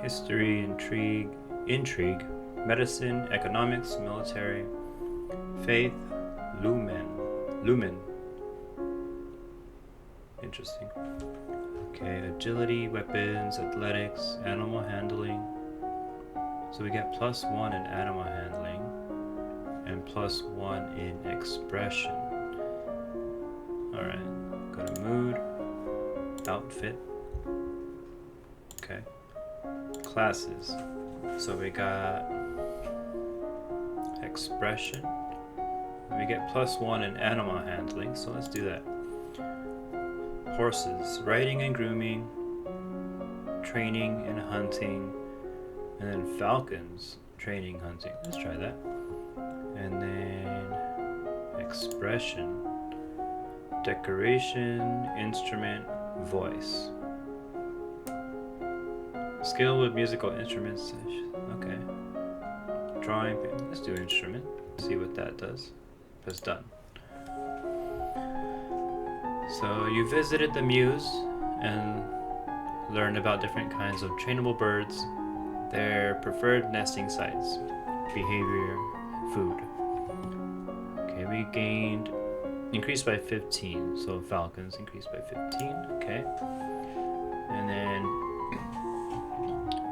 history, intrigue, medicine, economics, military, faith, lumen. Interesting. Okay, agility, weapons, athletics, animal handling. So we get +1 in animal handling and +1 in expression. Alright, go to mood, outfit. Okay. Classes. So we got expression. We get +1 in animal handling, so let's do that. Horses, riding and grooming, training and hunting, and then falcons, training, hunting. Let's try that. And then expression, decoration, instrument, voice. Skill with musical instruments. Okay. Drawing. Let's do instrument. See what that does. That's done. So you visited the muse and learned about different kinds of trainable birds, their preferred nesting sites, behavior, food. Okay, we gained increased by 15. So falcons increased by 15. Okay. And then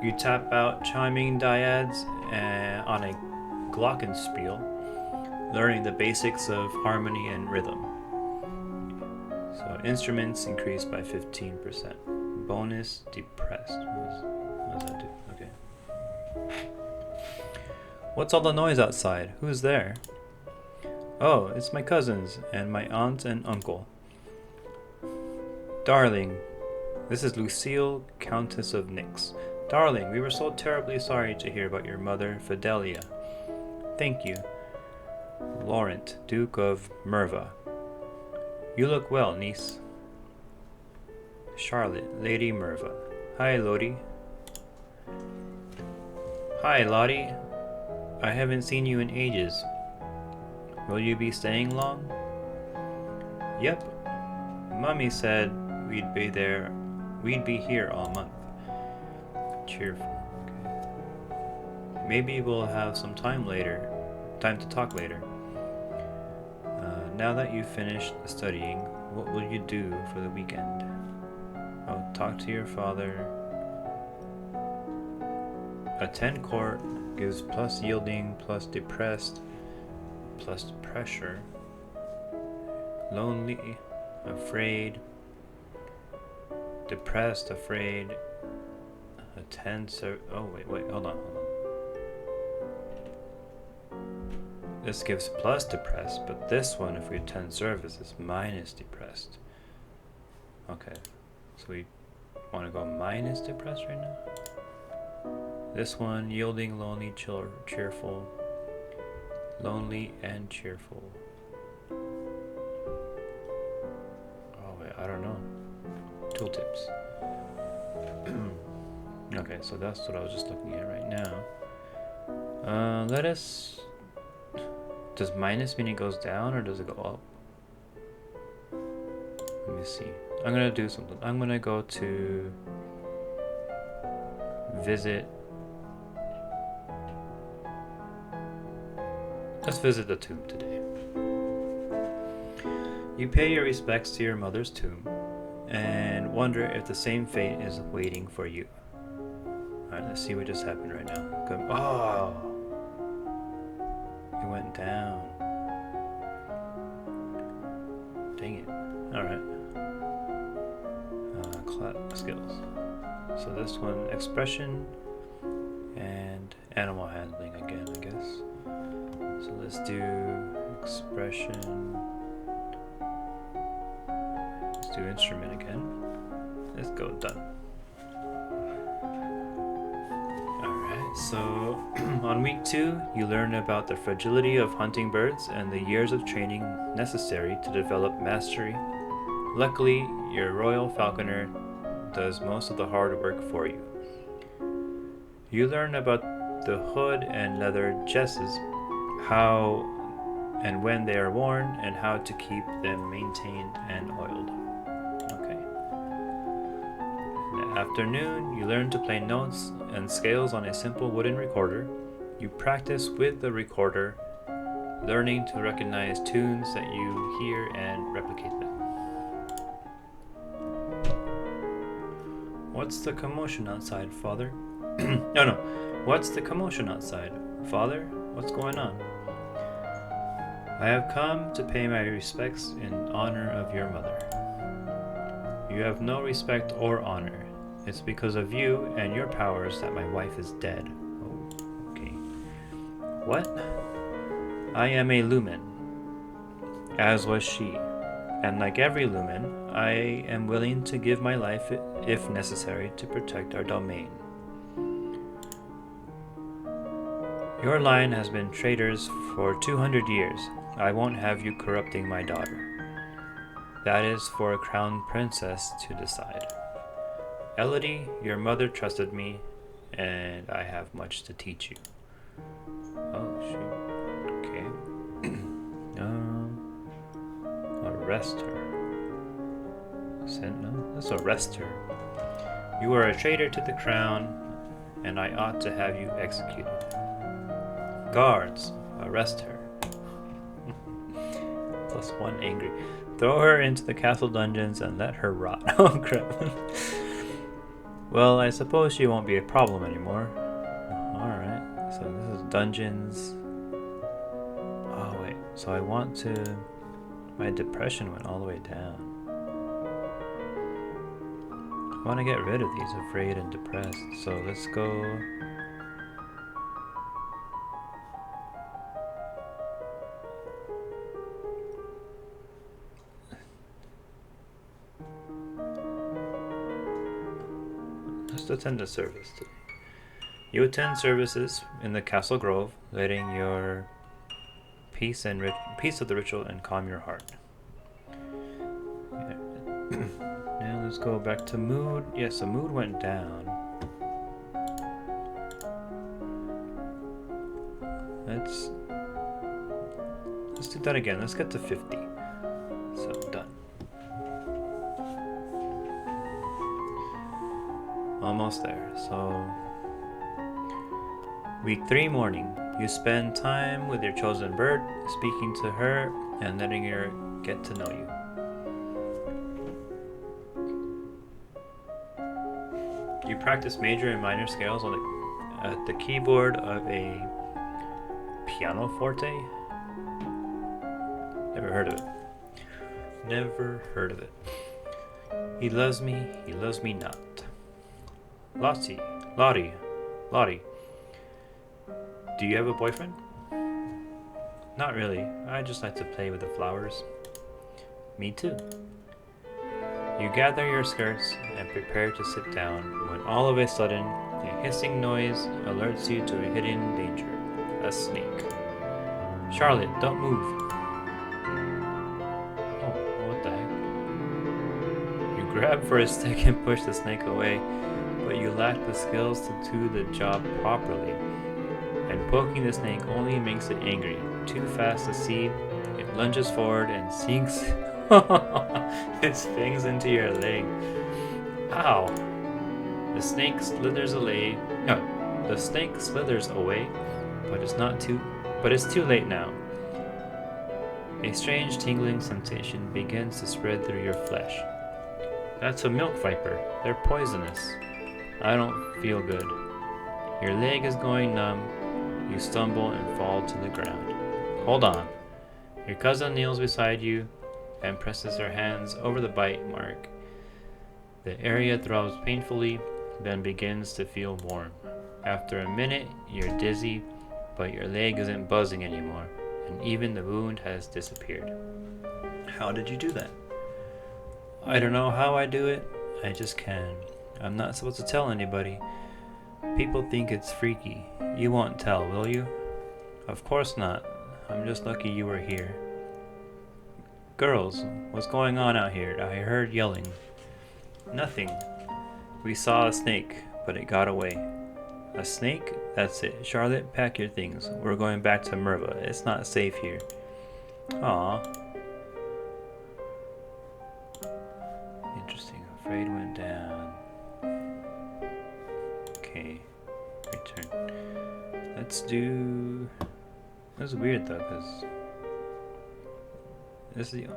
you tap out chiming dyads on a glockenspiel, learning the basics of harmony and rhythm. So instruments increased by 15%. Bonus depressed. What does that do? Okay. What's all the noise outside? Who's there? Oh, it's my cousins and my aunt and uncle. Darling, this is Lucille, Countess of Nix. Darling, we were so terribly sorry to hear about your mother, Fidelia. Thank you. Laurent, Duke of Merva. You look well, niece. Charlotte, Lady Merva. Hi, Lottie. Hi, Lottie. I haven't seen you in ages. Will you be staying long? Yep. Mummy said we'd be here all month. Cheerful. Okay. Maybe we'll have some time to talk later. Now that you've finished studying, what will you do for the weekend? I'll talk to your father. Attend court gives plus yielding, plus depressed, plus pressure. Lonely, afraid, depressed, afraid. Oh, wait, hold on. This gives plus depressed, but this one, if we attend service, is minus depressed. Okay, so we want to go minus depressed right now? This one, yielding, lonely, cheerful. Lonely and cheerful. Oh, wait, I don't know. Tooltips. Okay, so that's what I was just looking at right now. Does minus mean it goes down or does it go up? Let me see. I'm gonna do something. I'm gonna go to visit. Let's visit the tomb today. You pay your respects to your mother's tomb and wonder if the same fate is waiting for you. Alright, let's see what just happened right now. Oh! It went down. Dang it. Alright. Skills. So this one, expression and animal handling again, I guess. So let's do expression. Let's do instrument again. Let's go, done. Alright, so on week 2, you learn about the fragility of hunting birds and the years of training necessary to develop mastery. Luckily, your royal falconer does most of the hard work for you. You learn about the hood and leather jesses, how and when they are worn, and how to keep them maintained and oiled. Okay. In the afternoon, you learn to play notes and scales on a simple wooden recorder. You practice with the recorder, learning to recognize tunes that you hear and replicate them. What's the commotion outside, Father? No. What's the commotion outside? Father, what's going on? I have come to pay my respects in honor of your mother. You have no respect or honor. It's because of you and your powers that my wife is dead. Oh, okay. What? I am a lumen, as was she. And like every lumen, I am willing to give my life if necessary to protect our domain. Your line has been traitors for 200 years. I won't have you corrupting my daughter. That is for a crown princess to decide. Elodie, your mother trusted me, and I have much to teach you. Oh, shoot. Okay. Arrest her. No, let's arrest her. You are a traitor to the crown, and I ought to have you executed. Guards, arrest her. +1 angry. Throw her into the castle dungeons and let her rot. Oh crap. Well, I suppose she won't be a problem anymore. Alright, so this is dungeons. Oh wait, so I want to... My depression went all the way down. I want to get rid of these afraid and depressed, so let's go... Let's attend a service today. You attend services in the Castle Grove, letting your peace of the ritual and calm your heart. Yeah. Now let's go back to mood. Yes, the mood went down. Let's do that again. Let's get to 50. So done. Almost there. So week 3 morning. You spend time with your chosen bird, speaking to her and letting her get to know you. You practice major and minor scales at the keyboard of a pianoforte. Never heard of it. Never heard of it. He loves me not. Lottie. Do you have a boyfriend? Not really. I just like to play with the flowers. Me too. You gather your skirts and prepare to sit down when all of a sudden a hissing noise alerts you to a hidden danger. A snake. Charlotte, don't move. Oh, what the heck? You grab for a stick and push the snake away, but you lack the skills to do the job properly. And poking the snake only makes it angry. Too fast to see, it lunges forward and sinks its fangs into your leg. Ow! The snake slithers away. No, the snake slithers away, but it's too late now. A strange tingling sensation begins to spread through your flesh. That's a milk viper. They're poisonous. I don't feel good. Your leg is going numb. You stumble and fall to the ground. Hold on. Your cousin kneels beside you and presses her hands over the bite mark. The area throbs painfully, then begins to feel warm. After a minute, you're dizzy, but your leg isn't buzzing anymore, and even the wound has disappeared. How did you do that? I don't know how I do it. I just can. I'm not supposed to tell anybody. People think it's freaky. You won't tell, will you? Of course not. I'm just lucky you were here. Girls, what's going on out here? I heard yelling. Nothing. We saw a snake, but it got away. A snake? That's it. Charlotte, pack your things. We're going back to Merva. It's not safe here. Aw. Interesting. Afraid went down. turn. Let's do. That's weird though, because this is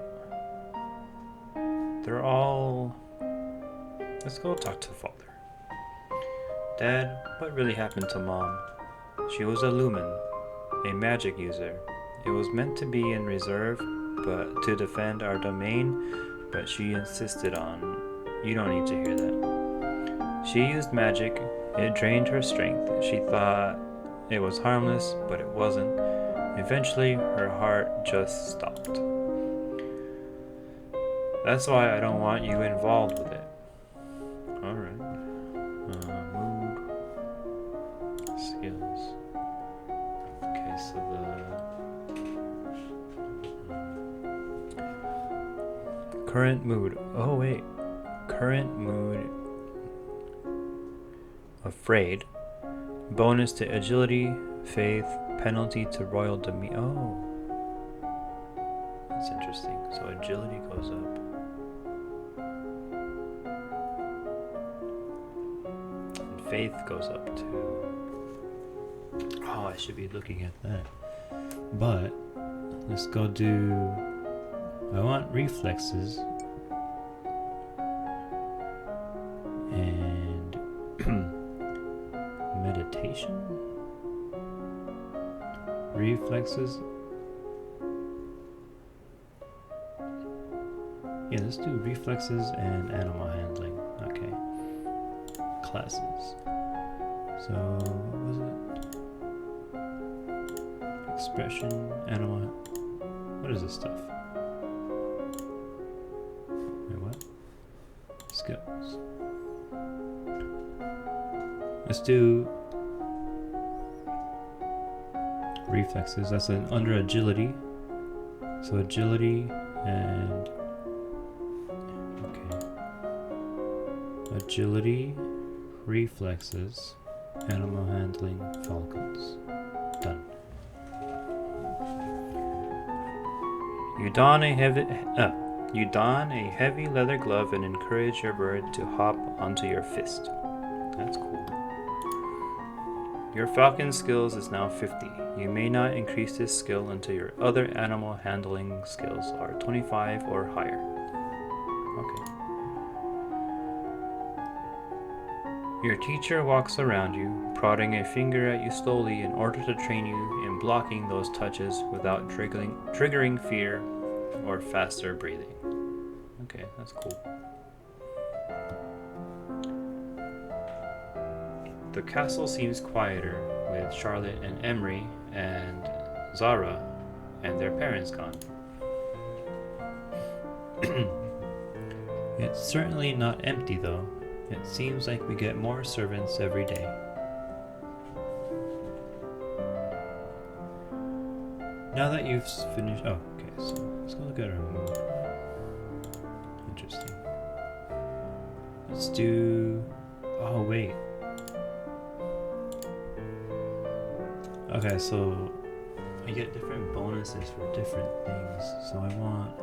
they're all. Let's go talk to father. Dad, what really happened to Mom? She was a lumen, a magic user. It was meant to be in reserve, but to defend our domain, but she insisted on. You don't need to hear that. She used magic. It drained her strength. She thought it was harmless, but it wasn't. Eventually, her heart just stopped. That's why I don't want you involved with it. Alright. Mood. Skills. Okay, so the current mood. Oh wait. Current mood. Afraid. Bonus to agility, faith, penalty to royal demeanor. Oh. That's interesting. So agility goes up. And faith goes up too. Oh, I should be looking at that. But let's go do. I want reflexes. And meditation? Reflexes? Yeah, let's do reflexes and animal handling. Okay. Classes. So, what was it? Expression, animal. What is this stuff? Wait, what? Skills. Let's do reflexes. That's under agility. So agility and okay. Agility, reflexes, animal handling, falcons. Done. You don a heavy leather glove and encourage your bird to hop onto your fist. That's cool. Your falcon skills is now 50. You may not increase this skill until your other animal handling skills are 25 or higher. Okay. Your teacher walks around you, prodding a finger at you slowly in order to train you in blocking those touches without triggering fear or faster breathing. Okay, that's cool. The castle seems quieter with Charlotte and Emery and Zara and their parents gone. It's certainly not empty though. It seems like we get more servants every day. Now that you've finished... Oh, okay, so let's go look at our mood. Interesting. Let's do... Oh, wait. Okay, so I get different bonuses for different things. So I want...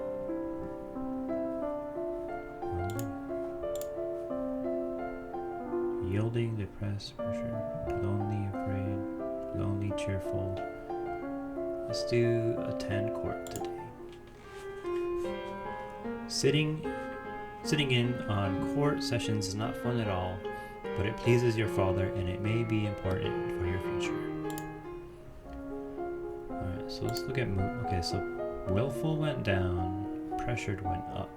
Yielding, depressed, pressure, lonely, afraid, lonely, cheerful. Let's do attend court today. Sitting in on court sessions is not fun at all, but it pleases your father and it may be important for your future. Alright, so let's look at mood. Okay, so willful went down, pressured went up.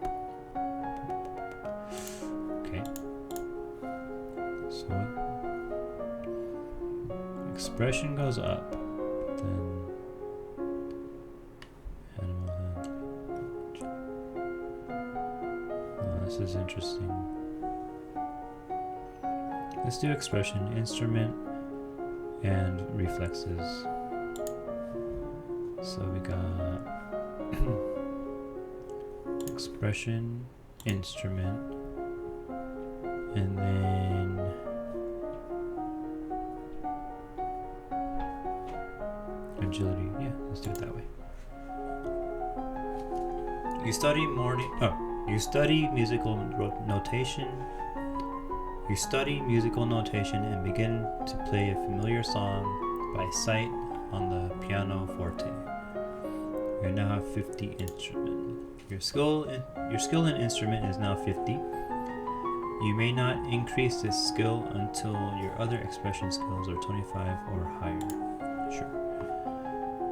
Okay. So expression goes up, then animal handling. Oh, this is interesting. Let's do expression, instrument, and reflexes. So we got expression, instrument, and then agility. Yeah, let's do it that way. You study musical notation. You study musical notation and begin to play a familiar song by sight on the pianoforte. You now have 50 instrument. Your skill in instrument is now 50. You may not increase this skill until your other expression skills are 25 or higher. Sure.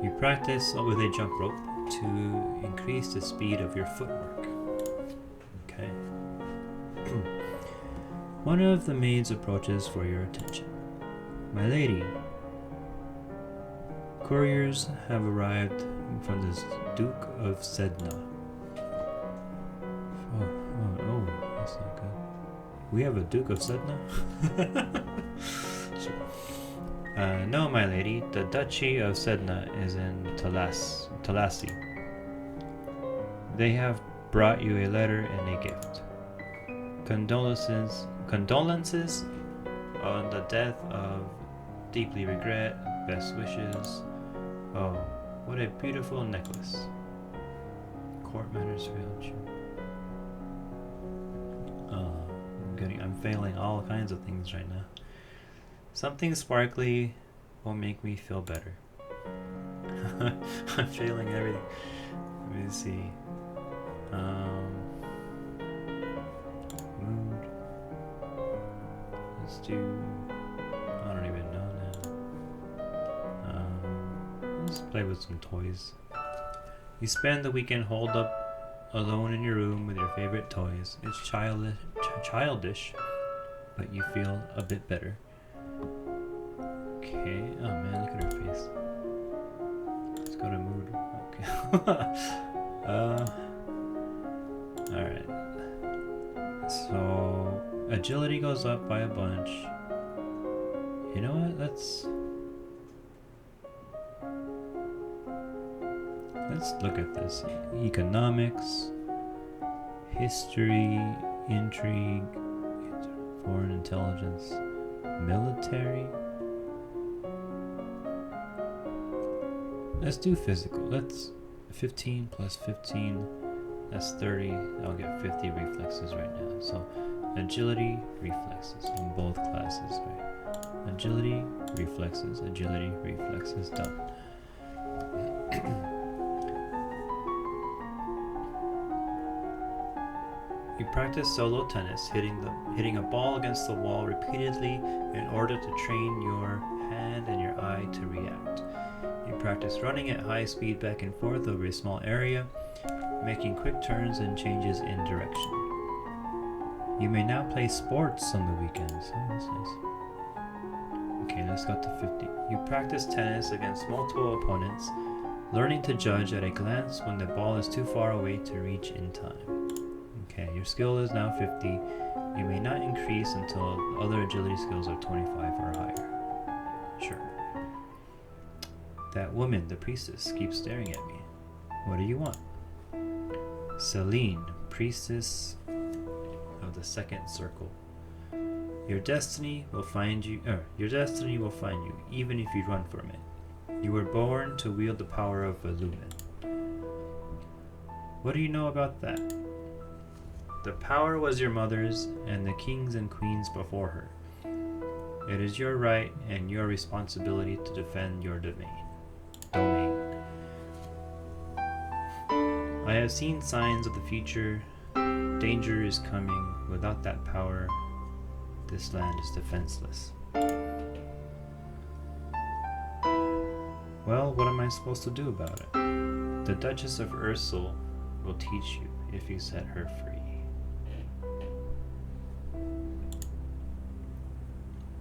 You practice with a jump rope to increase the speed of your footwork. Okay. One of the maids approaches for your attention. My lady, couriers have arrived from the Duke of Sedna. Oh, that's not good. We have a Duke of Sedna? No, my lady, the Duchy of Sedna is in Talassi. They have brought you a letter and a gift. Condolences on the death of deeply regret, best wishes. Oh, what a beautiful necklace. Court matters failed you. I'm failing all kinds of things right now. Something sparkly will make me feel better. I'm failing everything. Let me see. Mood. Let's do. I don't even know now. Let's play with some toys. You spend the weekend holed up alone in your room with your favorite toys. It's childish, but you feel a bit better. Okay. Oh man, look at her face. Let's go to mood. Okay. Alright. So agility goes up by a bunch. You know what? Let's look at this. Economics, history, intrigue, foreign intelligence, military. Let's do physical. Let's 15 plus 15. That's 30. I'll get 50 reflexes right now. So agility, reflexes in both classes, right? Agility, reflexes, done. You practice solo tennis, hitting a ball against the wall repeatedly in order to train your hand and your eye to react. You practice running at high speed back and forth over a small area, making quick turns and changes in direction. You may now play sports on the weekends. Oh, that's nice. Okay, let's go to 50. You practice tennis against multiple opponents, learning to judge at a glance when the ball is too far away to reach in time. Okay, your skill is now 50. You may not increase until other agility skills are 25 or higher. Sure. That woman, the priestess, keeps staring at me. What do you want? Celine, priestess of the second circle. Your destiny will find you, even if you run from it. You were born to wield the power of a lumen. What do you know about that? The power was your mother's and the kings and queens before her. It is your right and your responsibility to defend your domain. I have seen signs of the future. Danger is coming. Without that power, this land is defenseless. Well, what am I supposed to do about it? The Duchess of Ursul will teach you if you set her free.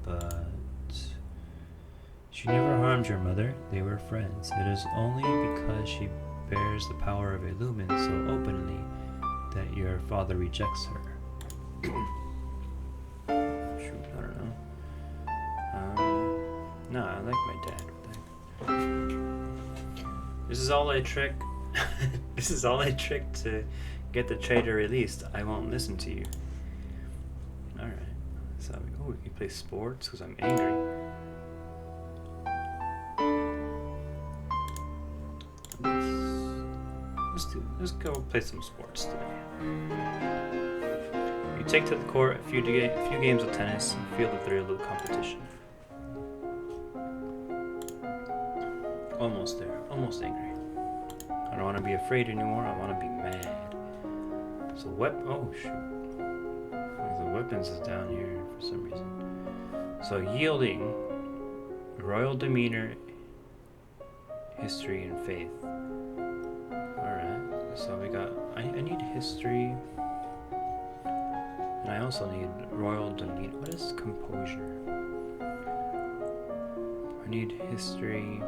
But she never harmed your mother. They were friends. It is only because she bears the power of a lumen so openly that your father rejects her. Shoot, I don't know. No, I like my dad. This is all a trick. This is all a trick to get the traitor released. I won't listen to you. Alright. So, we can play sports because I'm angry. Let's go play some sports today. You take to the court a few games of tennis and feel the thrill of competition. Almost there. Almost angry. I don't want to be afraid anymore. I want to be mad. So oh shoot. The weapons is down here for some reason. So yielding, royal demeanor, history, and faith. Alright. So we got I need history. And I also need royal demeanor. What is composure? I need history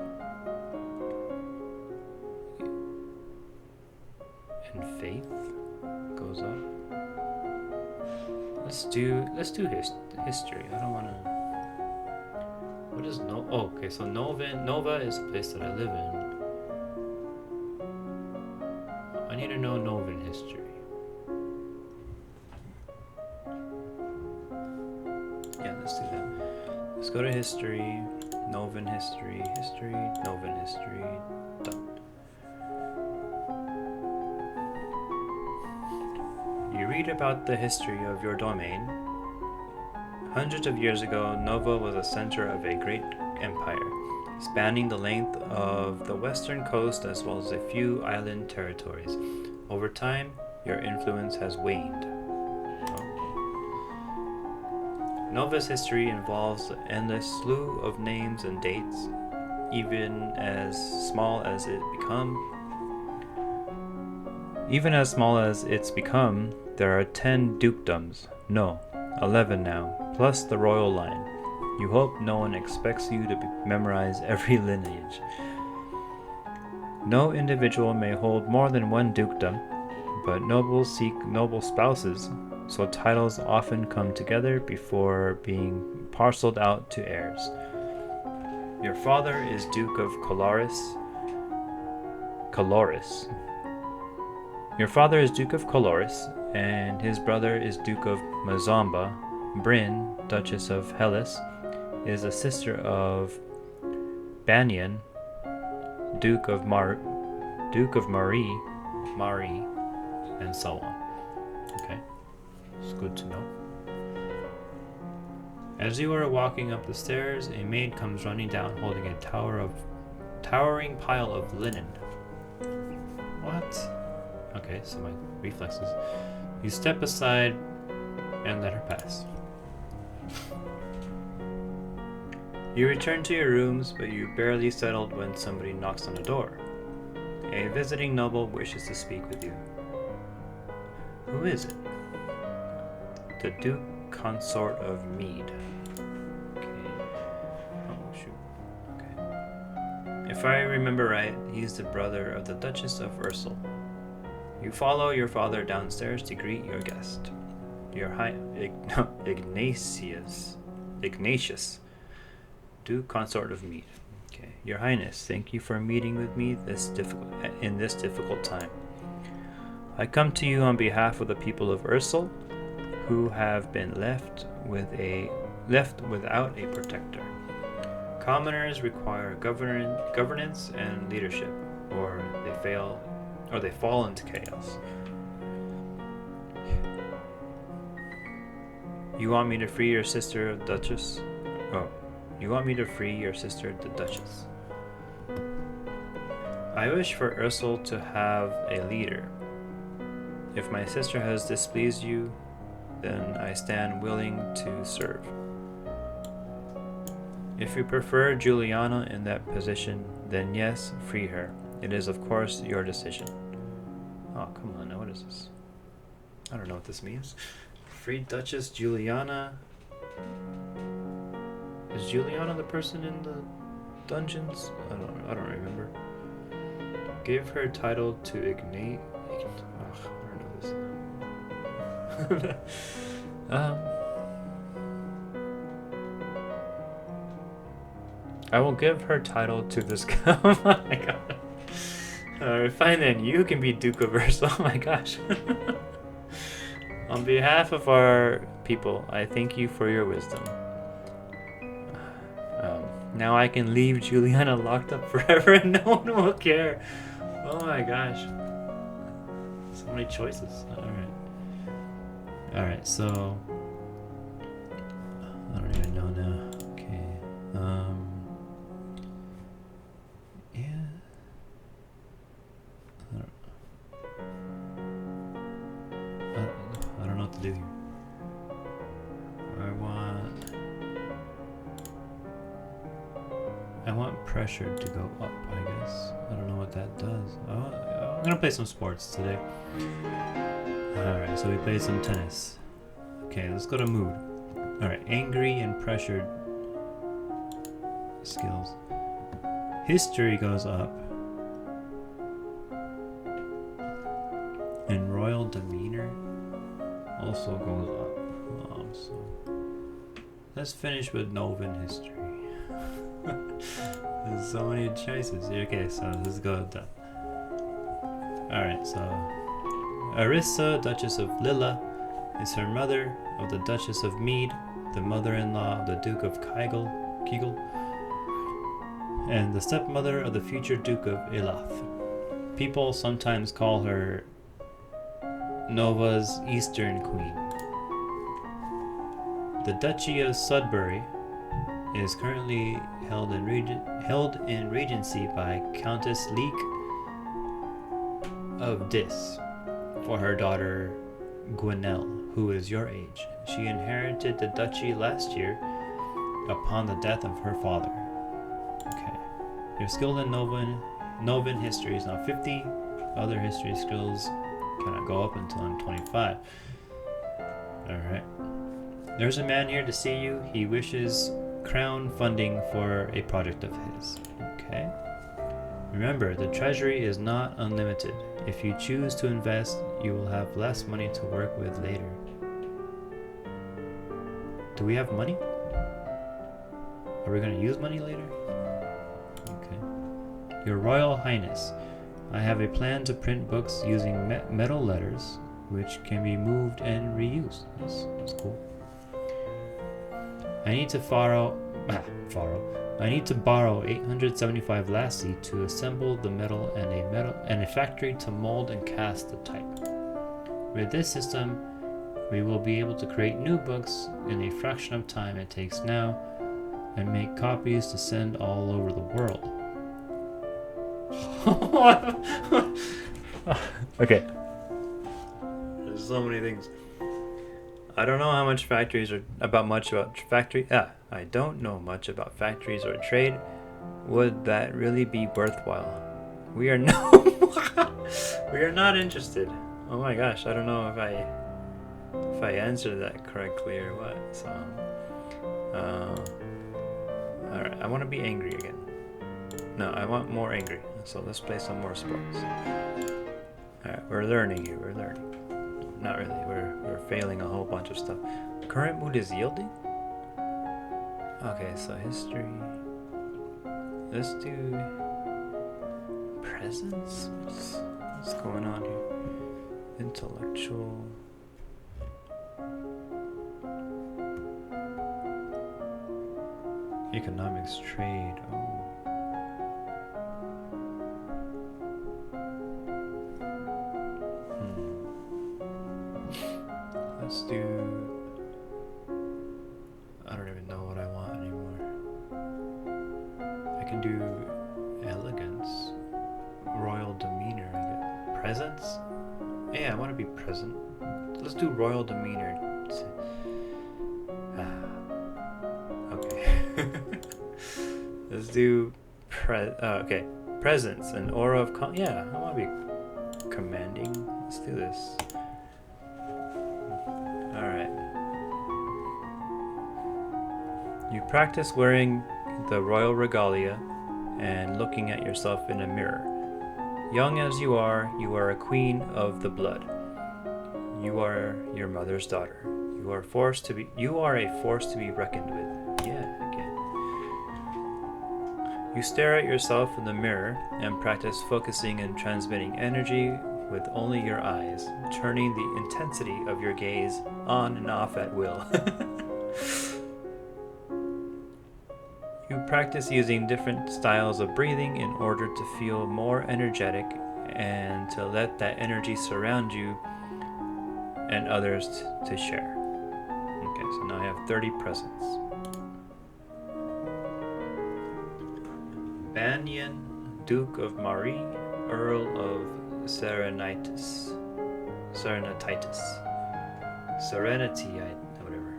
and faith goes up. Let's do history. I don't want to. What is Oh, okay. So Nova is a place that I live in. I need to know Novan history. Yeah, let's do that. Let's go to history, Novan history, Novan history. Done. You read about the history of your domain. Hundreds of years ago, Nova was a center of a great empire, spanning the length of the western coast as well as a few island territories. Over time, your influence has waned. Nova's history involves an endless slew of names and dates, even as small as it's become, there are 10 dukedoms. No, 11 now, plus the royal line. You hope no one expects you to memorize every lineage. No individual may hold more than one dukedom, but nobles seek noble spouses, so titles often come together before being parceled out to heirs. Your father is Duke of Caloris. Your father is Duke of Caloris, and his brother is Duke of Mazamba. Bryn, Duchess of Hellas, is a sister of Banyan, Duke of Marie, and so on. Okay, it's good to know. As you are walking up the stairs, a maid comes running down holding a towering pile of linen. What? Okay, so my reflexes. You step aside and let her pass. You return to your rooms, but you barely settled when somebody knocks on the door. A visiting noble wishes to speak with you. Who is it? The Duke Consort of Mead. Okay. Oh, shoot. Okay. If I remember right, he's the brother of the Duchess of Ursel. You follow your father downstairs to greet your guest. Your Ignatius, Duke Consort of Mead. Okay. Your Highness, thank you for meeting with me in this difficult time. I come to you on behalf of the people of Ursel, who have been left without a protector. Commoners require governance and leadership, or they fall into chaos. You want me to free your sister, Duchess? Oh, you want me to free your sister, the Duchess? I wish for Ursel to have a leader. If my sister has displeased you, then I stand willing to serve. If you prefer Juliana in that position, then yes, free her. It is, of course, your decision. Oh, come on, now what is this? I don't know what this means. Free Duchess Juliana. Is Juliana the person in the dungeons? I don't remember. Give her title to Ignate. I don't know this. I will give her title to this guy. Oh my god. Fine then, you can be Duke of Ursel. Oh my gosh. On behalf of our people, I thank you for your wisdom. Now I can leave Juliana locked up forever and no one will care. Oh my gosh. So many choices. Alright. Alright, so I don't even know now. Okay. Yeah. I don't know what to do here. I want pressure to go up, I guess. I don't know what that does. I'm gonna play some sports today. Alright, so we played some tennis. Okay, let's go to mood. Alright, angry and pressured skills. History goes up. And royal demeanor also goes up. So let's finish with Novan history. There's so many choices. Okay, so let's go with that. Alright, so Arissa, Duchess of Lilla, is her mother of the Duchess of Mead, the mother-in-law of the Duke of Kegel, and the stepmother of the future Duke of Elath. People sometimes call her Nova's Eastern Queen. The Duchy of Sudbury is currently held in regency by Countess Leek of Dis for her daughter Gwenelle, who is your age. She inherited the duchy last year upon the death of her father. Okay. Your skill in Novan history is now 50. Other history skills cannot go up until I'm 25. Alright. There's a man here to see you. He wishes crown funding for a project of his. Okay. Remember, the treasury is not unlimited. If you choose to invest, you will have less money to work with later. Do we have money? Are we going to use money later? Okay. Your Royal Highness, I have a plan to print books using metal letters, which can be moved and reused. That's cool. I need to borrow 875 lassie to assemble the metal and a factory to mold and cast the type. With this system, we will be able to create new books in a fraction of time it takes now and make copies to send all over the world. Okay. There's so many things. I don't know much about factory. I don't know much about factories or trade. Would that really be worthwhile? We are we are not interested. Oh my gosh, I don't know if I answered that correctly or what. So, all right, I want to be angry again. No, I want more angry. So let's play some more sports. All right, we're learning here. We're learning. Not really. We're failing a whole bunch of stuff. Current mood is yielding. Okay, so history. Let's do presence. What's going on here? Intellectual. Economics, trade. Oh. Let's do. I don't even know what I want anymore. I can do elegance, royal demeanor, presence. Yeah, I want to be present. Let's do royal demeanor. Okay. Let's do okay. Presence, an aura of yeah, I want to be commanding. Let's do this. Alright. You practice wearing the royal regalia and looking at yourself in a mirror. Young as you are a queen of the blood. You are your mother's daughter. You are a force to be reckoned with. Yeah, again. You stare at yourself in the mirror and practice focusing and transmitting energy with only your eyes, turning the intensity of your gaze on and off at will. You practice using different styles of breathing in order to feel more energetic and to let that energy surround you and others to share. Okay, so now I have 30 presents. Banyan, Duke of Mari, Earl of Serenitatis. Serenity, whatever.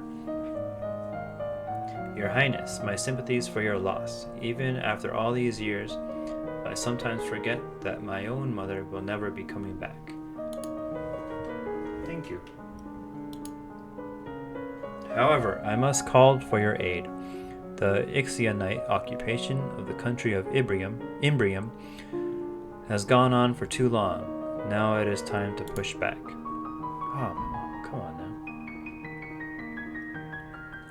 Your Highness, my sympathies for your loss. Even after all these years, I sometimes forget that my own mother will never be coming back. Thank you. However, I must call for your aid. The Ixionite occupation of the country of Imbrium has gone on for too long. Now it is time to push back. Oh, come on now.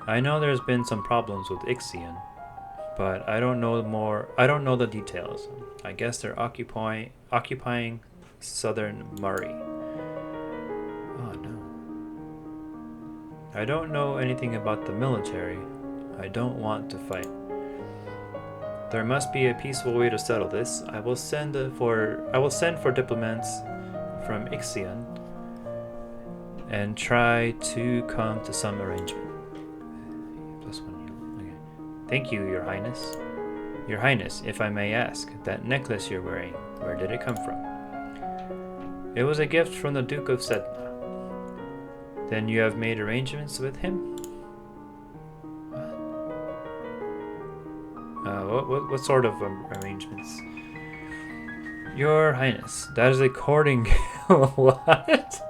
I know there's been some problems with Ixion, but I don't know the details. I guess they're occupying southern Murray. Oh no. I don't know anything about the military. I don't want to fight. There must be a peaceful way to settle this. I will send for diplomats from Ixion and try to come to some arrangement. +1. Okay. Thank you, Your Highness. Your Highness, if I may ask, that necklace you're wearing, where did it come from? It was a gift from the Duke of Sedna. Then you have made arrangements with him? What sort of arrangements? Your Highness, that is a courting... What?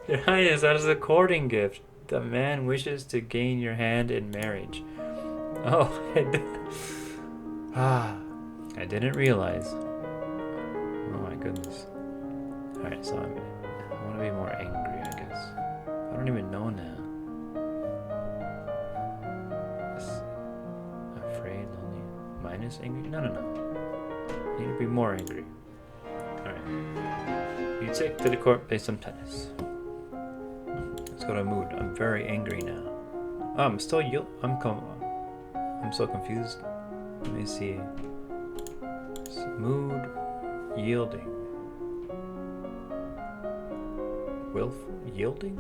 Your Highness, that is a courting gift. The man wishes to gain your hand in marriage. Oh, I didn't realize. Oh my goodness. Alright, so I want to be more angry, I guess. I don't even know now. Afraid, lonely, minus angry? No. I need to be more angry. Alright. You take to the court, play some tennis. Let's go to mood. I'm very angry now. Oh, I'm still I'm so confused. Let me see. Mood, yielding. Yielding?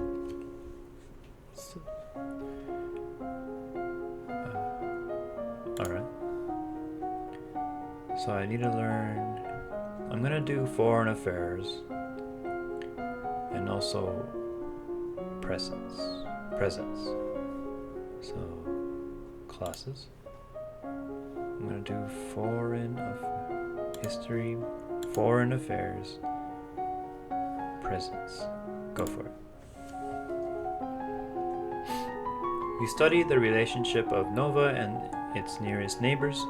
Alright. So I need to learn. I'm gonna do foreign affairs and also presence. So classes. I'm gonna do foreign history, foreign affairs, presence. Go for it. You study the relationship of Nova and its nearest neighbors.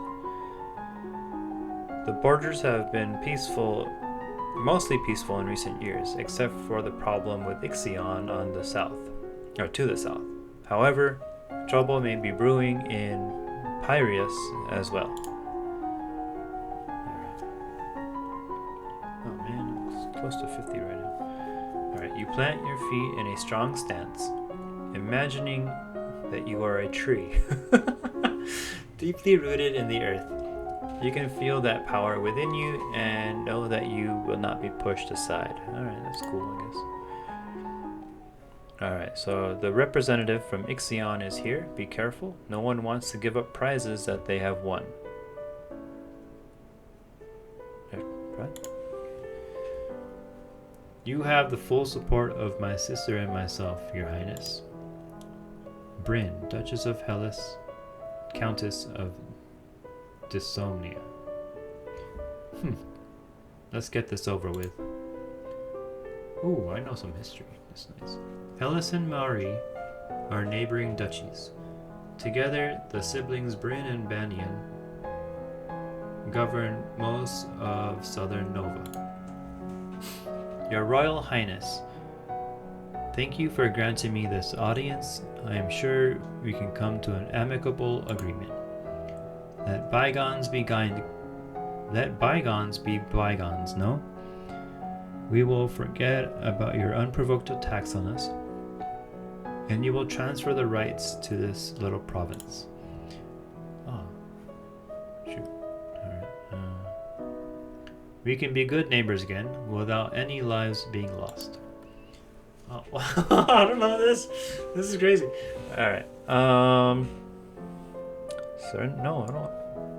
The borders have been mostly peaceful in recent years, except for the problem with Ixion on the south, or to the south. However, trouble may be brewing in Piraeus as well. Oh man, it's close to 50 right now. Alright, you plant your feet in a strong stance, imagining that you are a tree, deeply rooted in the earth. You can feel that power within you and know that you will not be pushed aside. Alright, that's cool, I guess. Alright, so the representative from Ixion is here. Be careful. No one wants to give up prizes that they have won. Right? You have the full support of my sister and myself, Your Highness. Bryn, Duchess of Hellas, Countess of Dysomnia. Let's get this over with. Ooh, I know some history. That's nice. Hellas and Mari are neighboring duchies. Together, the siblings Bryn and Banyan govern most of southern Nova. Your Royal Highness, thank you for granting me this audience. I am sure we can come to an amicable agreement. Let bygones be bygones, no? We will forget about your unprovoked attacks on us, and you will transfer the rights to this little province. Oh, shoot. Alright. We can be good neighbors again, without any lives being lost. Oh, I don't know this. This is crazy. All right. Sir, no, I don't.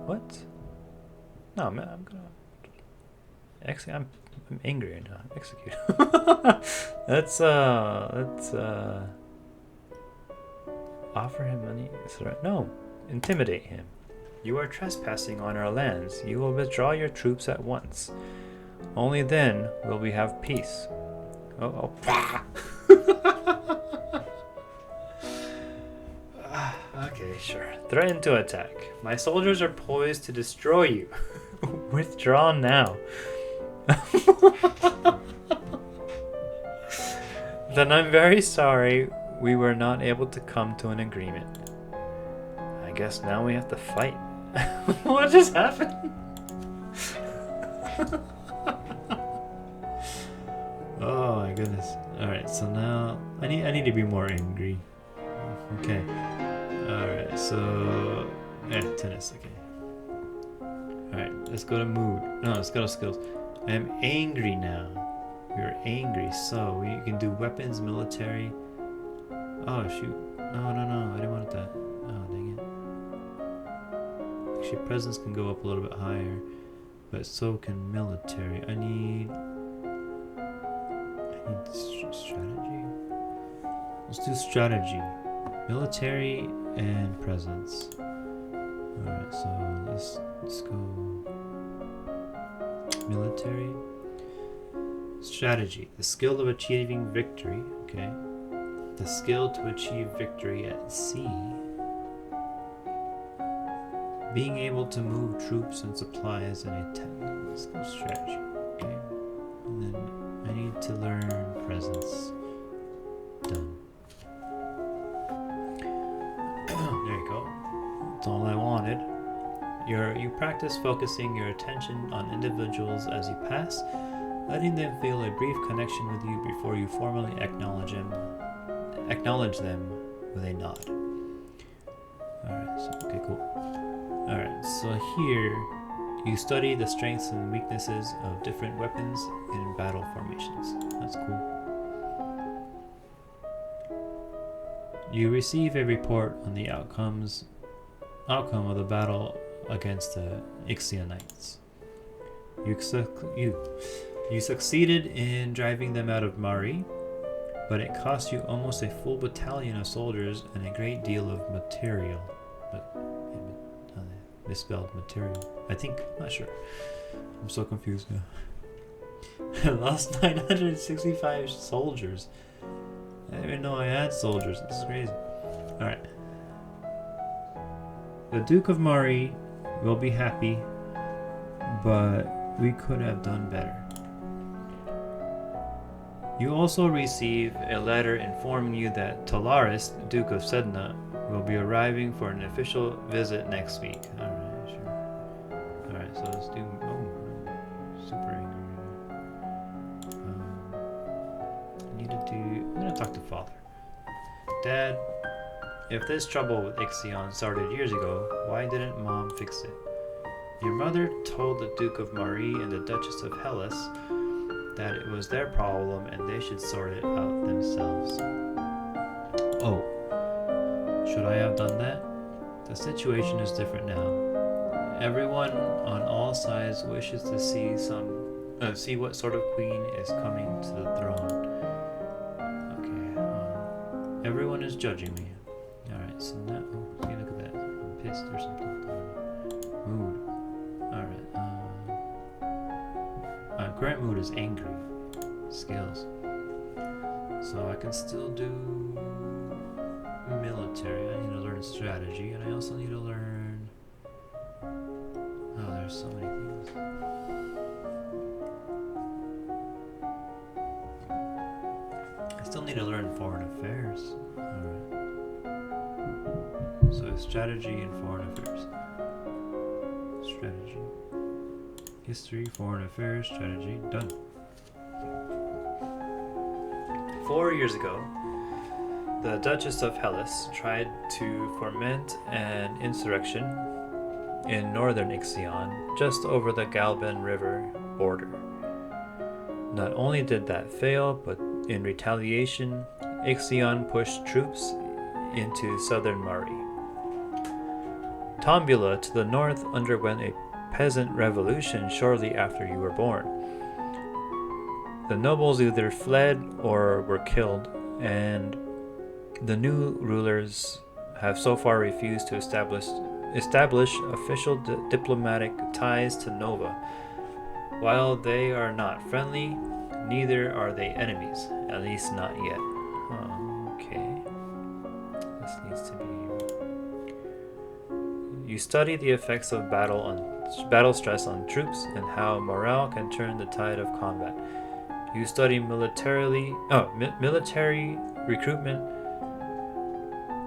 What? No, man, I'm gonna. Actually, I'm angry right now. Execute. let's offer him money. Sir, no, intimidate him. You are trespassing on our lands. You will withdraw your troops at once. Only then will we have peace. Oh. Okay, sure. Threaten to attack. My soldiers are poised to destroy you. Withdraw now. Then I'm very sorry we were not able to come to an agreement. I guess now we have to fight. What just happened? Oh my goodness. Alright, so now I need to be more angry. Okay. Alright, so tennis, okay. Alright, let's go to mood. No, let's go to skills. I am angry now. We're angry, so we can do weapons, military. Oh shoot. No, I didn't want that. Oh dang it. Actually, presence can go up a little bit higher, but so can military. I need strategy. Let's do strategy, military, and presence. Alright, so let's go military. Strategy, the skill of achieving victory. Okay. The skill to achieve victory at sea. Being able to move troops and supplies in a let's go strategy. Okay. And then I need to learn presence. Done. There you go. That's all I wanted. You practice focusing your attention on individuals as you pass, letting them feel a brief connection with you before you formally acknowledge them with a nod. Alright, so okay, cool. Alright, so here you study the strengths and weaknesses of different weapons in battle formations. That's cool. You receive a report on the outcome of the battle against the Ixionites. You succeeded in driving them out of Mari, but it cost you almost a full battalion of soldiers and a great deal of material. Misspelled material. I think. Not sure. I'm so confused now. I lost 965 soldiers. I didn't even know I had soldiers. This is crazy. Alright. The Duke of Mari will be happy, but we could have done better. You also receive a letter informing you that Talaris, Duke of Sedna, will be arriving for an official visit next week. Alright, sure. Alright, so let's do... Oh, I'm super angry. I need to do... I'm going to talk to Father. Dad, if this trouble with Ixion started years ago, why didn't Mom fix it? Your mother told the Duke of Mari and the Duchess of Hellas that it was their problem and they should sort it out themselves. Oh, should I have done that? The situation is different now. Everyone on all sides wishes to see what sort of queen is coming to the throne. Okay, everyone is judging me. Alright, so now, see, look at that. I'm pissed or something. Mood. Alright, current mood is angry. Skills. So I can still do military. I need to learn strategy, and I also need to learn... Oh, there's so many things. I still need to learn foreign affairs. Alright. So strategy and foreign affairs. Strategy. History, foreign affairs, strategy, done. 4 years ago, the Duchess of Hellas tried to foment an insurrection in northern Ixion, just over the Galban River border. Not only did that fail, but In retaliation, Ixion pushed troops into southern Mari. Tombula to the north underwent a peasant revolution shortly after you were born. The nobles either fled or were killed, and the new rulers have so far refused to establish official diplomatic ties to Nova. While they are not friendly, neither are they enemies, at least not yet. Okay. This needs to be... You study the effects of battle stress on troops and how morale can turn the tide of combat. You study military recruitment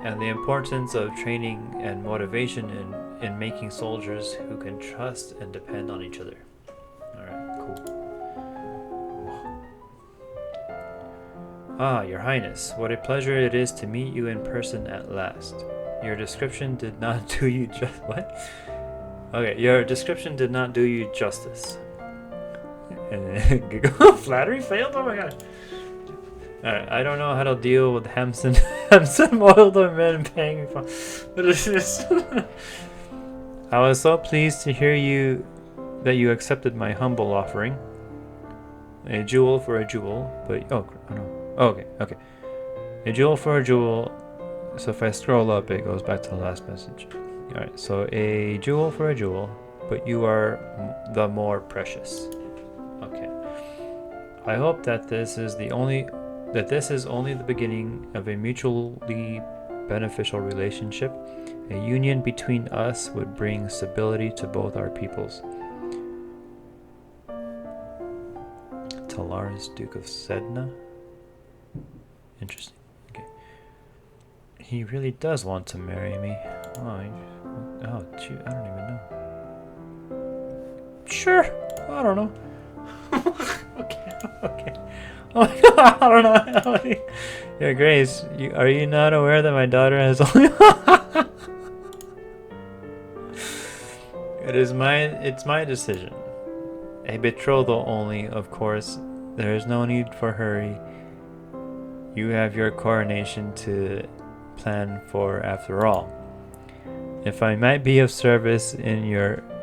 and the importance of training and motivation in making soldiers who can trust and depend on each other. Alright, cool. Ah, Your Highness, what a pleasure it is to meet you in person at last. Your description did not do you Your description did not do you justice. And giggle. Flattery failed? Oh my god. Alright, I don't know how to deal with Hamson oiled men paying me for. What is this? I was so pleased to hear that you accepted my humble offering. A jewel for a jewel, but oh no. Oh, okay. A jewel for a jewel. So if I scroll up, it goes back to the last message. Alright, so a jewel for a jewel, but you are the more precious. Okay. I hope that this is only the beginning of a mutually beneficial relationship. A union between us would bring stability to both our peoples. Talaris, Duke of Sedna? Interesting. Okay. He really does want to marry me. Oh, shoot, I don't even know. Sure, I don't know. Okay. Oh my god, I don't know. Your Grace, are you not aware that my daughter has only... It's my decision. A betrothal only, of course. There is no need for hurry. You have your coronation to plan for after all. If I might be of service in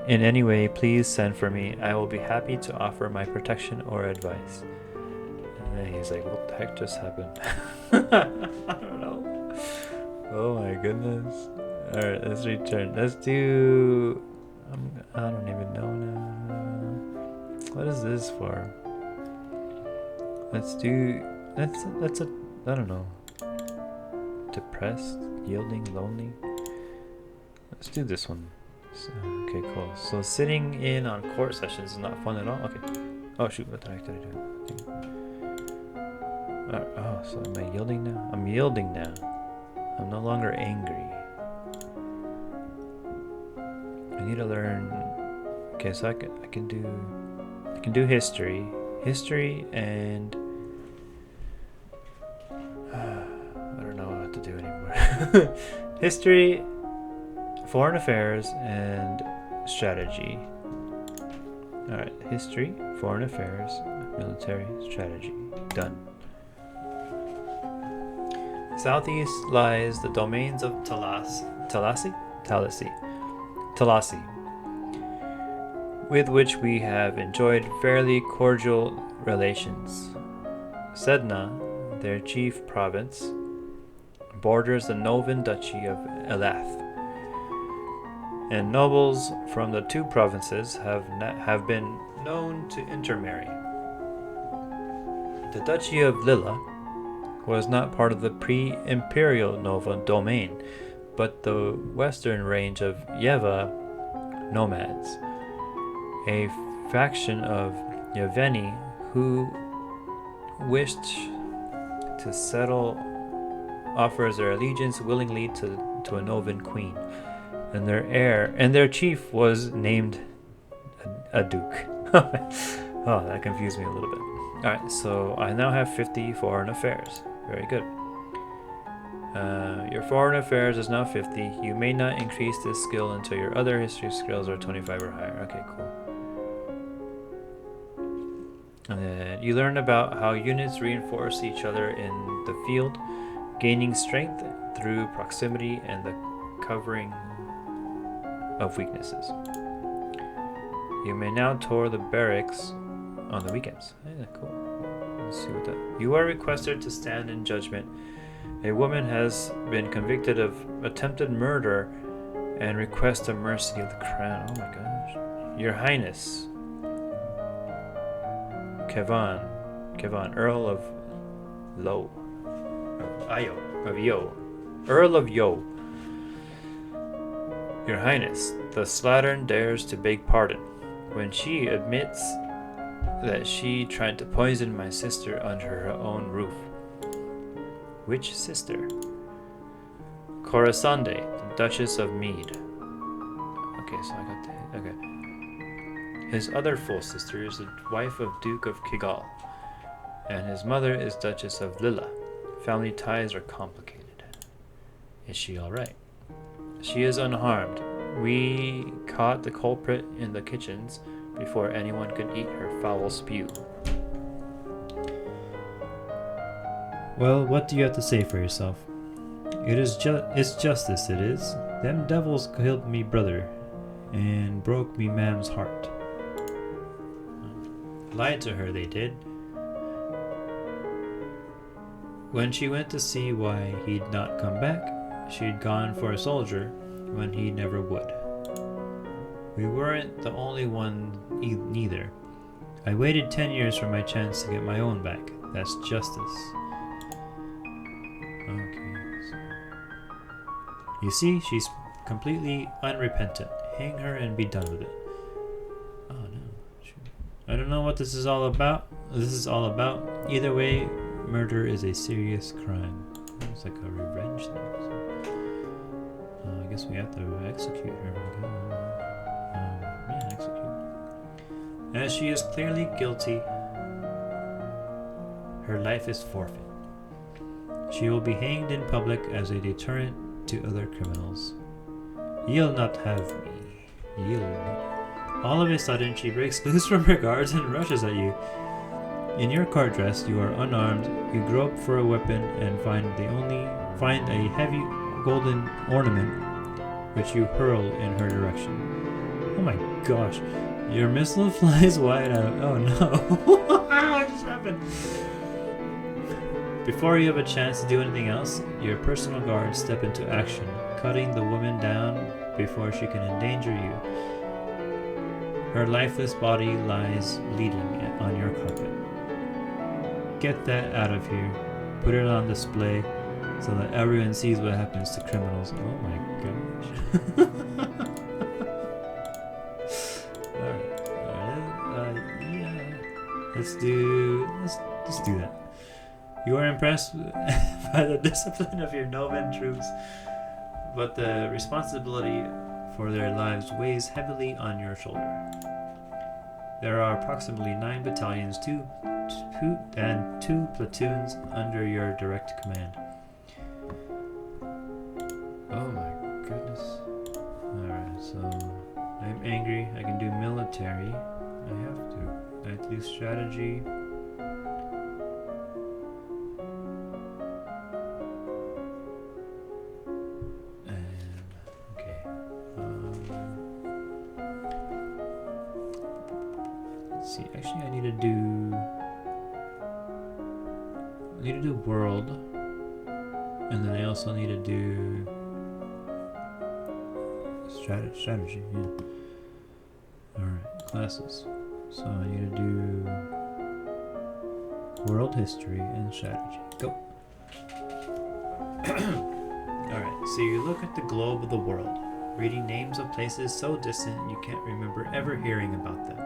any way, please send for me. I will be happy to offer my protection or advice. And then he's like, what the heck just happened? I don't know. Oh my goodness. Alright, let's return. Let's do... I don't even know now. What is this for? Let's do... I don't know. Depressed, yielding, lonely. Let's do this one. Okay, cool. So sitting in on court sessions is not fun at all? Okay. Oh shoot, what the heck did I do? Oh, so am I yielding now? I'm yielding now. I'm no longer angry. I need to learn... Okay, so I can do history. History and... I don't know what to do anymore. History, foreign affairs, and strategy. Alright, history, foreign affairs, military, strategy. Done. Southeast lies the domains of Talasi, with which we have enjoyed fairly cordial relations. Sedna, their chief province, borders the Novan Duchy of Elath, and nobles from the two provinces have been known to intermarry. The Duchy of Lilla was not part of the pre-imperial Nova domain, but the western range of Yeva nomads, a faction of Yeveni who wished to settle, offers their allegiance willingly to a Novan queen, and their chief was named a duke. Oh, that confused me a little bit. Alright, so I now have 50 foreign affairs. Very good. Your foreign affairs is now 50. You may not increase this skill until your other history skills are 25 or higher. Okay, cool. And then you learn about how units reinforce each other in the field, gaining strength through proximity and the covering of weaknesses. You may now tour the barracks on the weekends. Yeah, cool. Let's see what that. You are requested to stand in judgment. A woman has been convicted of attempted murder and requests the mercy of the crown. Oh my gosh. Your Highness, Kevan, Earl of Lo, of Yo, Earl of Yo. Your Highness, the slattern dares to beg pardon when she admits that she tried to poison my sister under her own roof. Which sister? Corisande, the Duchess of Mead. Okay, so I got the... Okay. His other full sister is the wife of Duke of Kigal, and his mother is Duchess of Lilla. Family ties are complicated. Is she alright? She is unharmed. We caught the culprit in the kitchens before anyone could eat her foul spew. Well, what do you have to say for yourself? It's justice, it is. Them devils killed me brother, and broke me mam's heart. Lied to her, they did. When she went to see why he'd not come back, she'd gone for a soldier when he never would. We weren't the only one neither. I waited 10 years for my chance to get my own back. That's justice. Okay. You see, she's completely unrepentant. Hang her and be done with it. Oh no. I don't know what this is all about. Either way, murder is a serious crime. It's like a revenge thing. So. I guess we have to execute her. Yeah, execute. As she is clearly guilty, her life is forfeit. She will be hanged in public as a deterrent to other criminals. You'll not have me. All of a sudden, she breaks loose from her guards and rushes at you. In your court dress, you are unarmed. You grope for a weapon and find a heavy golden ornament, which you hurl in her direction. Oh my gosh! Your missile flies wide out. Oh no! What just happened? Before you have a chance to do anything else, your personal guards step into action, cutting the woman down before she can endanger you. Her lifeless body lies bleeding on your carpet. Get that out of here. Put it on display so that everyone sees what happens to criminals. Oh my gosh. Let's do that. You are impressed by the discipline of your Novan troops, but the responsibility for their lives weighs heavily on your shoulder. There are approximately 9 battalions, 2 platoons under your direct command. Oh my goodness. Alright, so I'm angry. I can do military. I have to do strategy. See, actually I need to do world, and then I also need to do strategy, yeah. Alright, classes. So I need to do world history and strategy. Go. Alright, so you look at the globe of the world, reading names of places so distant you can't remember ever hearing about them,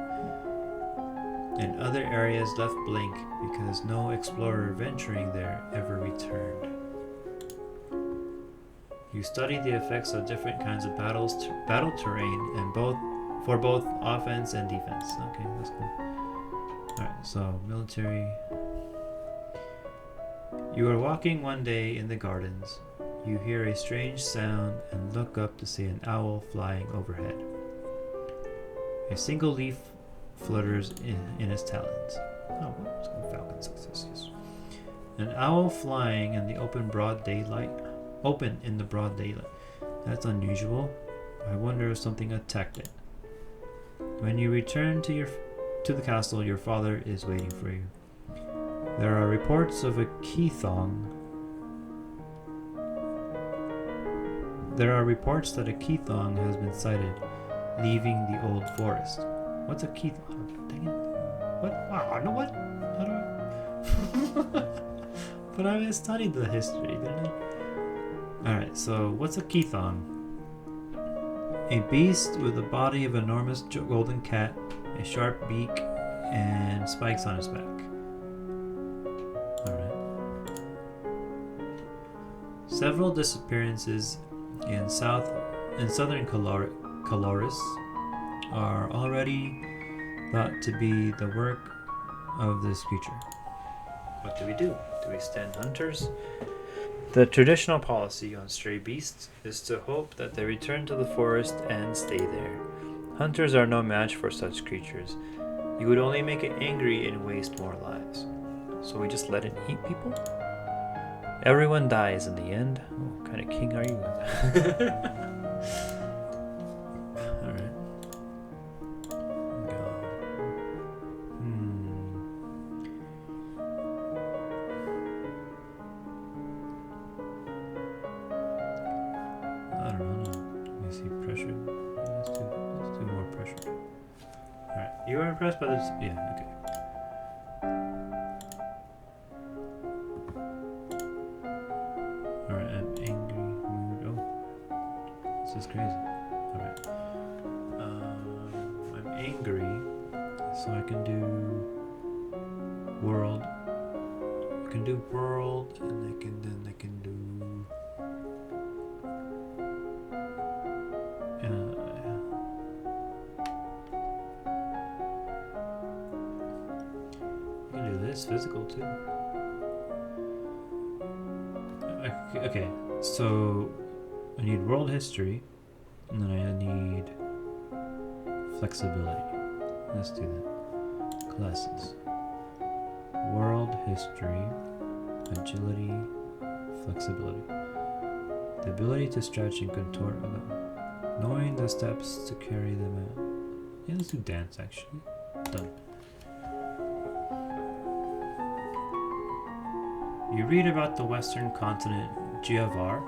and other areas left blank because no explorer venturing there ever returned. You study the effects of different kinds of battle terrain and for both offense and defense. Okay, that's cool. Alright, so military. You are walking one day in the gardens. You hear a strange sound and look up to see an owl flying overhead. A single leaf flutters in its talons. Oh, let's go Falcon success. Yes. An owl flying in the open in the broad daylight. That's unusual. I wonder if something attacked it. When you return to the castle, your father is waiting for you. There are reports of a There are reports that a Keithong has been sighted leaving the old forest. What's a Keithong? Dang it. What? I know what? How do I? But I studied the history, didn't I? Alright, so what's a Keithong? A beast with the body of an enormous golden cat, a sharp beak, and spikes on his back. Alright. Several disappearances in southern Caloris are already thought to be the work of this creature. What do? Do we stand hunters? The traditional policy on stray beasts is to hope that they return to the forest and stay there. Hunters are no match for such creatures. You would only make it angry and waste more lives. So we just let it eat people? Everyone dies in the end. Oh, what kind of king are you? Alright. I don't know. Let me see. Pressure. Let's do more pressure. Alright. You were impressed by this? Yeah, okay. Alright, I'm angry. Mood. Oh. This is crazy. Alright. I'm angry, so I can do world. I can do world, and I can do. I can do this physical too. Okay, so I need world history, and then I need flexibility. Let's do that. Classes. World history, agility, flexibility. The ability to stretch and contort, knowing the steps to carry them out. Yeah, let's do dance actually. Done. You read about the western continent Giavar,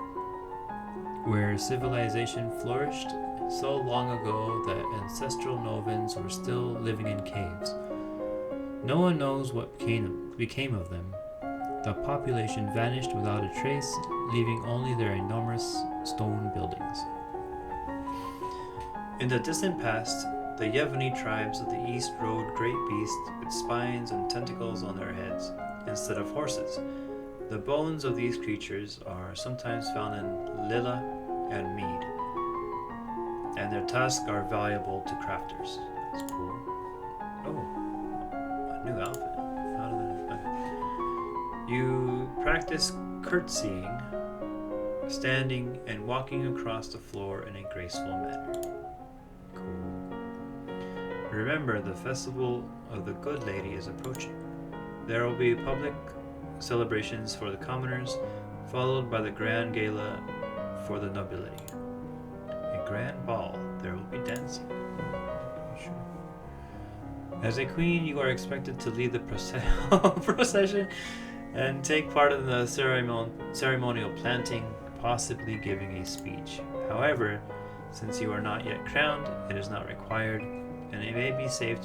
where civilization flourished so long ago that ancestral Novans were still living in caves. No one knows what became of them. The population vanished without a trace, leaving only their enormous stone buildings. In the distant past, the Yevani tribes of the east rode great beasts with spines and tentacles on their heads, instead of horses. The bones of these creatures are sometimes found in Lilla and Mead, and their tusks are valuable to crafters. That's cool. Oh, a new outfit. How did that? Okay. You practice curtsying, standing, and walking across the floor in a graceful manner. Cool. Remember, the festival of the Good Lady is approaching. There will be public celebrations for the commoners, followed by the grand gala for the nobility. A grand ball. There will be dancing. Sure. As a queen, you are expected to lead the procession and take part in the ceremonial planting, possibly giving a speech. However, since you are not yet crowned, it is not required, and it may not be safe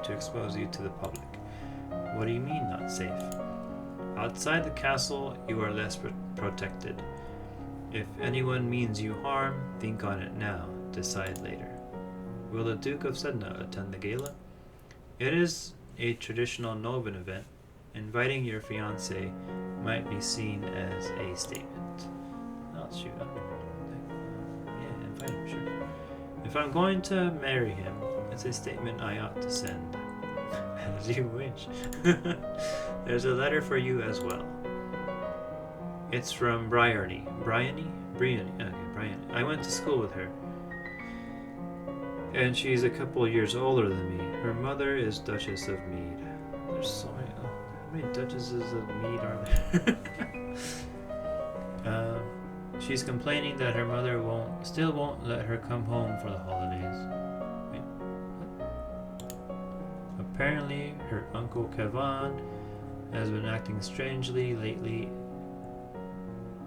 to expose you to the public. What do you mean, not safe? Outside the castle, you are less protected. If anyone means you harm, think on it now, decide later. Will the Duke of Sedna attend the gala? It is a traditional Novan event. Inviting your fiancé might be seen as a statement. I'll shoot up. Yeah, invite him, sure. If I'm going to marry him, it's a statement I ought to send. As you wish. There's a letter for you as well. It's from Bryony. Bryony? Okay, Bryony. I went to school with her. And she's a couple years older than me. Her mother is Duchess of Mead. There's so many. How many Duchesses of Mead are there? She's complaining that her mother still won't let her come home for the holidays. Wait, what? Apparently, her uncle Kevan has been acting strangely lately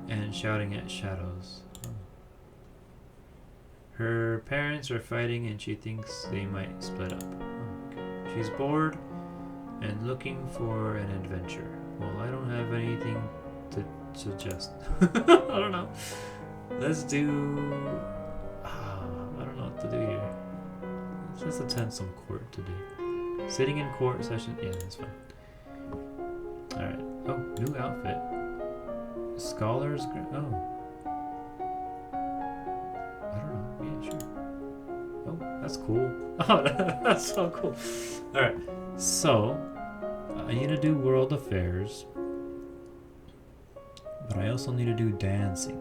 and shouting at shadows. Her parents are fighting and she thinks they might split up. Okay. She's bored and looking for an adventure. Well, I don't have anything to suggest. I don't know. Let's do... I don't know what to do here. Let's attend some court today. Sitting in court session? Yeah, that's fine. Alright. Oh, new outfit. Scholars... Oh. I don't know. Yeah, sure. Oh, that's cool. Oh, that's so cool. Alright. So, I need to do world affairs. But I also need to do dancing.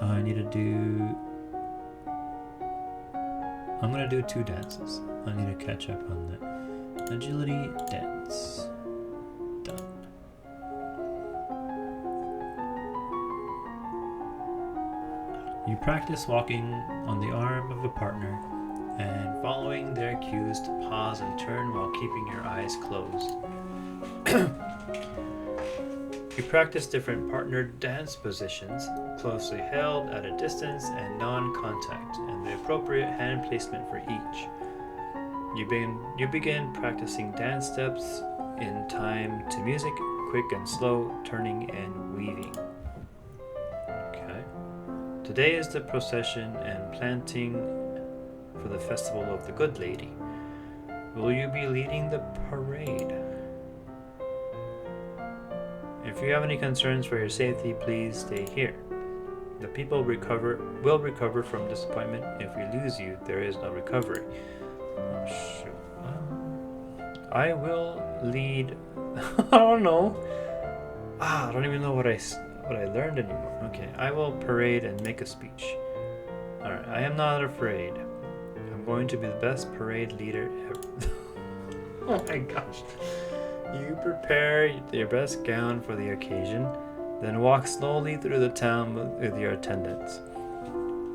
I need to do... I'm going to do 2 dances. I need to catch up on that. Agility, dance. Done. You practice walking on the arm of a partner and following their cues to pause and turn while keeping your eyes closed. You practice different partner dance positions, closely held, at a distance, and non-contact, and the appropriate hand placement for each. You begin practicing dance steps in time to music, quick and slow, turning and weaving. Okay. Today is the procession and planting for the festival of the Good Lady. Will you be leading the parade? If you have any concerns for your safety, please stay here. The people will recover from disappointment. If we lose you, there is no recovery. Oh, shoot. I will lead... I don't know. I don't even know what I learned anymore. Okay, I will parade and make a speech. Alright, I am not afraid. I'm going to be the best parade leader ever. Oh my gosh. You prepare your best gown for the occasion, then walk slowly through the town with your attendants.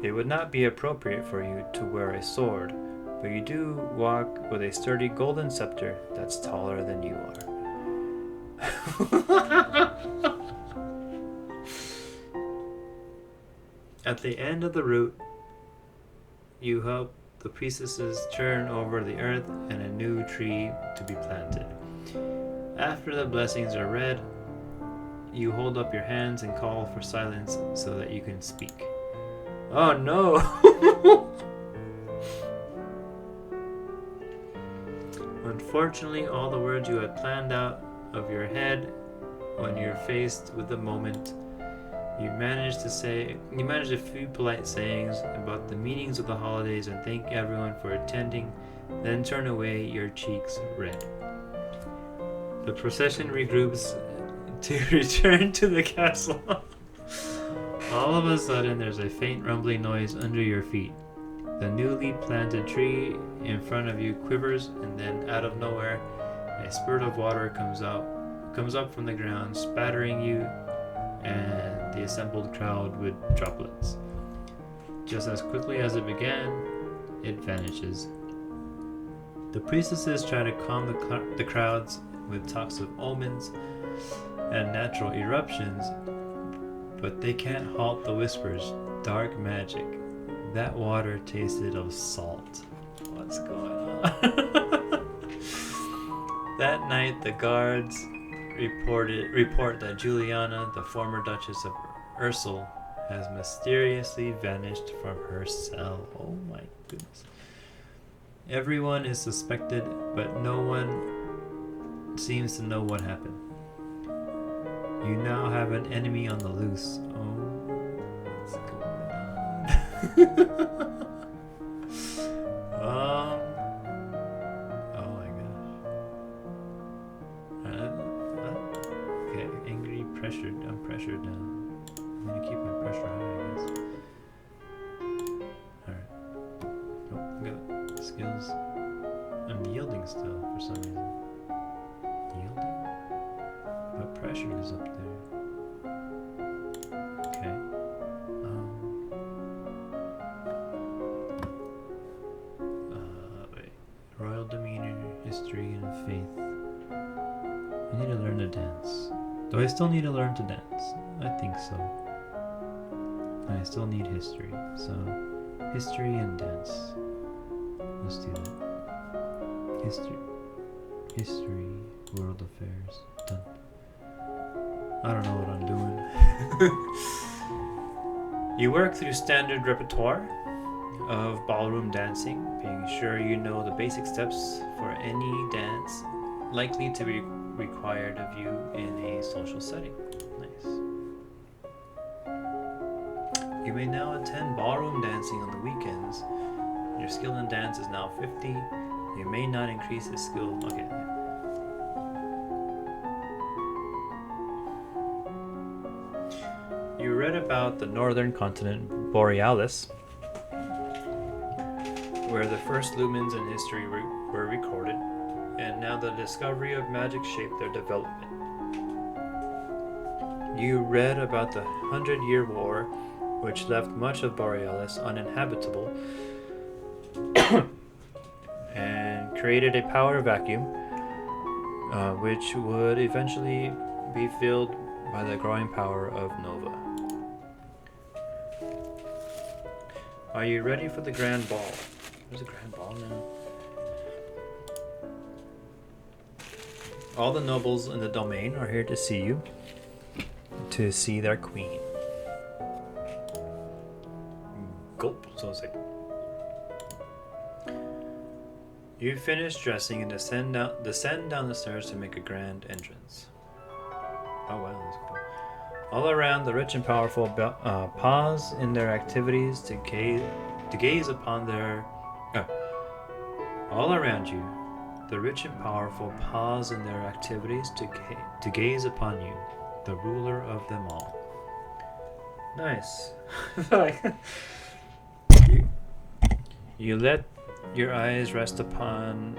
It would not be appropriate for you to wear a sword, but you do walk with a sturdy golden scepter that's taller than you are. At the end of the route, you help the priestesses turn over the earth and a new tree to be planted. After the blessings are read, you hold up your hands and call for silence so that you can speak. Oh no! Unfortunately, all the words you had planned out of your head when you're faced with the moment, you manage a few polite sayings about the meanings of the holidays and thank everyone for attending, then turn away, your cheeks red. The procession regroups to return to the castle. All of a sudden, there's a faint rumbling noise under your feet. The newly planted tree in front of you quivers, and then out of nowhere, a spurt of water comes up from the ground, spattering you and the assembled crowd with droplets. Just as quickly as it began, it vanishes. The priestesses try to calm the crowds with talks of omens and natural eruptions, but they can't halt the whispers. Dark magic. That water tasted of salt. What's going on? That night, the guards report that Juliana, the former Duchess of Ursel, has mysteriously vanished from her cell. Oh my goodness. Everyone is suspected, but no one seems to know what happened. You now have an enemy on the loose. Oh, what's going on? Oh my gosh. Okay, angry, pressured. I'm pressured now. I'm gonna keep my pressure high, I guess. Alright. Oh, got skills. depression is up there. Okay. Wait. Royal demeanor, history, and faith. I need to learn to dance. Do I still need to learn to dance? I think so. I still need history. So, history and dance. Let's do that. History, world affairs. Done. I don't know what I'm doing. You work through standard repertoire of ballroom dancing, being sure you know the basic steps for any dance likely to be required of you in a social setting. Nice. You may now attend ballroom dancing on the weekends. Your skill in dance is now 50. You may not increase his skill. Okay. You read about the northern continent Borealis, where the first lumens in history were recorded, and now the discovery of magic shaped their development. You read about the 100-Year War, which left much of Borealis uninhabitable and created a power vacuum, which would eventually be filled by the growing power of Nova. Are you ready for the Grand Ball? There's a Grand Ball now. All the nobles in the domain are here to see you, to see their queen. Gulp, so it's like. You finish dressing and descend down the stairs to make a grand entrance. Oh wow, that's cool. All around, the rich and powerful pause in their activities to gaze upon their. All around you, the rich and powerful pause in their activities to gaze upon you, the ruler of them all. Nice. You let your eyes rest upon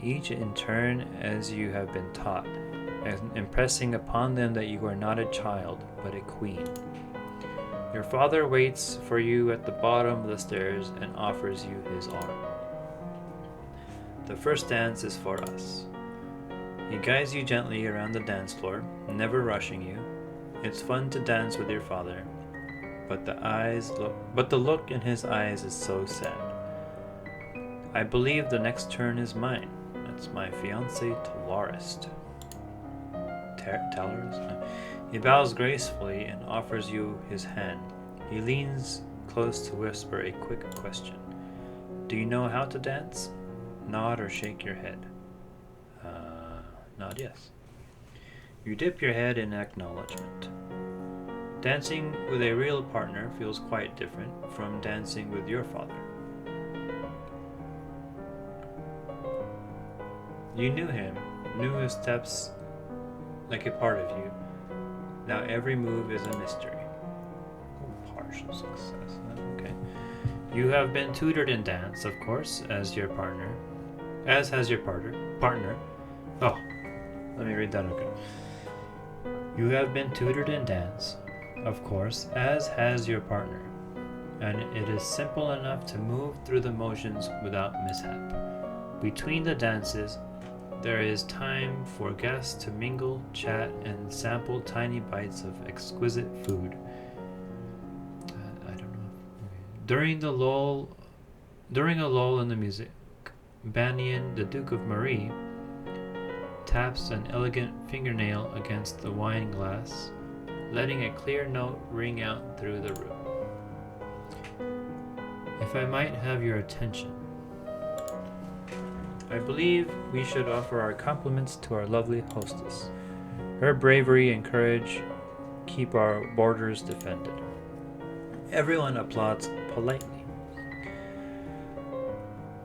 each in turn as you have been taught, impressing upon them that you are not a child, but a queen. Your father waits for you at the bottom of the stairs and offers you his arm. The first dance is for us. He guides you gently around the dance floor, never rushing you. It's fun to dance with your father, but the look in his eyes is so sad. I believe the next turn is mine. That's my fiancée, Talarist. Talarist? No. He bows gracefully and offers you his hand. He leans close to whisper a quick question. Do you know how to dance? Nod or shake your head. Nod yes. You dip your head in acknowledgement. Dancing with a real partner feels quite different from dancing with your father. You knew him, knew his steps like a part of you. Now every move is a mystery. Partial success. Okay. You have been tutored in dance, of course, as has your partner. Oh, let me read that again. You have been tutored in dance, of course, as has your partner, and it is simple enough to move through the motions without mishap. Between the dances, there is time for guests to mingle, chat, and sample tiny bites of exquisite food. I don't know. Okay. During a lull in the music, Banyan, the Duke of Marie, taps an elegant fingernail against the wine glass, letting a clear note ring out through the room. If I might have your attention, I believe we should offer our compliments to our lovely hostess. Her bravery and courage keep our borders defended. Everyone applauds politely.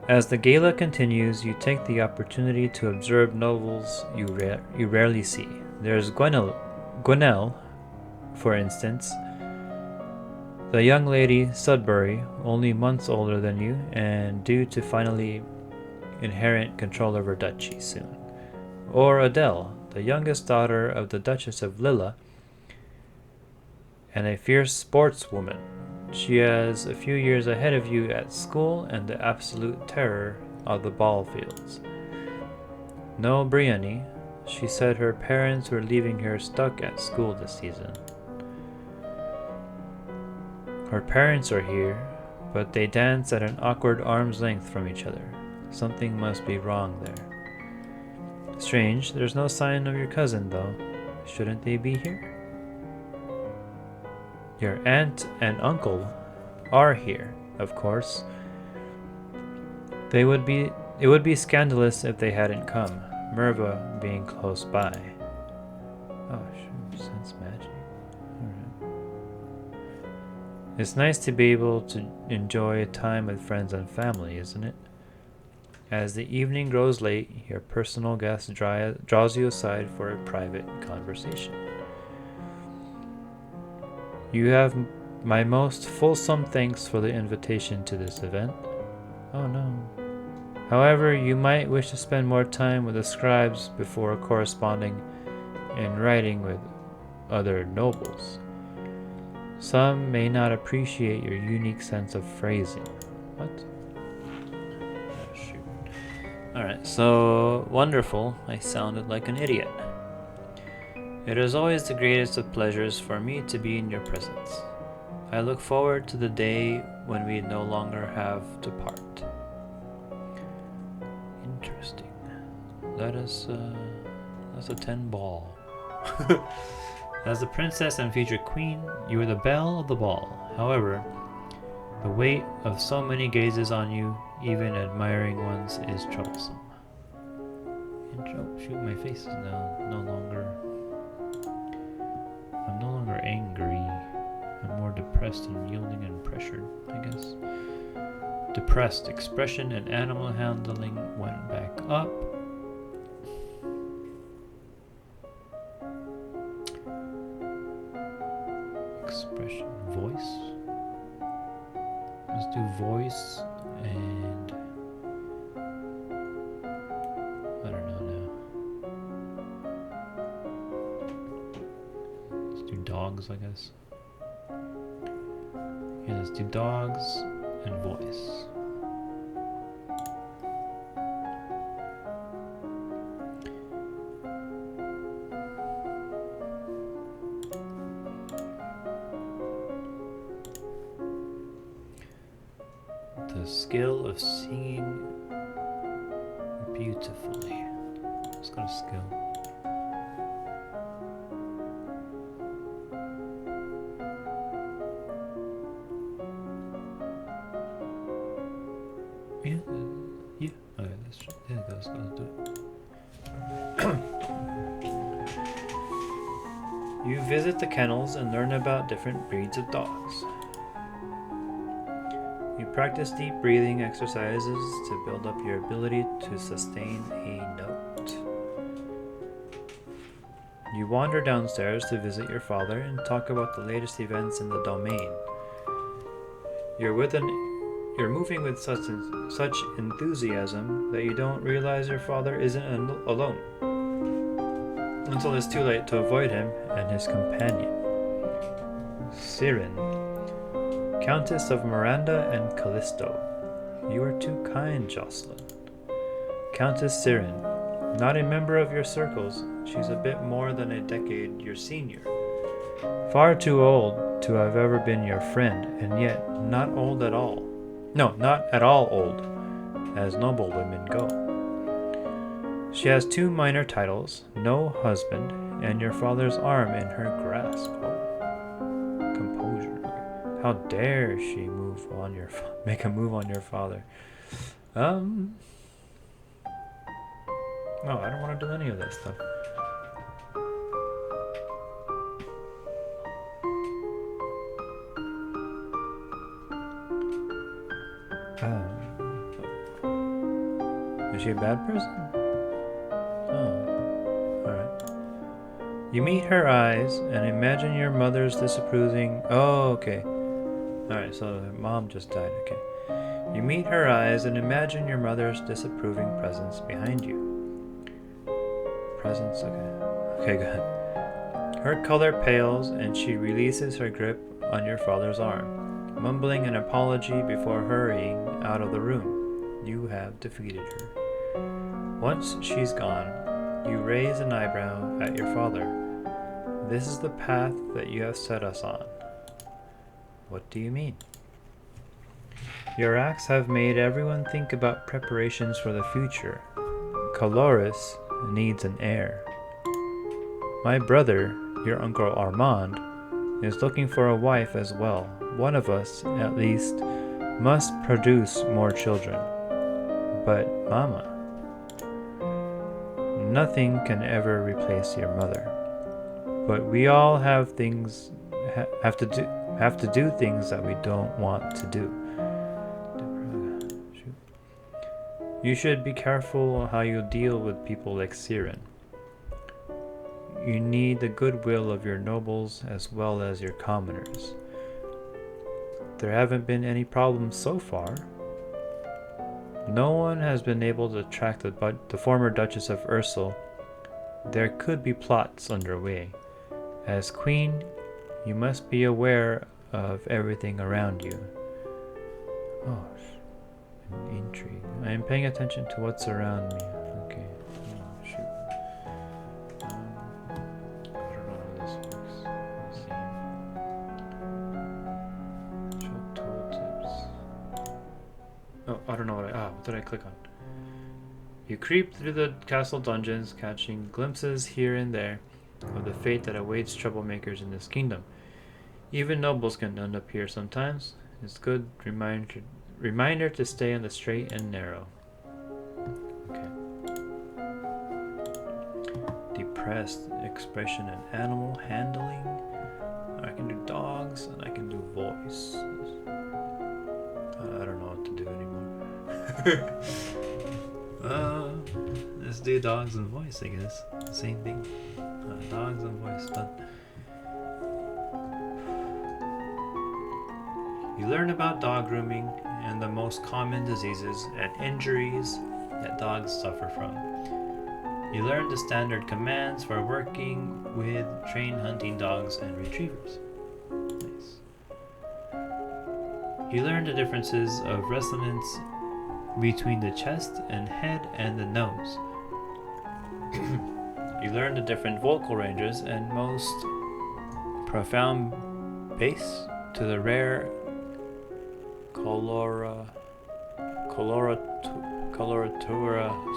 As the gala continues, you take the opportunity to observe nobles you rarely see. There's Gwenelle, for instance, the young lady Sudbury, only months older than you, and due to finally inherit control of her duchy soon. Or Adele, the youngest daughter of the Duchess of Lilla, and a fierce sportswoman. She is a few years ahead of you at school and the absolute terror of the ball fields. No Brienne, she said her parents were leaving her stuck at school this season. Her parents are here, but they dance at an awkward arm's length from each other. Something must be wrong there. Strange, there's no sign of your cousin, though. Shouldn't they be here? Your aunt and uncle are here, of course. It would be scandalous if they hadn't come, Merva being close by. Oh, sure, sense magic. Alright. It's nice to be able to enjoy time with friends and family, isn't it? As the evening grows late, your personal guest draws you aside for a private conversation. You have my most fulsome thanks for the invitation to this event. Oh no. However, you might wish to spend more time with the scribes before corresponding in writing with other nobles. Some may not appreciate your unique sense of phrasing. What? Oh, shoot. Alright, so wonderful. I sounded like an idiot. It is always the greatest of pleasures for me to be in your presence. I look forward to the day when we no longer have to part. Interesting. Let's attend ball. As the princess and future queen, you are the belle of the ball. However, the weight of so many gazes on you, even admiring ones, is troublesome. Oh shoot, my face is now I'm no longer angry. I'm more depressed and yielding and pressured, I guess. Depressed. Expression and animal handling went back up. Expression. Voice. Let's do voice and... I don't know now. Let's do dogs, I guess. Yeah, let's do dogs and voice. The skill of singing beautifully. Let's go to skill. Yeah. Okay, let's do it. You visit the kennels and learn about different breeds of dogs. You practice deep breathing exercises to build up your ability to sustain a note. You wander downstairs to visit your father and talk about the latest events in the domain. You're moving with such enthusiasm that you don't realize your father isn't alone until it's too late to avoid him and his companion. Sirin, Countess of Miranda and Callisto. You are too kind, Jocelyn. Countess Sirin, not a member of your circles, she's a bit more than a decade your senior. Far too old to have ever been your friend, and yet not old at all. No, not at all old, as noble women go. She has 2 minor titles, no husband, and your father's arm in her grasp. Oh, composure. How dare she make a move on your father? No, I don't want to do any of that stuff. Is she a bad person? Oh, alright. You meet her eyes and imagine your mother's disapproving... Oh, okay. Alright, so her mom just died, okay. You meet her eyes and imagine your mother's disapproving presence behind you. presence. Okay, good. Her color pales and she releases her grip on your father's arm, mumbling an apology before hurrying out of the room. You have defeated her. Once she's gone, you raise an eyebrow at your father. This is the path that you have set us on. What do you mean? Your acts have made everyone think about preparations for the future. Caloris needs an heir. My brother, your Uncle Armand, is looking for a wife as well. One of us, at least, must produce more children. But, Mama, nothing can ever replace your mother. But we all have to do things that we don't want to do. You should be careful how you deal with people like Siren. You need the goodwill of your nobles as well as your commoners. There haven't been any problems so far. No one has been able to track the former Duchess of Ursel. There could be plots underway. As queen, you must be aware of everything around you. Oh, intrigue. I am paying attention to what's around me. Okay. Oh, shoot. I don't know how this works. Let's see. Show tooltips. Oh, I don't know what did I click on? You creep through the castle dungeons, catching glimpses here and there of the fate that awaits troublemakers in this kingdom. Even nobles can end up here sometimes. It's a good reminder to stay on the straight and narrow. Okay. Depressed expression and animal handling. I can do dogs and I can do voice. I don't know what to do anymore. Let's do dogs and voice, I guess. Same thing. Dogs and voice done. You learn about dog grooming and the most common diseases and injuries that dogs suffer from. You learn the standard commands for working with trained hunting dogs and retrievers. Nice. You learn the differences of resonance between the chest and head and the nose. You learn the different vocal ranges and most profound bass to the rare coloratura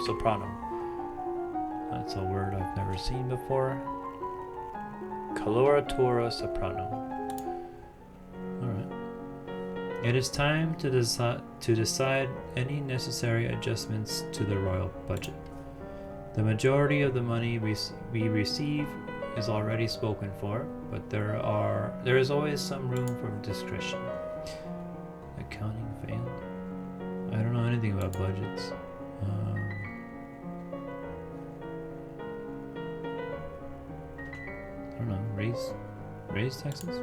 soprano. That's a word I've never seen before. Coloratura soprano. Alright. It is time to decide any necessary adjustments to the royal budget. The majority of the money we receive is already spoken for, but there is always some room for discretion. Accounting failed. I don't know anything about budgets. I don't know. Raise taxes?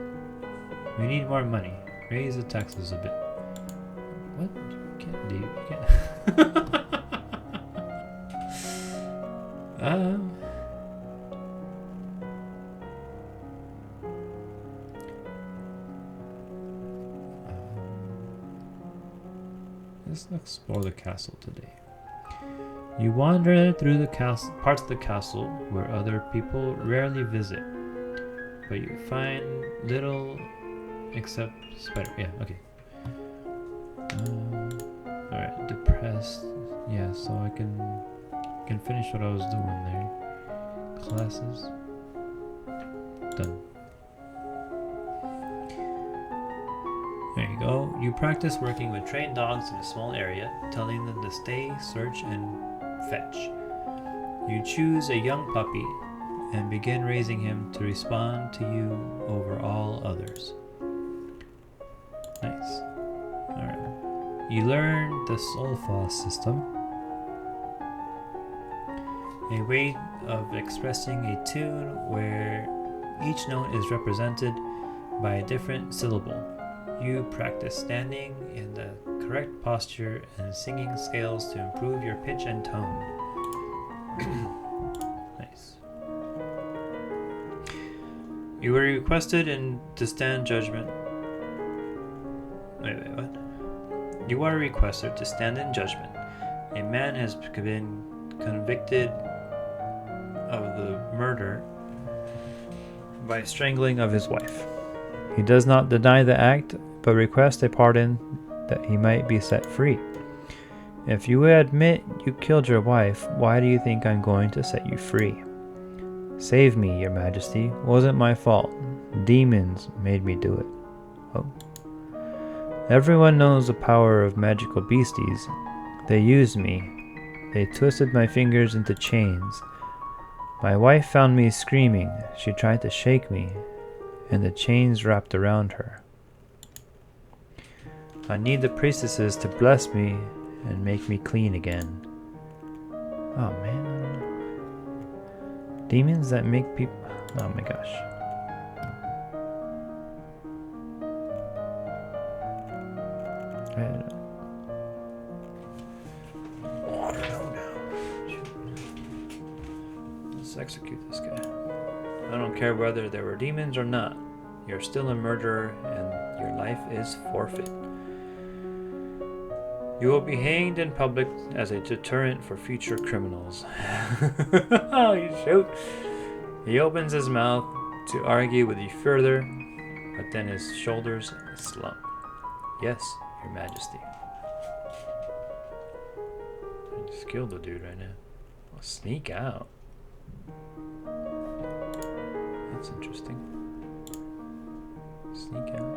We need more money. Raise the taxes a bit. What? You can't do. You can't. Let's explore the castle today. You wander through the parts of the castle where other people rarely visit, but you find little except spider. Yeah, okay. Alright, depressed. Yeah, so I can finish what I was doing there. Classes. Done. There you go. You practice working with trained dogs in a small area, telling them to stay, search, and fetch. You choose a young puppy and begin raising him to respond to you over all others. Nice. Alright. You learn the solfa system, a way of expressing a tune where each note is represented by a different syllable. You practice standing in the correct posture and singing scales to improve your pitch and tone. Nice. You were requested to stand judgment. Wait, what? You are requested to stand in judgment. A man has been convicted of the murder by strangling of his wife. He does not deny the act, but requests a pardon that he might be set free. If you admit you killed your wife, why do you think I'm going to set you free? Save me, your majesty. It wasn't my fault. Demons made me do it. Oh. Everyone knows the power of magical beasties. They used me. They twisted my fingers into chains. My wife found me screaming. She tried to shake me, and the chains wrapped around her. I need the priestesses to bless me and make me clean again. Oh man. Demons that make people... Oh my gosh. Let's execute this guy. I don't care whether there were demons or not. You're still a murderer and your life is forfeit. You will be hanged in public as a deterrent for future criminals. Oh, you shoot. He opens his mouth to argue with you further, but then his shoulders slump. Yes, your majesty. I just killed the dude right now. I'll sneak out. That's interesting. Sneak out.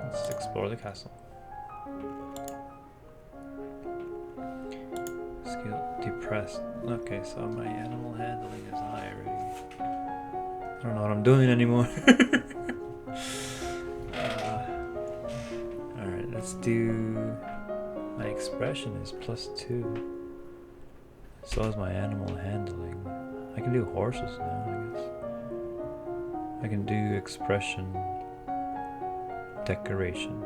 Let's explore the castle. Skill depressed. Okay, so my animal handling is high already. I don't know what I'm doing anymore. Alright, let's do... My expression is +2. So is my animal handling. I can do horses now, I guess. I can do expression, decoration.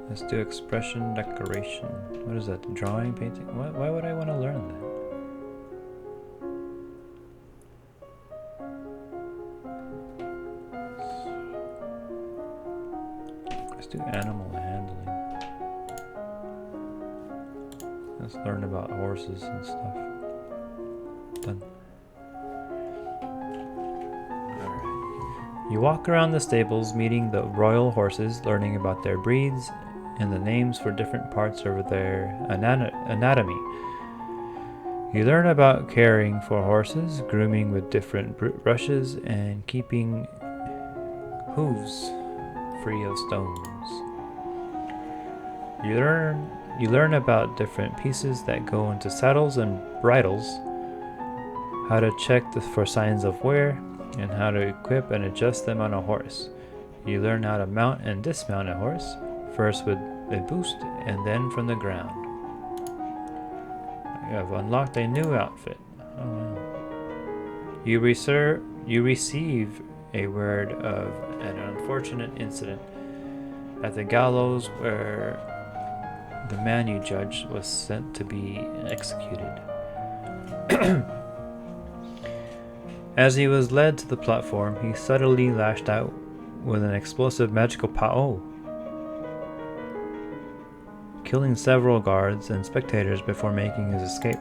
Let's do expression, decoration. What is that? Drawing, painting? Why would I want to learn that? Let's do animal handling. Let's learn about horses and stuff. Done. You walk around the stables, meeting the royal horses, learning about their breeds and the names for different parts of their anatomy. You learn about caring for horses, grooming with different brushes, and keeping hooves free of stones. You learn about different pieces that go into saddles and bridles, how to check for signs of wear, and how to equip and adjust them on a horse. You learn how to mount and dismount a horse, first with a boost and then from the ground. You have unlocked a new outfit. Oh wow. You receive a word of an unfortunate incident at the gallows where the man you judged was sent to be executed. As he was led to the platform, he suddenly lashed out with an explosive magical power, killing several guards and spectators before making his escape.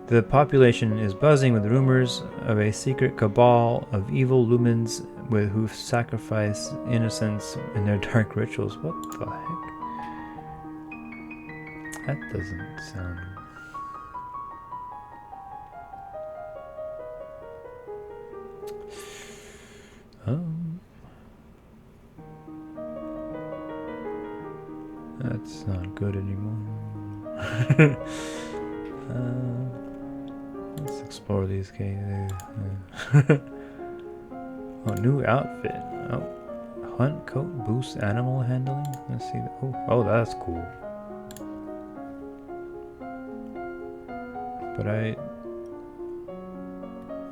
The population is buzzing with rumors of a secret cabal of evil lumens who sacrifice innocents in their dark rituals. What the heck? That doesn't sound... That's not good anymore. Let's explore these cases. Oh, new outfit. Oh, hunt coat boosts animal handling. Let's see. Oh, that's cool. But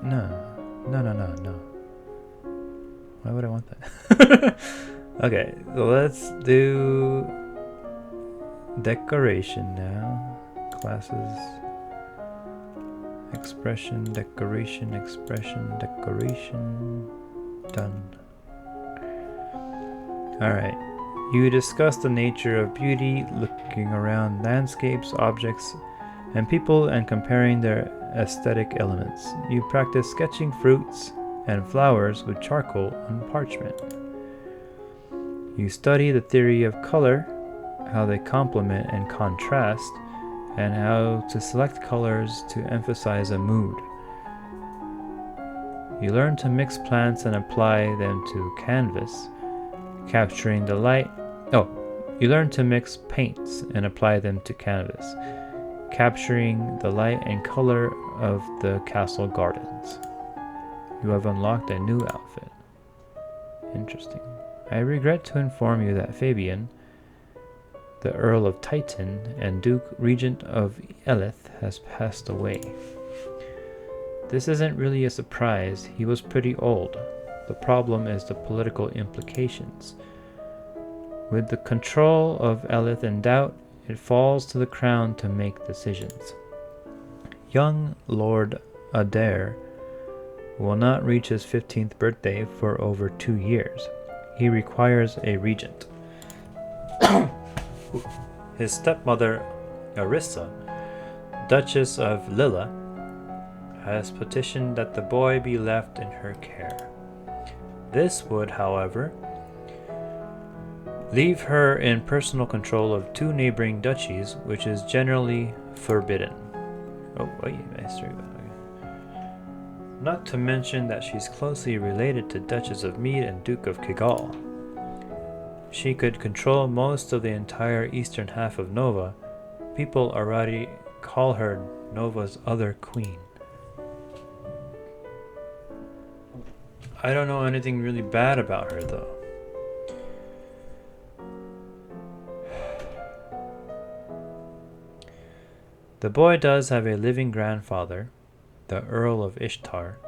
no. Why would I want that? Okay, so let's do Decoration now. Classes. Expression, decoration, expression, decoration. Done. Alright. You discuss the nature of beauty, looking around landscapes, objects, and people and comparing their aesthetic elements. You practice sketching fruits and flowers with charcoal on parchment. You study the theory of color, how they complement and contrast, and how to select colors to emphasize a mood. You learn to mix plants and apply them to canvas, capturing the light. You learn to mix paints and apply them to canvas, capturing the light and color of the castle gardens. You have unlocked a new outfit. Interesting. I regret to inform you that Fabian, the Earl of Titan and Duke Regent of Elith, has passed away. This isn't really a surprise. He was pretty old. The problem is the political implications. With the control of Elith in doubt, it falls to the crown to make decisions. Young Lord Adair will not reach his 15th birthday for over 2 years. He requires a regent. His stepmother, Arissa, Duchess of Lilla, has petitioned that the boy be left in her care. This would, however, leave her in personal control of 2 neighboring duchies, which is generally forbidden. Not to mention that she's closely related to Duchess of Mead and Duke of Kigal. She could control most of the entire eastern half of Nova. People already call her Nova's other queen. I don't know anything really bad about her, though. The boy does have a living grandfather, the Earl of Ishtar,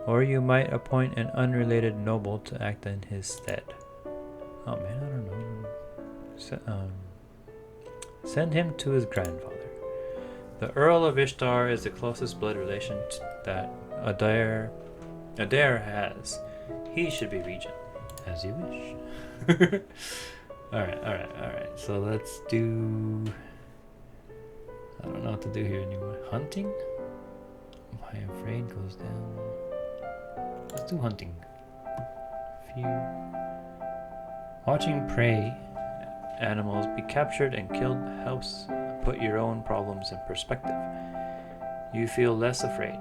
or you might appoint an unrelated noble to act in his stead. Oh man, I don't know. Send him to his grandfather. The Earl of Ishtar is the closest blood relation that Adair has. He should be regent, as you wish. Alright. So let's do... I don't know what to do here anymore. Hunting? I am afraid goes down. Let's do hunting. Fear. Watching prey animals be captured and killed helps put your own problems in perspective. You feel less afraid,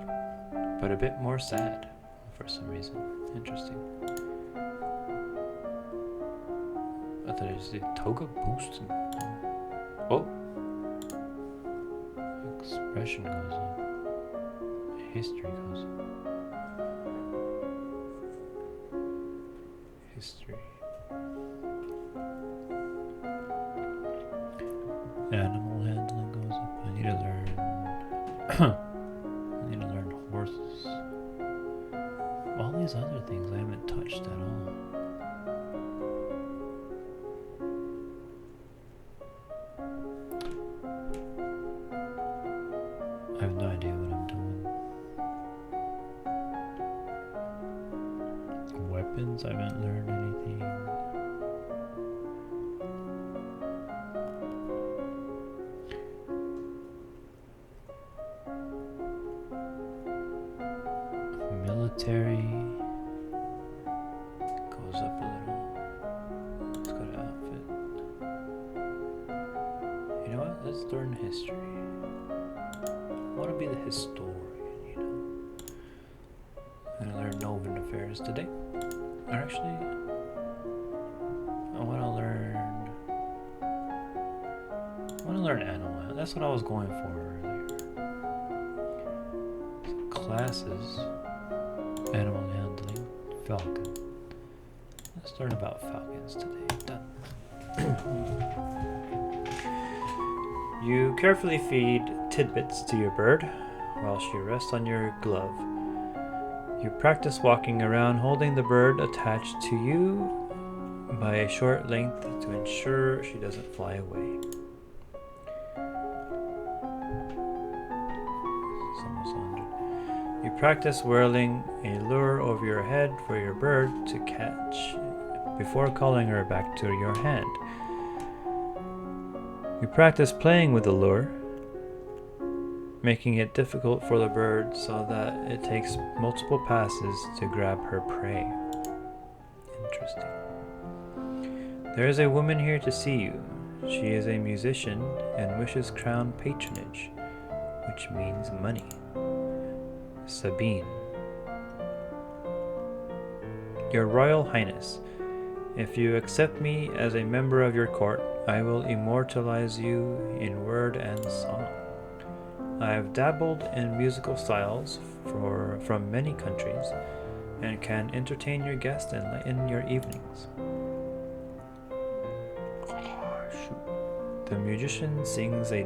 but a bit more sad for some reason. Interesting. I thought it was the toga boost. Oh! Expression goes up. History goes up. History. Animal handling goes up. I need to learn. I need to learn horses. All these other things I haven't touched at all. I have no idea what I'm doing. Weapons, I haven't learned anything. Military goes up a little. Let's go to outfit. You know what? Let's learn history. I want to be the historian, you know. I'm gonna learn Novan affairs today. Or actually, I want to learn animal. That's what I was going for earlier. So classes, animal handling, falcon. Let's learn about falcons today. Done. You carefully feed tidbits to your bird while she rests on your glove. You practice walking around holding the bird attached to you by a short length to ensure she doesn't fly away. practice whirling a lure over your head for your bird to catch before calling her back to your hand. You practice playing with the lure, making it difficult for the bird so that it takes multiple passes to grab her prey. Interesting. There is a woman here to see you. She is a musician and wishes crown patronage, which means money. Sabine. Your Royal Highness, if you accept me as a member of your court, I will immortalize you in word and song. I have dabbled in musical styles from many countries and can entertain your guests and lighten your evenings. The musician sings a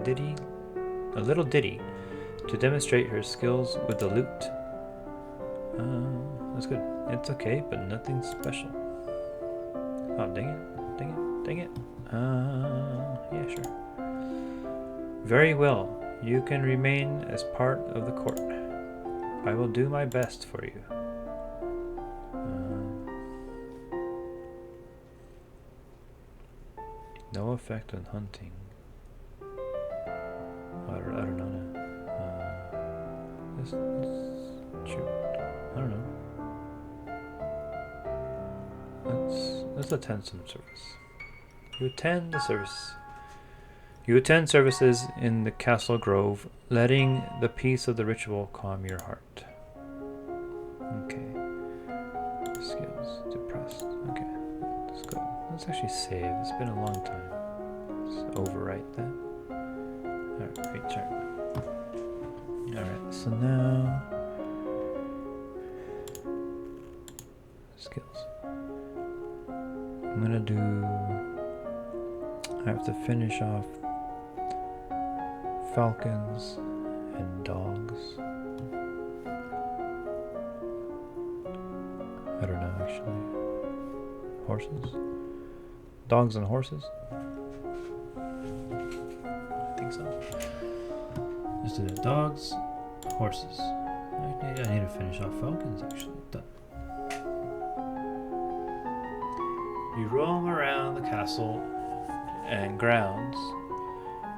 little ditty, to demonstrate her skills with the lute. That's good. It's okay, but nothing special. Oh, dang it. Yeah, sure. Very well. You can remain as part of the court. I will do my best for you. No effect on hunting. I don't know now. Let's shoot. I don't know. Let's attend some service. You attend services in the castle grove, letting the peace of the ritual calm your heart. Okay. Skills. Depressed. Okay. Let's go. Let's actually save. It's been a long time. Let's overwrite that. Alright, return. Alright, so now skills. I'm gonna do, I have to finish off falcons and dogs. I don't know actually. Horses? Dogs and horses? I think so. Let's do that. Dogs, horses. I need to finish off falcons actually. Done. You roam around the castle and grounds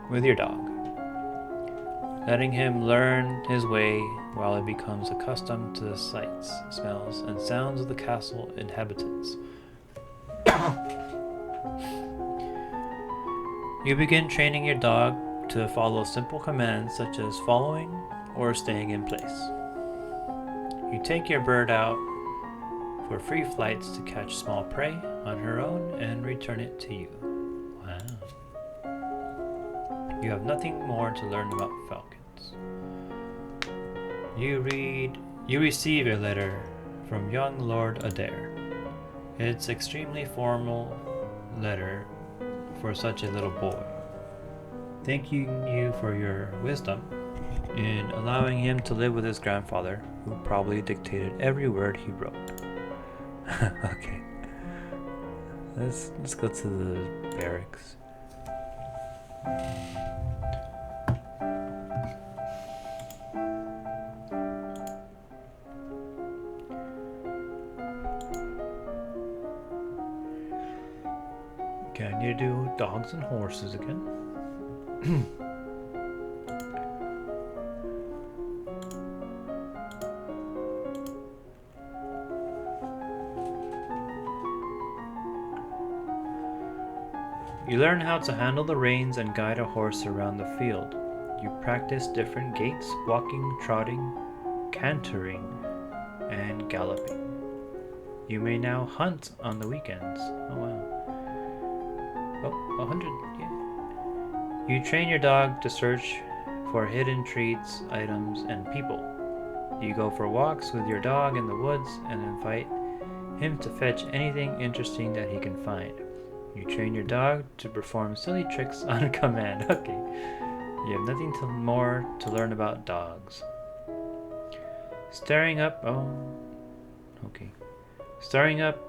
with your dog, letting him learn his way while he becomes accustomed to the sights, smells, and sounds of the castle inhabitants. You begin training your dog to follow simple commands such as following or staying in place. You take your bird out for free flights to catch small prey on her own and return it to you. Wow. You have nothing more to learn about falcons. You receive a letter from young Lord Adair. It's extremely formal letter for such a little boy, thanking you for your wisdom in allowing him to live with his grandfather, who probably dictated every word he wrote. Okay, let's go to the barracks. Okay, I need to do dogs and horses again. You learn how to handle the reins and guide a horse around the field. You practice different gaits, walking, trotting, cantering, and galloping. You may now hunt on the weekends. Oh wow. Oh, 100, yeah. You train your dog to search for hidden treats, items, and people. You go for walks with your dog in the woods and invite him to fetch anything interesting that he can find. You train your dog to perform silly tricks on command. Okay. You have nothing more to learn about dogs. Staring up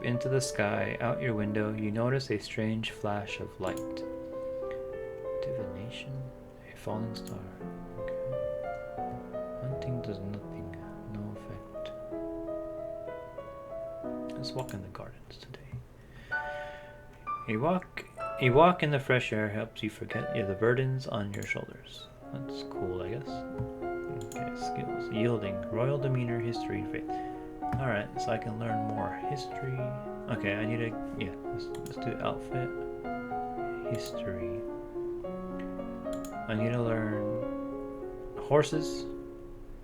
into the sky out your window, you notice a strange flash of light. Divination? A falling star. Okay. Hunting does nothing. No Let's walk in the gardens today. A walk in the fresh air helps you forget the burdens on your shoulders. That's cool, I guess. Okay, skills. Yielding. Royal demeanor, history, faith. Alright, so I can learn more history. Okay, I need to... Yeah, let's do outfit. History. I need to learn horses.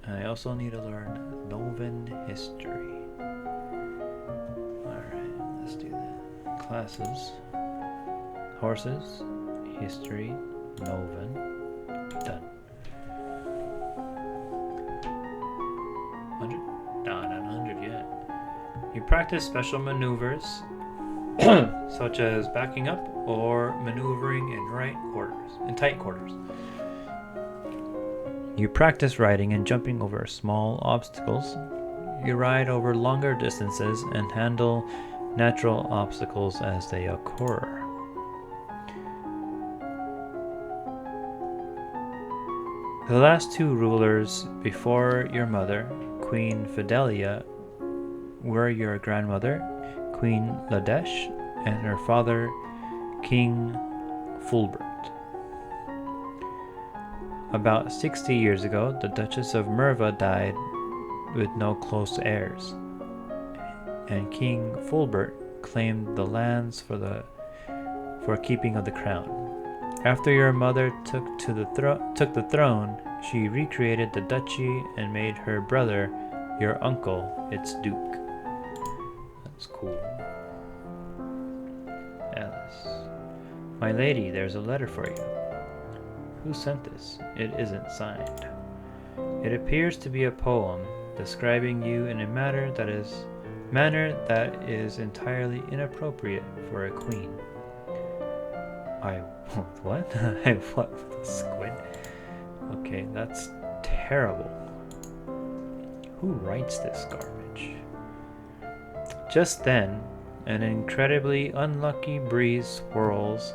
And I also need to learn Novan history. Alright, let's do that. Classes. Horses. History. Novan. Done. 100? No, not 100 yet. You practice special maneuvers such as backing up or maneuvering in tight quarters. You practice riding and jumping over small obstacles. You ride over longer distances and handle natural obstacles as they occur. The last two rulers before your mother, Queen Fidelia, were your grandmother, Queen Ladesh, and her father, King Fulbert. About 60 years ago, the Duchess of Merva died with no close heirs, and King Fulbert claimed the lands for keeping of the crown. After your mother took the throne, she recreated the duchy and made her brother, your uncle, its duke. That's cool. Alice. My lady, there's a letter for you. Who sent this? It isn't signed. It appears to be a poem describing you in a manner that is entirely inappropriate for a queen. What? I what with a squid? Okay, that's terrible. Who writes this garbage? Just then, an incredibly unlucky breeze swirls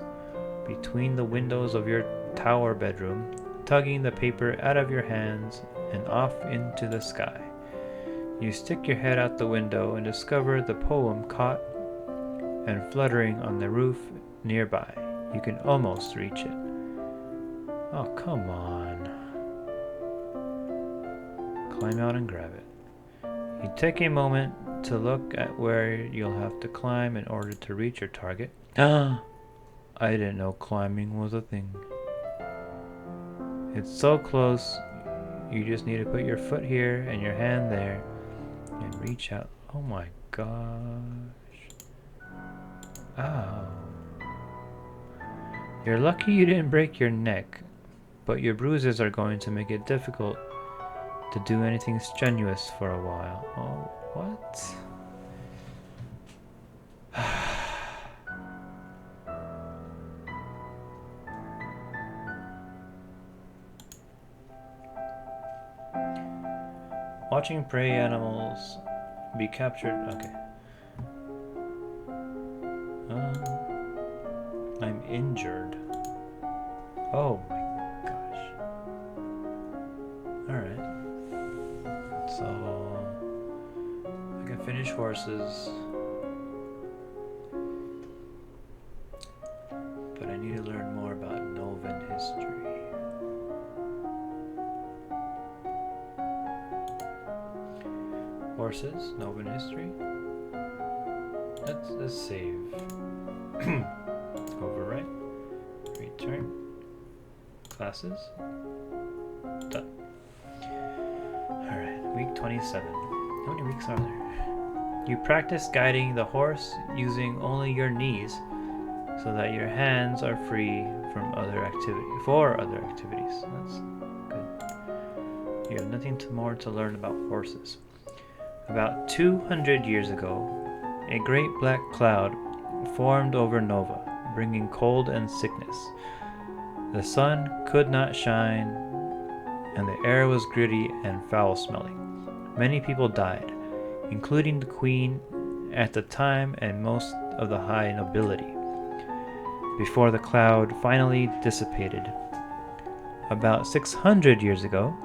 between the windows of your tower bedroom, tugging the paper out of your hands and off into the sky. You stick your head out the window and discover the poem caught and fluttering on the roof nearby. You can almost reach it. Oh, come on. Climb out and grab it. You take a moment to look at where you'll have to climb in order to reach your target. I didn't know climbing was a thing. It's so close, you just need to put your foot here and your hand there and reach out. Oh my gosh. Ow. You're lucky you didn't break your neck, but your bruises are going to make it difficult to do anything strenuous for a while. Oh, what? Watching prey animals be captured. Okay. I'm injured. Oh my gosh. Alright. So I can finish horses. But I need to learn more about Novan history. Horses, Novan history. Let's save. Overwrite. Return. Classes. Done. Alright, week 27. How many weeks are there? You practice guiding the horse using only your knees so that your hands are free from other activities. That's good. You have nothing more to learn about horses. About 200 years ago, a great black cloud formed over Nova, bringing cold and sickness. The sun could not shine, and the air was gritty and foul-smelling. Many people died, including the queen at the time and most of the high nobility, before the cloud finally dissipated. About 600 years ago,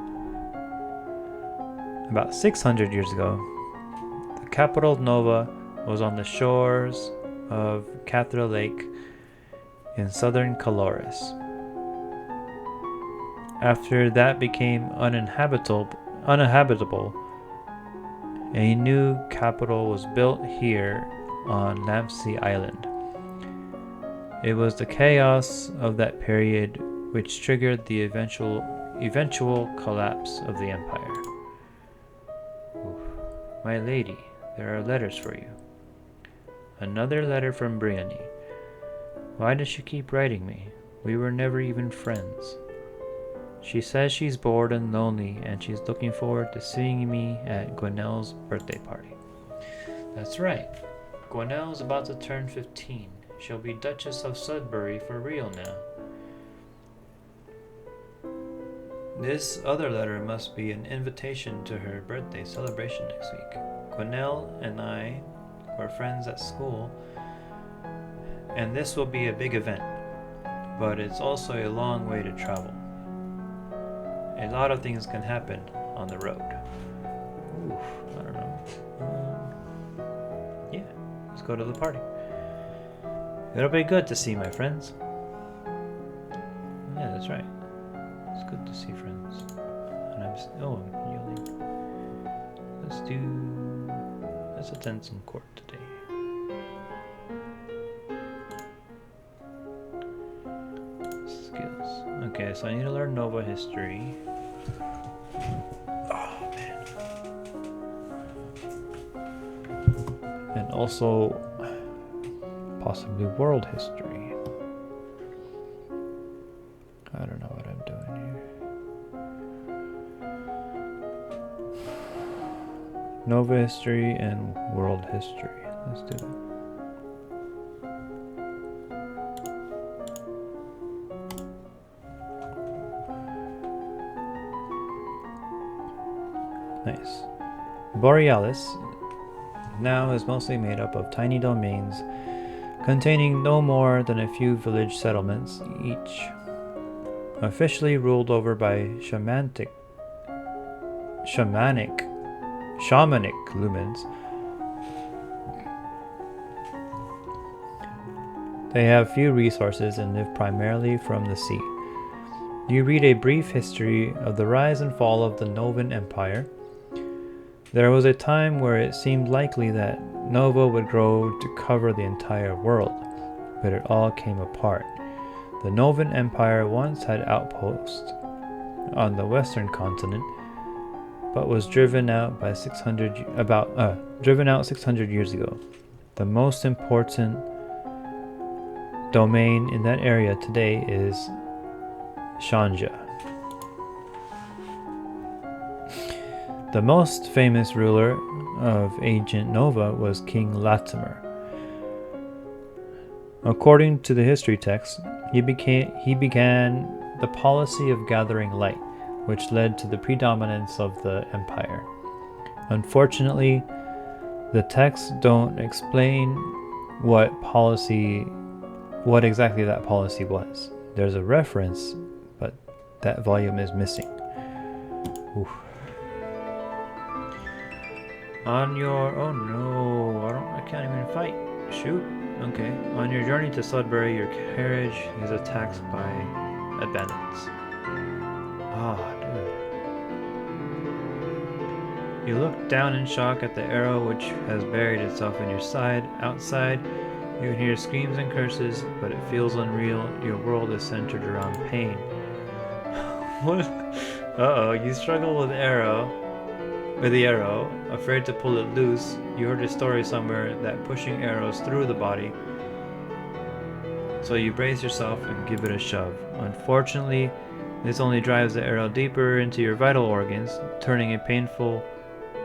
the capital of Nova was on the shores of Cathra Lake in southern Caloris. After that became uninhabitable, a new capital was built here on Lampsey Island. It was the chaos of that period which triggered the eventual collapse of the empire. Oof. My lady, there are letters for you. Another letter from Briony. Why does she keep writing me? We were never even friends. She says she's bored and lonely, and she's looking forward to seeing me at Gwenelle's birthday party. That's right. Gwenelle's about to turn 15. She'll be Duchess of Sudbury for real now. This other letter must be an invitation to her birthday celebration next week. Gwenelle and I were friends at school, and this will be a big event, but it's also a long way to travel. A lot of things can happen on the road. Oof, I don't know. Yeah, let's go to the party. It'll be good to see my friends. Yeah, that's right. It's good to see friends. And I'm yielding. Let's attend some court today. Skills. Okay, so I need to learn Nova history. Oh man. And also possibly world history. I don't know what I'm doing here. Nova history and world history. Let's do it. Nice. Borealis now is mostly made up of tiny domains containing no more than a few village settlements each. Officially ruled over by shamanic lumens, they have few resources and live primarily from the sea. You read a brief history of the rise and fall of the Novan Empire. There was a time where it seemed likely that Nova would grow to cover the entire world, but it all came apart. The Novan Empire once had outposts on the western continent, but was driven out 600 years ago. The most important domain in that area today is Shanja. The most famous ruler of ancient Nova was King Latimer. According to the history text, he began the policy of gathering light, which led to the predominance of the empire. Unfortunately, the texts don't explain what exactly that policy was. There's a reference, but that volume is missing. Oof. On your I can't even fight. Shoot. Okay. On your journey to Sudbury, your carriage is attacked by bandits. Dude. You look down in shock at the arrow which has buried itself in your side. Outside, you can hear screams and curses, but it feels unreal. Your world is centered around pain. What? You struggle with the arrow, afraid to pull it loose. You heard a story somewhere that pushing arrows through the body, so you brace yourself and give it a shove. Unfortunately, this only drives the arrow deeper into your vital organs, turning a painful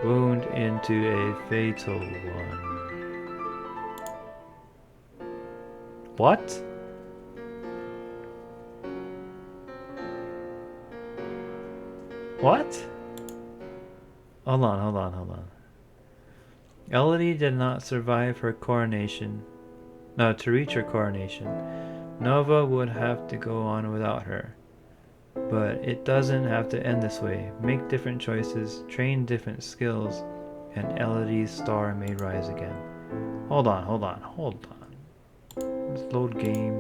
wound into a fatal one. What? What? Hold on. Elodie did not survive her coronation. No, to reach her coronation. Nova would have to go on without her. But it doesn't have to end this way. Make different choices, train different skills, and Elodie's star may rise again. Hold on. Let's load game.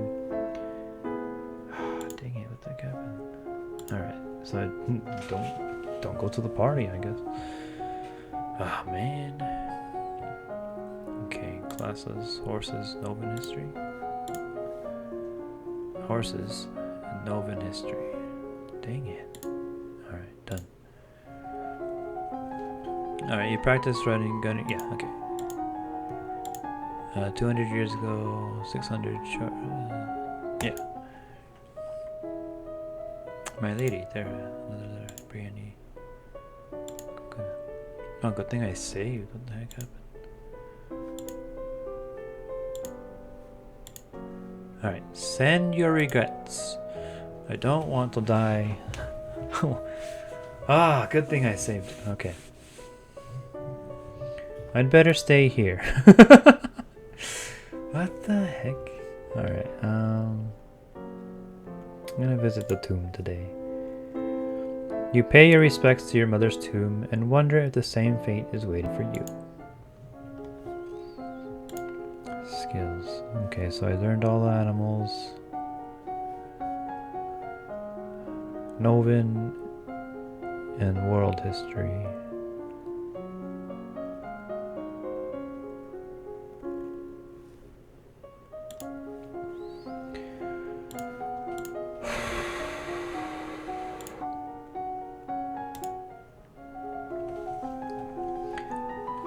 Dang it, what the heck happened? Alright, so don't go to the party, I guess. Ah, man. Okay, classes, horses, Novan history. Horses and Novan history. Dang it. Alright, done. Alright, you practice riding gunning. Yeah, okay. 200 years ago, 600. Yeah. My lady, there. Another Brienne. Oh, good thing I saved. What the heck happened? Alright, send your regrets. I don't want to die. Ah, good thing I saved. Okay. I'd better stay here. What the heck? Alright, I'm gonna visit the tomb today. You pay your respects to your mother's tomb and wonder if the same fate is waiting for you. Skills. Okay, so I learned all the animals. Novan and world history.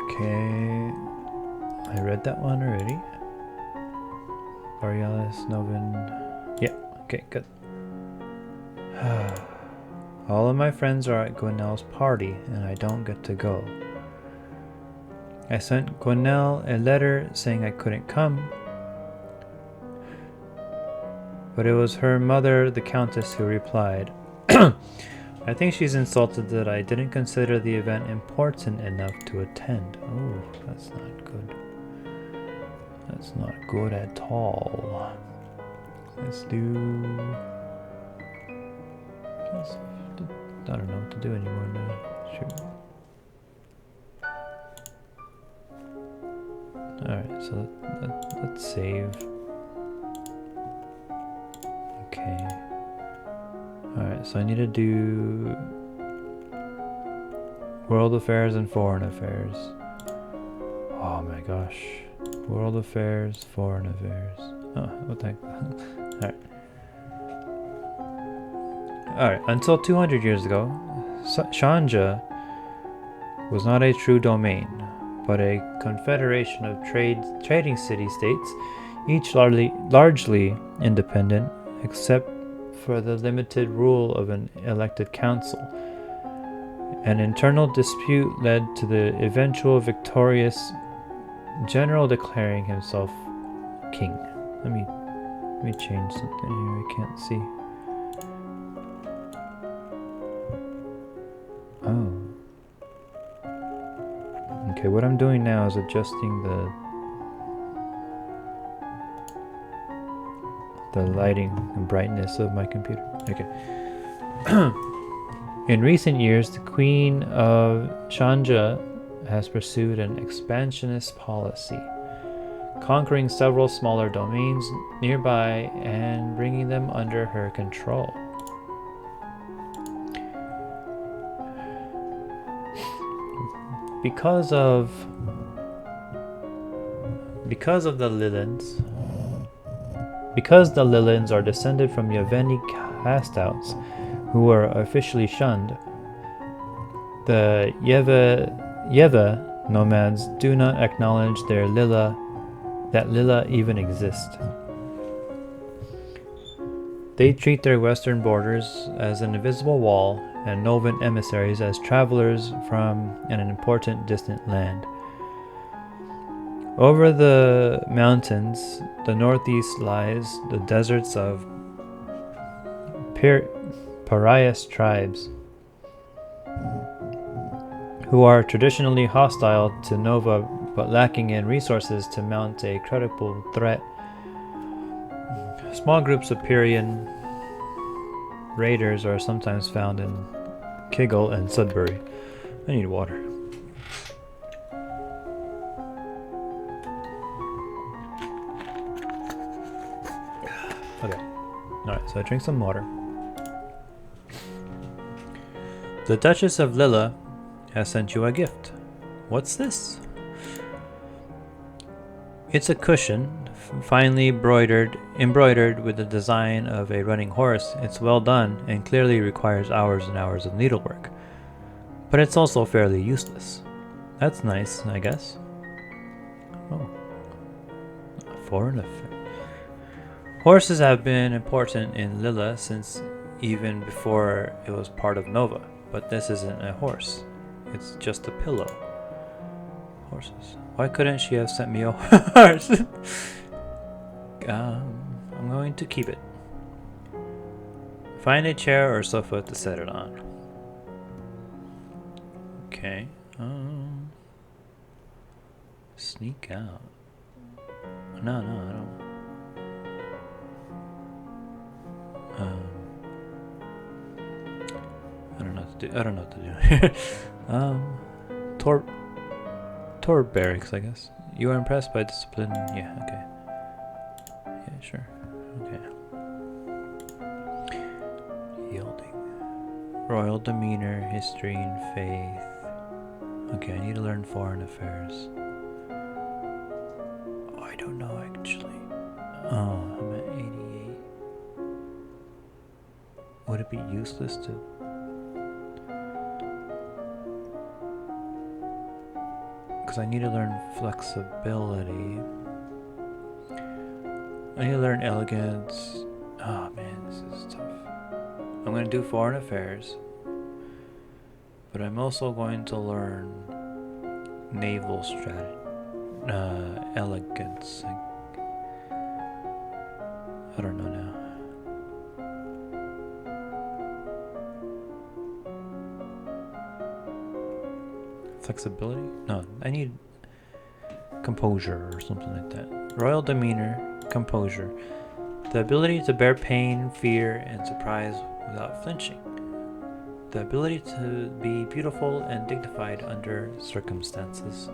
Okay, I read that one already. Borealis, Novan. Yeah, okay, good. All of my friends are at Gwinnell's party, and I don't get to go. I sent Gwinnell a letter saying I couldn't come, but it was her mother, the Countess, who replied. I think she's insulted that I didn't consider the event important enough to attend. Oh, that's not good. That's not good at all. Let's do... I don't know what to do anymore now. Shoot. Alright, so let's save. Okay. Alright, so I need to do world affairs and foreign affairs. Oh my gosh. World affairs, foreign affairs. Oh, what the heck? Alright. Alright, until 200 years ago, Shanja was not a true domain, but a confederation of trading city-states, each largely independent, except for the limited rule of an elected council. An internal dispute led to the eventual victorious general declaring himself king. Let me change something here. I can't see. Oh. Okay, what I'm doing now is adjusting the lighting and brightness of my computer. Okay. In recent years, the Queen of Shanja has pursued an expansionist policy, conquering several smaller domains nearby and bringing them under her control. Because of the Lilins are descended from Yeveni castouts who were officially shunned, the Yeva nomads do not acknowledge that Lila even exist. They treat their western borders as an invisible wall and Novan emissaries as travelers from an important distant land. Over the mountains, the northeast lies the deserts of Parias tribes, who are traditionally hostile to Nova but lacking in resources to mount a credible threat. Small groups of Pyrrhian raiders are sometimes found in Kiggle and Sudbury. I need water. Okay. Alright, so I drink some water. The Duchess of Lilla has sent you a gift. What's this? It's a cushion, finely embroidered with the design of a running horse. It's well done and clearly requires hours and hours of needlework. But it's also fairly useless. That's nice, I guess. Oh. Foreign affair. Horses have been important in Lilla since even before it was part of Nova. But this isn't a horse. It's just a pillow. Horses. Why couldn't she have sent me a horse? I'm going to keep it. Find a chair or sofa to set it on. Okay. Sneak out. No, I don't. I don't know what to do. I don't know what to do. Tor barracks, I guess. You are impressed by discipline? Yeah, okay. Yeah, sure. Okay. Yielding. Royal demeanor, history, and faith. Okay, I need to learn foreign affairs. Oh, I don't know actually. Oh, I'm at 88. Would it be useless to... Because I need to learn flexibility. I need to learn elegance. Oh man, this is tough. I'm going to do foreign affairs. But I'm also going to learn naval strategy. Elegance. I don't know now. Flexibility? No, I need composure or something like that. Royal demeanor, composure. The ability to bear pain, fear, and surprise without flinching. The ability to be beautiful and dignified under circumstances.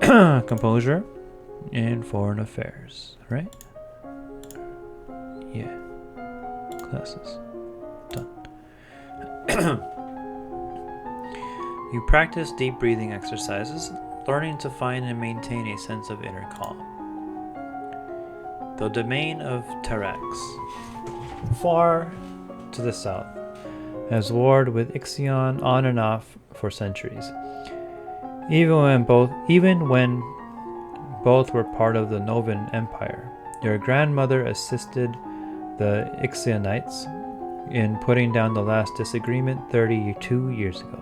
Composure and foreign affairs, right? Yeah. Classes. Done. You practice deep breathing exercises, learning to find and maintain a sense of inner calm. The domain of Tarax, far to the south, has warred with Ixion on and off for centuries. Even when both were part of the Novan Empire, your grandmother assisted the Ixionites in putting down the last disagreement 32 years ago.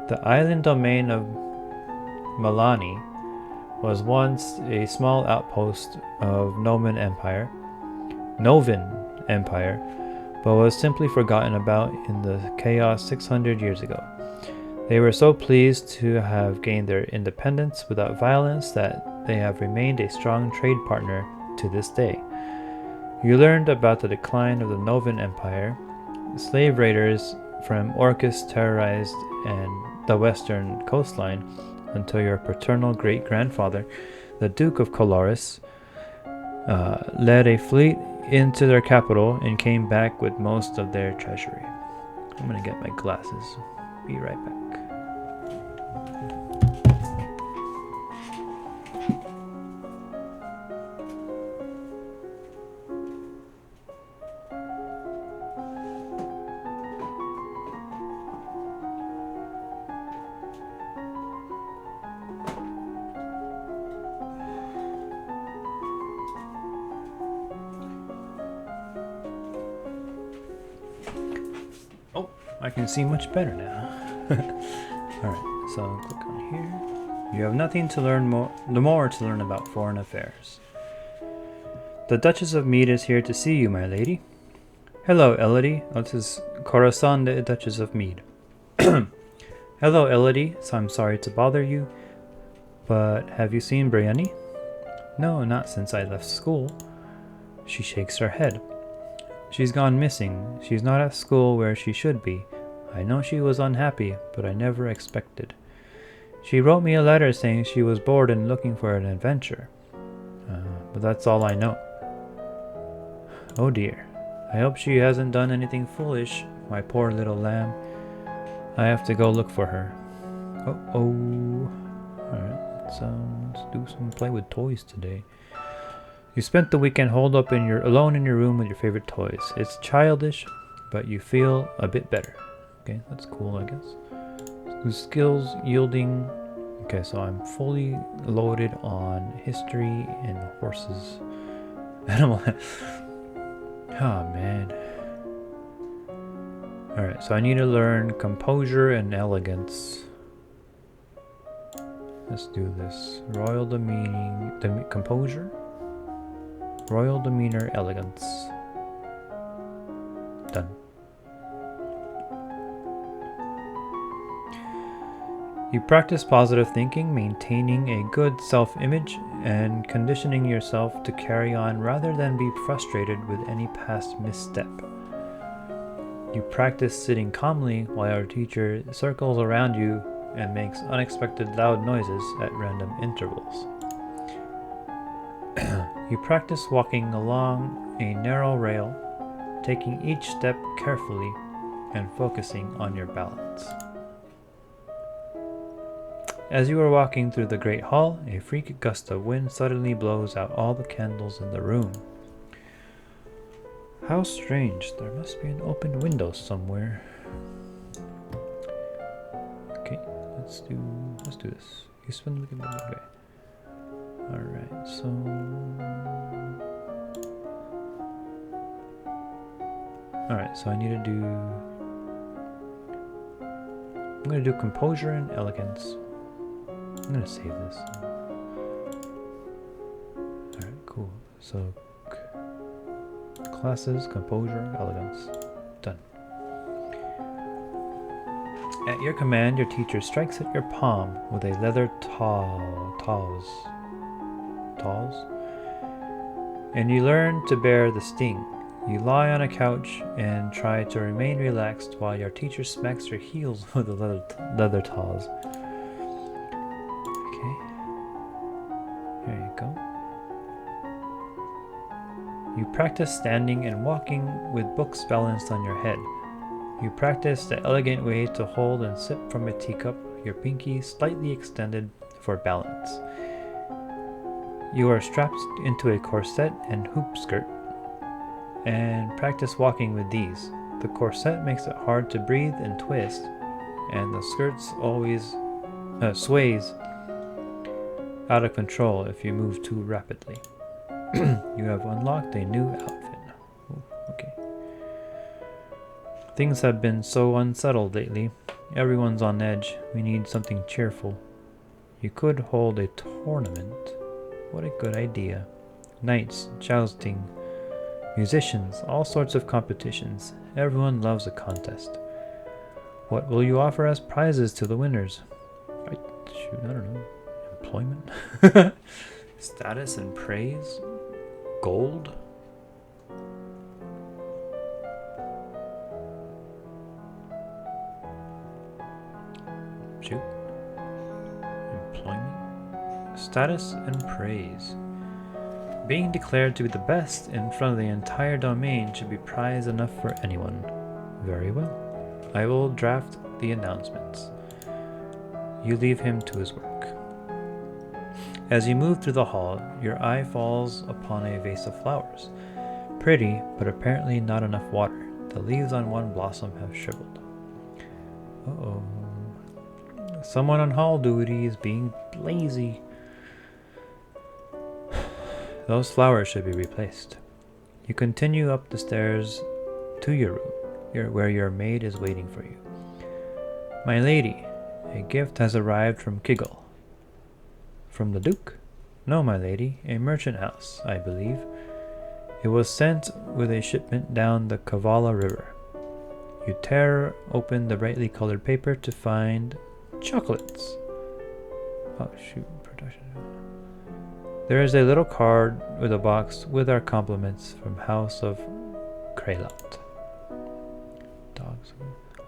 The island domain of Malani was once a small outpost of Novan Empire, but was simply forgotten about in the chaos 600 years ago. They were so pleased to have gained their independence without violence that they have remained a strong trade partner to this day. You learned about the decline of the Novan Empire. Slave raiders from Orcus terrorized and the western coastline until your paternal great-grandfather, the Duke of Coloris, led a fleet into their capital and came back with most of their treasury. I'm gonna get my glasses. Be right back. I can see much better now. Alright, so click on here. You have nothing to learn more to learn about foreign affairs. The Duchess of Mead is here to see you, my lady. Hello, Elodie. Oh, this is Corazon, the Duchess of Mead. Hello, Elodie. So I'm sorry to bother you, but have you seen Brienne? No, not since I left school. She shakes her head. She's gone missing. She's not at school where she should be. I know she was unhappy, but I never expected. She wrote me a letter saying she was bored and looking for an adventure. But that's all I know. Oh dear. I hope she hasn't done anything foolish, my poor little lamb. I have to go look for her. Oh. Alright, let's do some play with toys today. You spent the weekend holed up alone in your room with your favorite toys. It's childish, but you feel a bit better. Okay, that's cool, I guess. Do skills yielding. Okay, so I'm fully loaded on history and horses. Animal. Oh man. Alright, so I need to learn composure and elegance. Let's do this. Royal demeaning. Composure? Royal demeanor, elegance. Done. You practice positive thinking, maintaining a good self-image, and conditioning yourself to carry on rather than be frustrated with any past misstep. You practice sitting calmly while your teacher circles around you and makes unexpected loud noises at random intervals. You practice walking along a narrow rail, taking each step carefully and focusing on your balance. As you are walking through the great hall, a freak gust of wind suddenly blows out all the candles in the room. How strange. There must be an open window somewhere. Okay, let's do this. You spend the weekend. Okay. Alright, so I need to do. I'm gonna do composure and elegance. I'm gonna save this. Alright, cool. So classes, composure, elegance. Done. At your command, your teacher strikes at your palm with a leather tawse, and you learn to bear the sting. You lie on a couch and try to remain relaxed while your teacher smacks your heels with a leather tawse. Okay. There you go. You practice standing and walking with books balanced on your head. You practice the elegant way to hold and sip from a teacup, your pinky slightly extended for balance. You are strapped into a corset and hoop skirt, and practice walking with these. The corset makes it hard to breathe and twist, and the skirts always sways out of control if you move too rapidly. You have unlocked a new outfit. Ooh, okay. Things have been so unsettled lately. Everyone's on edge. We need something cheerful. You could hold a tournament. What a good idea. Knights, jousting, musicians, all sorts of competitions. Everyone loves a contest. What will you offer as prizes to the winners? I don't know. Employment? Status and praise? Gold? Shoot. Employment? Status and praise. Being declared to be the best in front of the entire domain should be prize enough for anyone. Very well. I will draft the announcements. You leave him to his work. As you move through the hall, your eye falls upon a vase of flowers. Pretty, but apparently not enough water. The leaves on one blossom have shriveled. Uh-oh. Someone on hall duty is being lazy. Those flowers should be replaced. You continue up the stairs to your room, where your maid is waiting for you. My lady, a gift has arrived from Kiggle. From the Duke? No, my lady, a merchant house, I believe. It was sent with a shipment down the Kavala River. You tear open the brightly colored paper to find chocolates. Oh shoot, production. There is a little card with a box with our compliments from House of Kraylot. Dogs.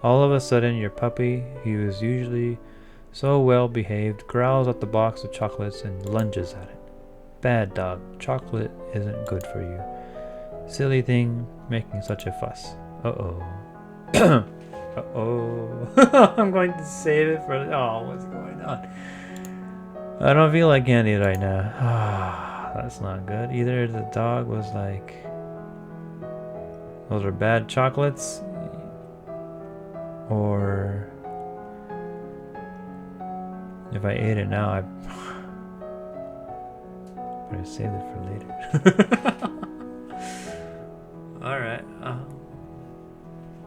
All of a sudden, your puppy, who is usually so well behaved, growls at the box of chocolates and lunges at it. Bad dog, chocolate isn't good for you. Silly thing, making such a fuss. Uh-oh. Uh-oh. I'm going to save it for... Oh, what's going on? I don't feel like candy right now. Ah, that's not good. Either the dog was like... Those are bad chocolates. Or... If I ate it now, I'm gonna save it for later. Alright. I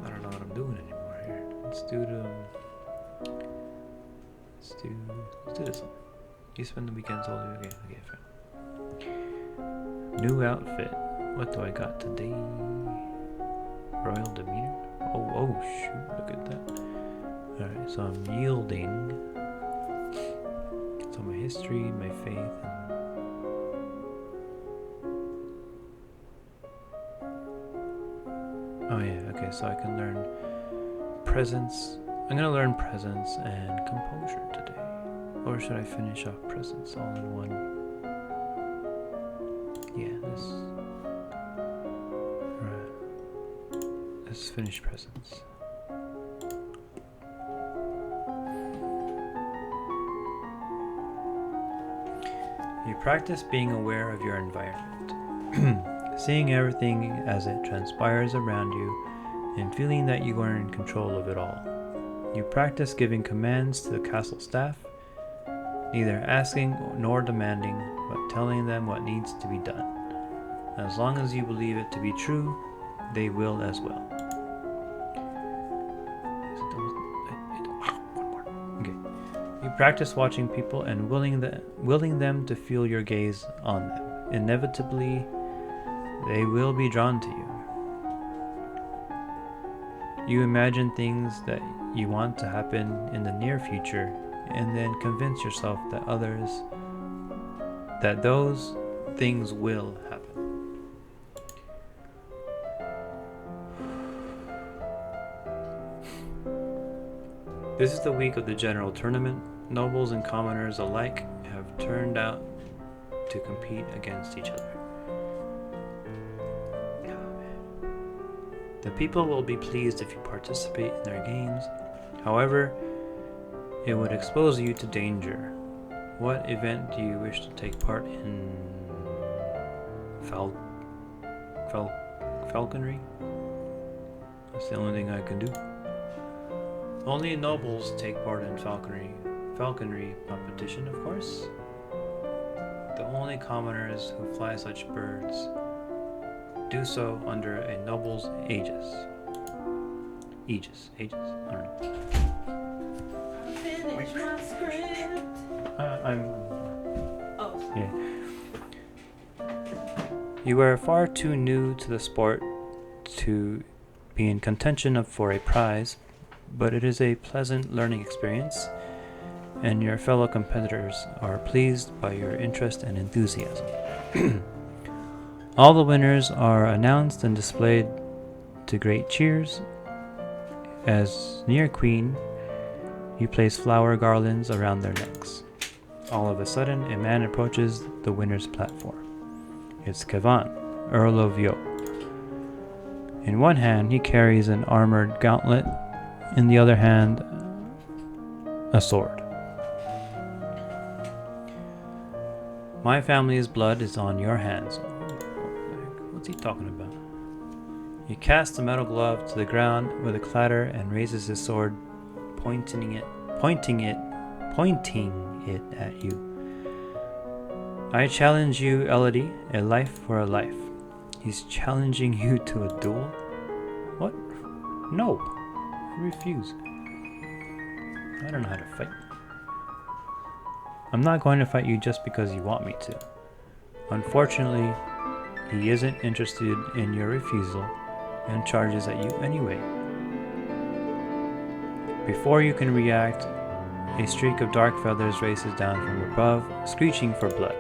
don't know what I'm doing anymore here. Let's do this one. You spend the weekends all day. Okay, fine. New outfit. What do I got today? Royal demeanor? Oh shoot, look at that. Alright, so I'm yielding. So my history, my faith, oh yeah, okay, so I can learn presence. I'm gonna learn presence and composure today. Or should I finish off presence all in one? Yeah, let's finish presence. You practice being aware of your environment, seeing everything as it transpires around you, and feeling that you are in control of it all. You practice giving commands to the castle staff, neither asking nor demanding, but telling them what needs to be done. As long as you believe it to be true, they will as well. Okay. You practice watching people and willing them to feel your gaze on them. Inevitably, they will be drawn to you. You imagine things that you want to happen in the near future, and then convince yourself that those things will happen. This is the week of the general tournament. Nobles and commoners alike have turned out to compete against each other. The people will be pleased if you participate in their games. However, it would expose you to danger. What event do you wish to take part in? Falconry? That's the only thing I can do. Only nobles take part in falconry competition, of course. The only commoners who fly such birds do so under a noble's aegis. Aegis. I don't know. Finish my script. Yeah. You are far too new to the sport to be in contention for a prize, but it is a pleasant learning experience, and your fellow competitors are pleased by your interest and enthusiasm. All the winners are announced and displayed to great cheers. As near Queen, you place flower garlands around their necks. All of a sudden, a man approaches the winner's platform. It's Kevan, Earl of Yo. In one hand, he carries an armored gauntlet. In the other hand, a sword. My family's blood is on your hands. What's he talking about? He casts the metal glove to the ground with a clatter and raises his sword, pointing it at you. I challenge you, Elodie, a life for a life. He's challenging you to a duel? What? No, I refuse. I don't know how to fight. I'm not going to fight you just because you want me to. Unfortunately, he isn't interested in your refusal and charges at you anyway. Before you can react, a streak of dark feathers races down from above, screeching for blood.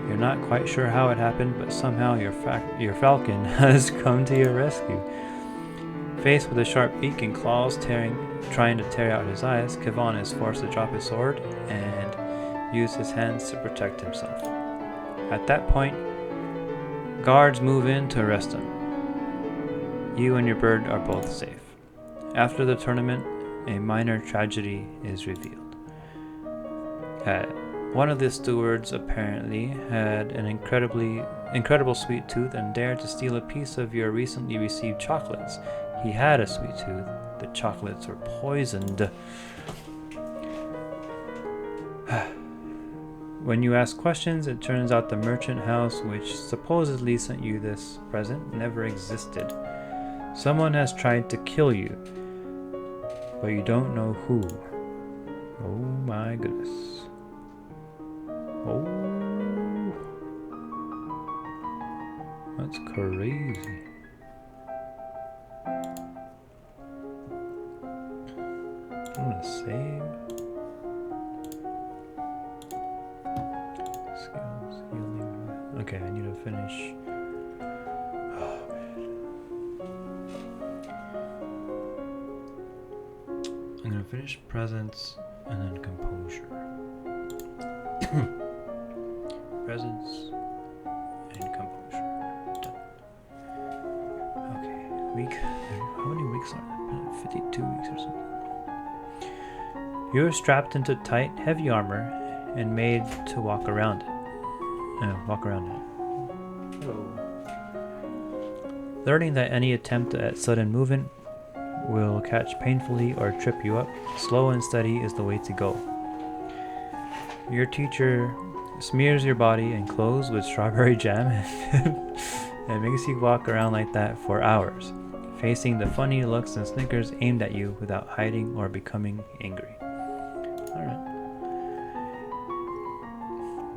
You're not quite sure how it happened, but somehow your falcon has come to your rescue. Faced with a sharp beak and claws trying to tear out his eyes, Kevon is forced to drop his sword and use his hands to protect himself. At that point, guards move in to arrest him. You and your bird are both safe. After the tournament, a minor tragedy is revealed. One of the stewards apparently had an incredible sweet tooth and dared to steal a piece of your recently received chocolates. He had a sweet tooth. The chocolates were poisoned. When you ask questions, it turns out the merchant house which supposedly sent you this present never existed. Someone has tried to kill you, but you don't know who. Oh my goodness. Oh, that's crazy. I'm gonna save. Skills, healing. Okay, I need to finish. Oh, I'm gonna finish presence and then composure. Presence and composure. Done. Okay, week. How many weeks are there? 52 weeks or something. You're strapped into tight, heavy armor and made to walk around it. Oh. Learning that any attempt at sudden movement will catch painfully or trip you up, slow and steady is the way to go. Your teacher smears your body and clothes with strawberry jam and makes you walk around like that for hours, facing the funny looks and snickers aimed at you without hiding or becoming angry. Alright.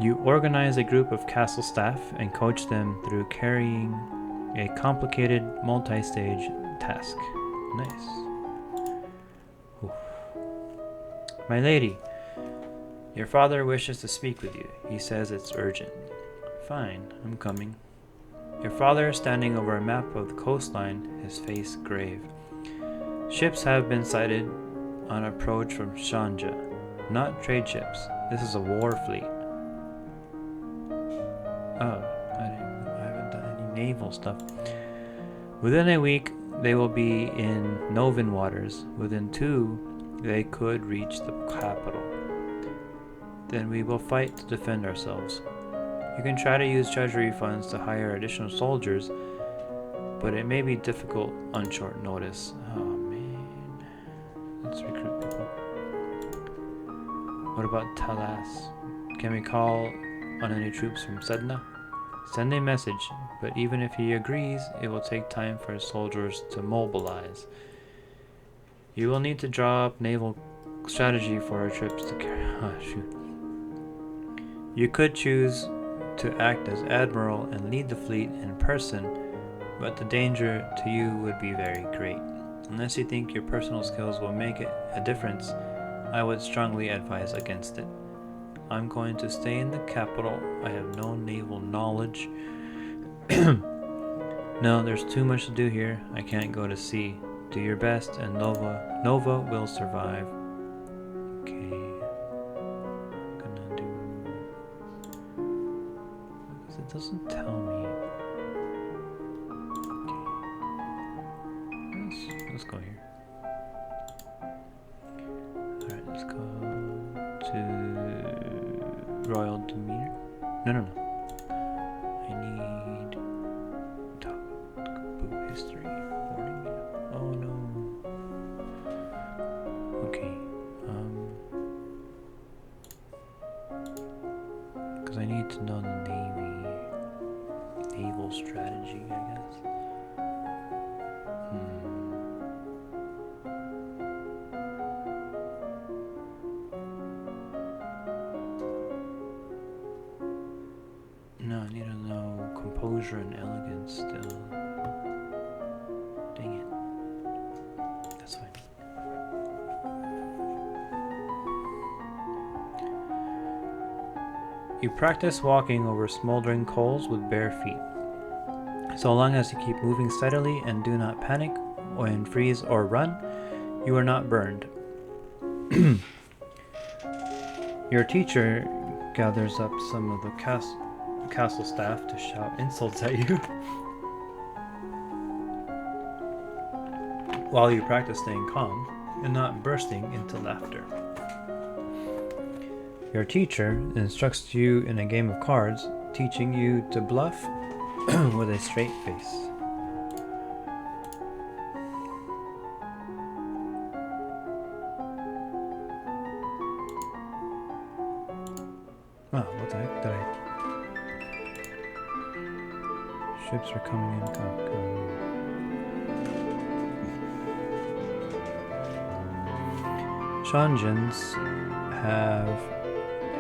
You organize a group of castle staff and coach them through carrying a complicated multi-stage task. Nice. Oof. My lady, your father wishes to speak with you. He says it's urgent. Fine, I'm coming. Your father is standing over a map of the coastline, his face grave. Ships have been sighted on approach from Shanja. Not trade ships. This is a war fleet. Oh, I haven't done any naval stuff. Within a week, they will be in Novan waters. Within 2, they could reach the capital. Then we will fight to defend ourselves. You can try to use treasury funds to hire additional soldiers, but it may be difficult on short notice. Oh man. Let's recruit people. What about Talas? Can we call on any troops from Sedna? Send a message, but even if he agrees, it will take time for his soldiers to mobilize. You will need to draw up naval strategy for our trips to carry. Oh, shoot. You could choose to act as admiral and lead the fleet in person, but the danger to you would be very great. Unless you think your personal skills will make a difference, I would strongly advise against it. I'm going to stay in the capital. I have no naval knowledge. No, there's too much to do here. I can't go to sea. Do your best and Nova will survive. Okay. Gonna do... Because it doesn't tell me. Okay. Let's go here. Alright, let's go to Royal Demeanor. No. I need boot history. Warning. Oh no. Okay. Because I need to know the naval strategy, I guess. No, I need to know composure and elegance still. Dang it. That's fine. You practice walking over smoldering coals with bare feet. So long as you keep moving steadily and do not panic, and freeze or run, you are not burned. Your teacher gathers up some of the castle staff to shout insults at you while you practice staying calm and not bursting into laughter. Your teacher instructs you in a game of cards, teaching you to bluff with a straight face. Oh, what the heck did I... Ships are coming in. Shanjins have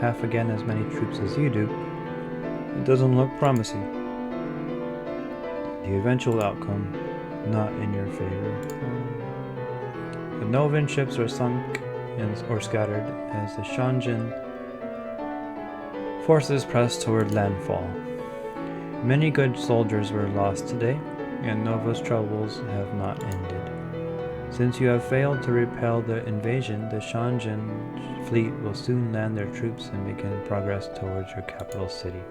half again as many troops as you do. It doesn't look promising. The eventual outcome, not in your favor. The Novan ships are sunk or scattered as the Shanjin forces press toward landfall. Many good soldiers were lost today, and Nova's troubles have not ended. Since you have failed to repel the invasion, the Shanjin fleet will soon land their troops and begin progress towards your capital city.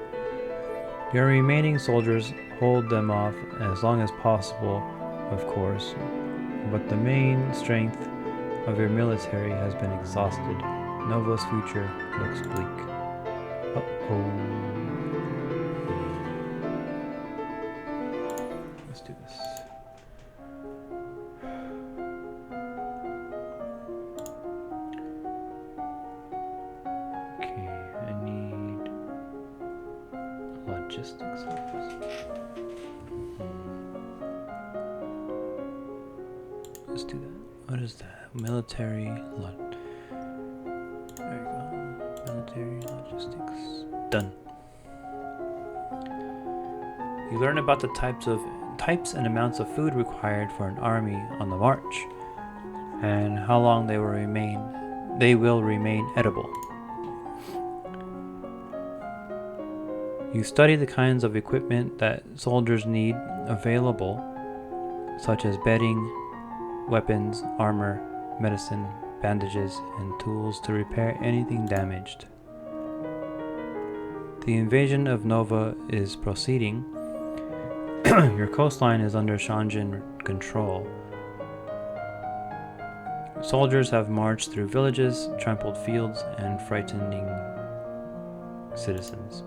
Your remaining soldiers hold them off as long as possible, of course, but the main strength of your military has been exhausted. Nova's future looks bleak. Let's do this. Okay, I need logistics office. Let's do that. What is that? Military There you go. Military logistics. Done. You learn about the types and amounts of food required for an army on the march, and how long they will remain edible. You study the kinds of equipment that soldiers need available, such as bedding, weapons, armor, medicine, bandages, and tools to repair anything damaged. The invasion of Nova is proceeding. Your coastline is under Shanjin control. Soldiers have marched through villages, trampled fields, and frightening citizens.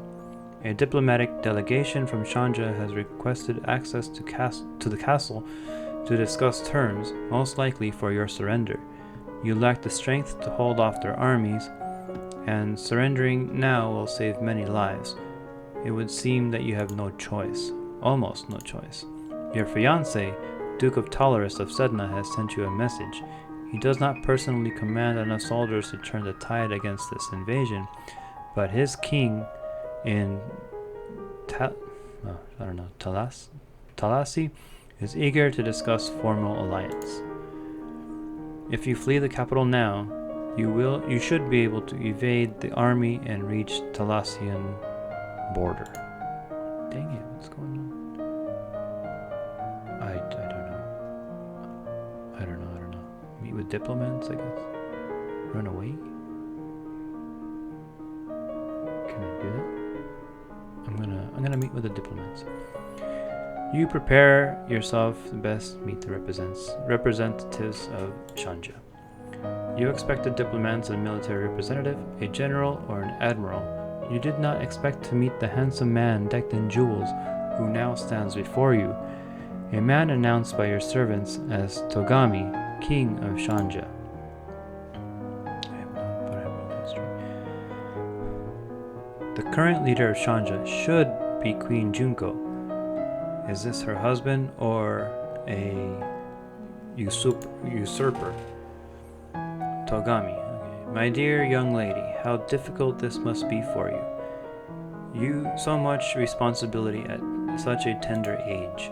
A diplomatic delegation from Shanja has requested access to the castle to discuss terms, most likely for your surrender. You lack the strength to hold off their armies, and surrendering now will save many lives. It would seem that you have no choice, almost no choice. Your fiancé, Duke of Tolerus of Sedna, has sent you a message. He does not personally command enough soldiers to turn the tide against this invasion, but his king in Talasi is eager to discuss formal alliance. If you flee the capital now, you should be able to evade the army and reach Talasian border. Dang it, what's going on? I don't know. Meet with diplomats, I guess. Run away? Can I do that? I'm gonna meet with the diplomats. You prepare yourself the best, meet the representatives of Shanja. You expect a diplomat and military representative, a general, or an admiral. You did not expect to meet the handsome man decked in jewels who now stands before you, a man announced by your servants as Togami, king of Shanja. The current leader of Shanja should be Queen Junko. Is this her husband or a usurper? Togami. Okay. My dear young lady, how difficult this must be for you. So much responsibility at such a tender age.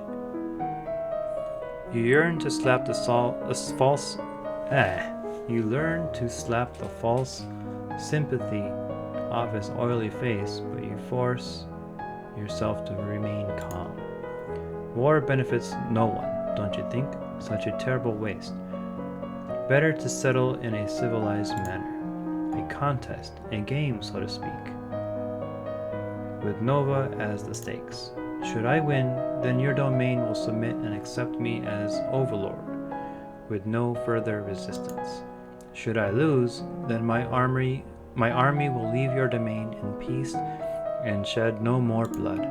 You learn to slap the false sympathy off his oily face, but you force yourself to remain calm. War benefits no one, don't you think? such a terrible waste. Better to settle in a civilized manner, a contest, a game, so to speak, with Nova as the stakes. Should I win, then your domain will submit and accept me as overlord, with no further resistance. Should I lose, then my army will leave your domain in peace and shed no more blood.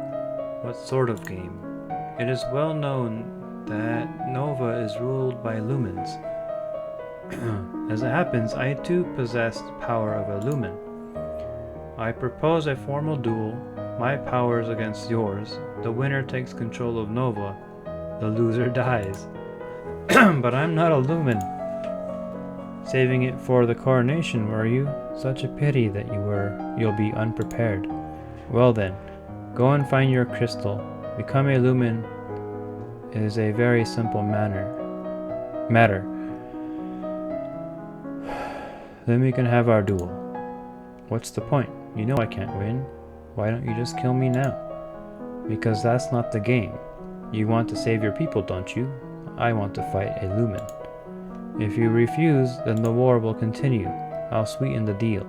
What sort of game? It is well known that Nova is ruled by lumens. As it happens, I too possess the power of a lumen. I propose a formal duel, my powers against yours. The winner takes control of Nova, the loser dies. But I'm not a lumen. Saving it for the coronation, were you? Such a pity that you'll be unprepared. Well then, go and find your crystal. Become a lumen is a very simple matter. Then we can have our duel. What's the point? You know I can't win. Why don't you just kill me now? Because that's not the game. You want to save your people, don't you? I want to fight a lumen. If you refuse, then the war will continue. I'll sweeten the deal.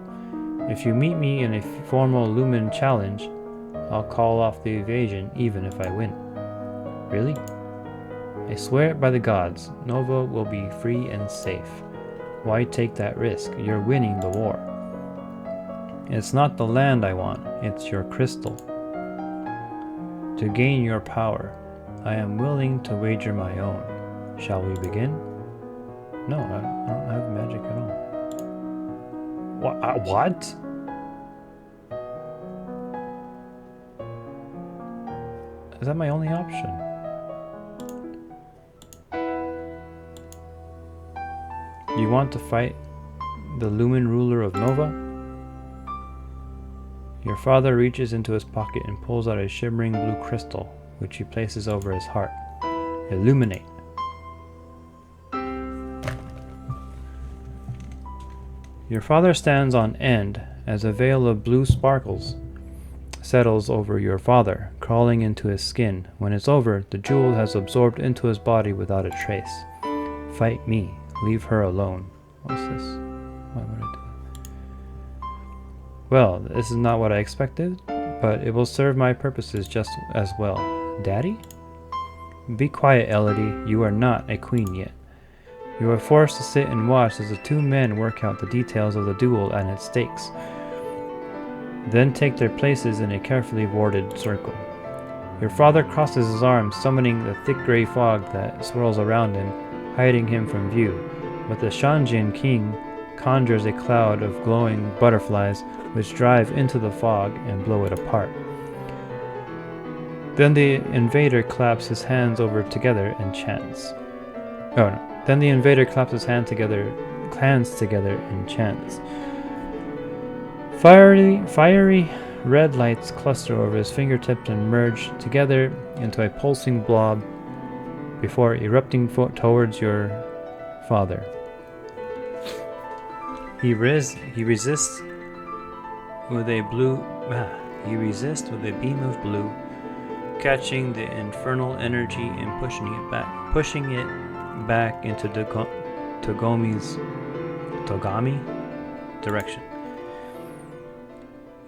If you meet me in a formal lumen challenge, I'll call off the invasion even if I win. Really? I swear it by the gods, Nova will be free and safe. Why take that risk? You're winning the war. It's not the land I want, it's your crystal. To gain your power, I am willing to wager my own. Shall we begin? No, I don't have magic at all. What? Is that my only option? You want to fight the lumen ruler of Nova? Your father reaches into his pocket and pulls out a shimmering blue crystal, which he places over his heart. Illuminate. Your father stands on end as a veil of blue sparkles settles over your father, crawling into his skin. When it's over, the jewel has absorbed into his body without a trace. Fight me. Leave her alone. What's this? Why would I do that? Well, this is not what I expected, but it will serve my purposes just as well. Daddy? Be quiet, Elodie. You are not a queen yet. You are forced to sit and watch as the two men work out the details of the duel and its stakes. Then take their places in a carefully warded circle. Your father crosses his arms, summoning the thick gray fog that swirls around him, hiding him from view, but the Shanjian king conjures a cloud of glowing butterflies which drive into the fog and blow it apart. Then the invader claps his hands over together and chants. Oh no. Then the invader claps his hands together and chants. Fiery red lights cluster over his fingertips and merge together into a pulsing blob before erupting towards your father. He resists with a beam of blue, catching the infernal energy and pushing it back into Togami direction.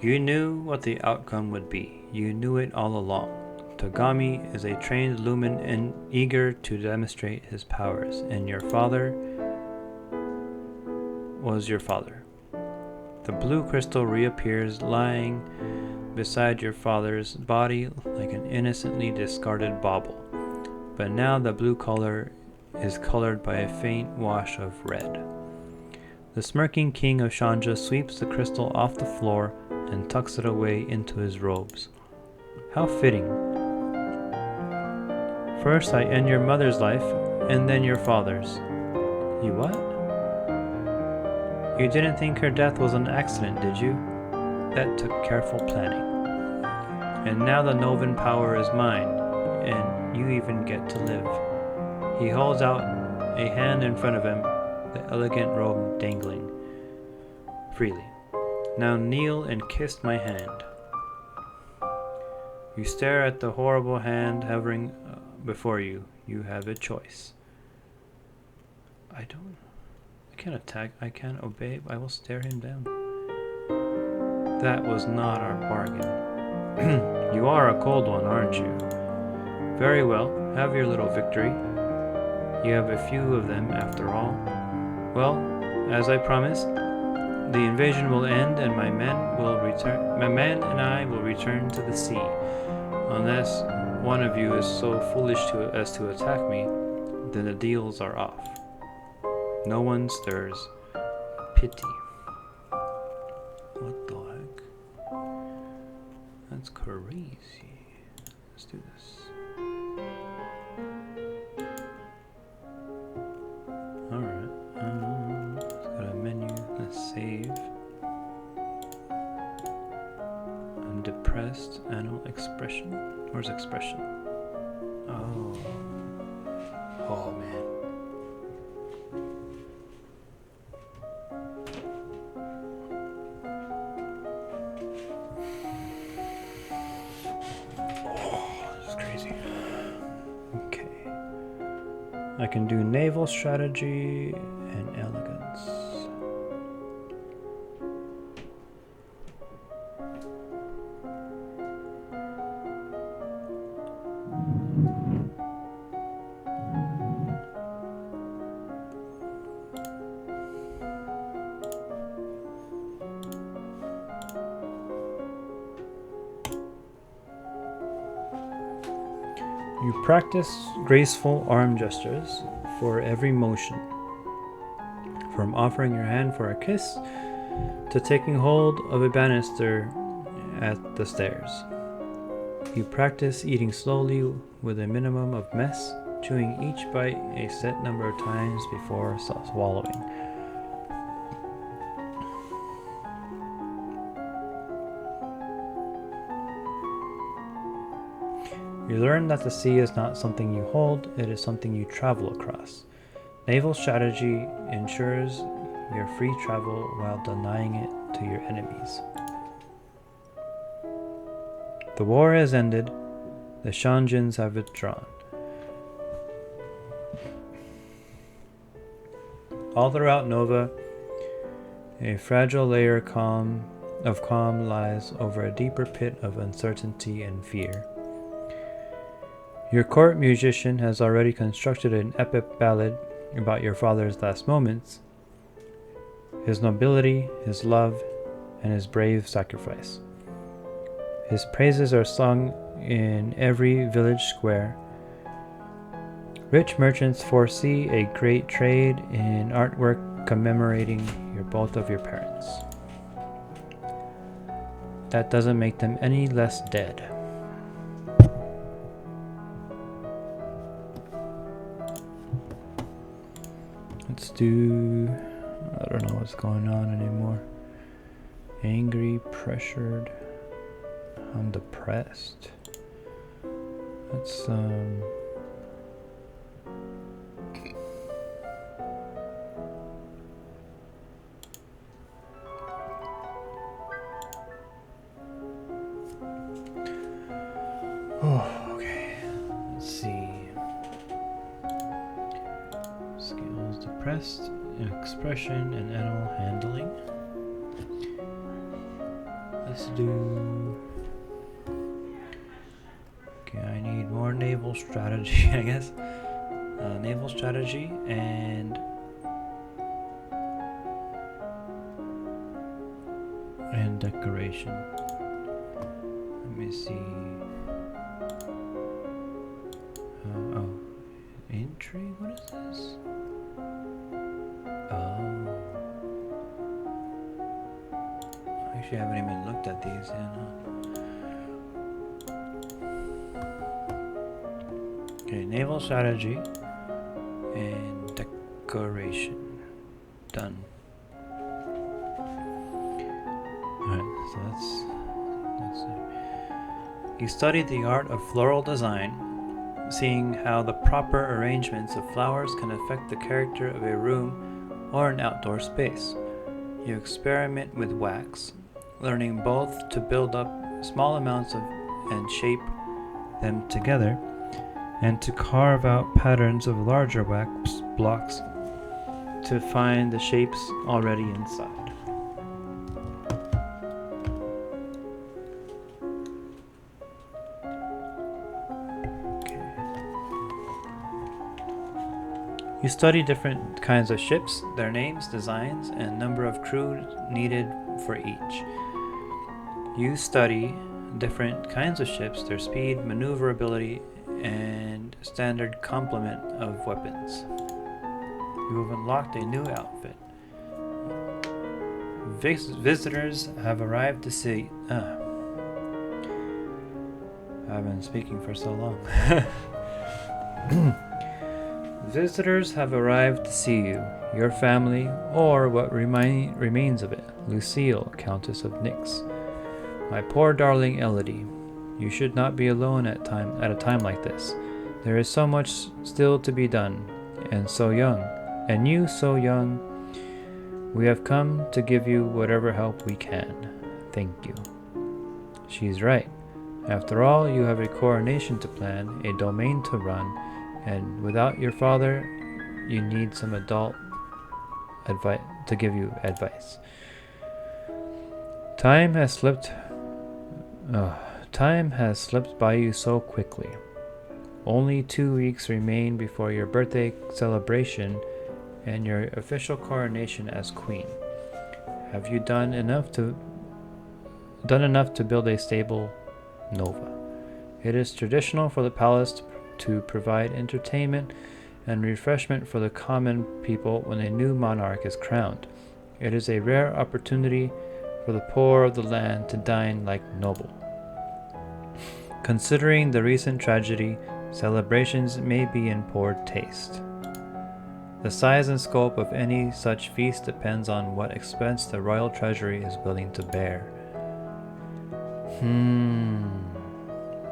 You knew what the outcome would be. You knew it all along. Togami is a trained lumen and eager to demonstrate his powers, and your father was your father. The blue crystal reappears, lying beside your father's body like an innocently discarded bauble. But now the blue color is colored by a faint wash of red. The smirking king of Shanja sweeps the crystal off the floor and tucks it away into his robes. How fitting. First I end your mother's life, and then your father's. You what? You didn't think her death was an accident, did you? That took careful planning. And now the Novan power is mine, and you even get to live. He holds out a hand in front of him, the elegant robe dangling freely. Now kneel and kiss my hand. You stare at the horrible hand hovering before you. You have a choice. I can't attack. I can't obey. I will stare him down. That was not our bargain. You are a cold one, aren't you? Very well. Have your little victory. You have a few of them, after all. Well, as I promised, the invasion will end, and my men and I will return to the sea, unless one of you is so foolish as to attack me. Then the deals are off. No one stirs. Pity. What the heck? That's crazy. Let's do this. Alright. Let's go to menu. Let's save. Undepressed animal expression. Where's expression? Oh. Oh man. I can do naval strategy and elegance. You practice graceful arm gestures for every motion, from offering your hand for a kiss to taking hold of a banister at the stairs. You practice eating slowly with a minimum of mess, chewing each bite a set number of times before swallowing. You learn that the sea is not something you hold, it is something you travel across. Naval strategy ensures your free travel while denying it to your enemies. The war has ended, the Shanjins have withdrawn. All throughout Nova, a fragile layer of calm lies over a deeper pit of uncertainty and fear. Your court musician has already constructed an epic ballad about your father's last moments, his nobility, his love, and his brave sacrifice. His praises are sung in every village square. Rich merchants foresee a great trade in artwork commemorating both of your parents. That doesn't make them any less dead. Let's do... I don't know what's going on anymore. Angry, pressured. I'm depressed. Let's oh, okay. Let's see. Skills depressed, expression, and animal handling. Let's do... Okay, I need more naval strategy, I guess. Naval strategy and decoration. Let me see. Oh, intrigue. What is this? Oh, actually, I haven't even looked at these yet. Okay, naval strategy and decoration. Done. Alright, so let's see. You studied the art of floral design, seeing how the proper arrangements of flowers can affect the character of a room or an outdoor space. You experiment with wax, learning both to build up small amounts of and shape them together, and to carve out patterns of larger wax blocks to find the shapes already inside. You study different kinds of ships, their names, designs, and number of crew needed for each. You study different kinds of ships, their speed, maneuverability, and standard complement of weapons. You have unlocked a new outfit. Visitors have arrived to see. I've been speaking for so long. Visitors have arrived to see you, your family, or what remains of it. Lucille, Countess of Nyx. My poor darling Elodie, you should not be alone at a time like this. There is so much still to be done, and so young, and you so young. We have come to give you whatever help we can. Thank you. She's right. After all, you have a coronation to plan, a domain to run, and without your father, you need some adult advice to give you advice. Time has slipped by you so quickly. Only 2 weeks remain before your birthday celebration and your official coronation as queen. Have you done enough to build a stable nova? It is traditional for the palace to provide entertainment and refreshment for the common people when a new monarch is crowned. It is a rare opportunity for the poor of the land to dine like noble. Considering the recent tragedy, celebrations may be in poor taste. The size and scope of any such feast depends on what expense the royal treasury is willing to bear.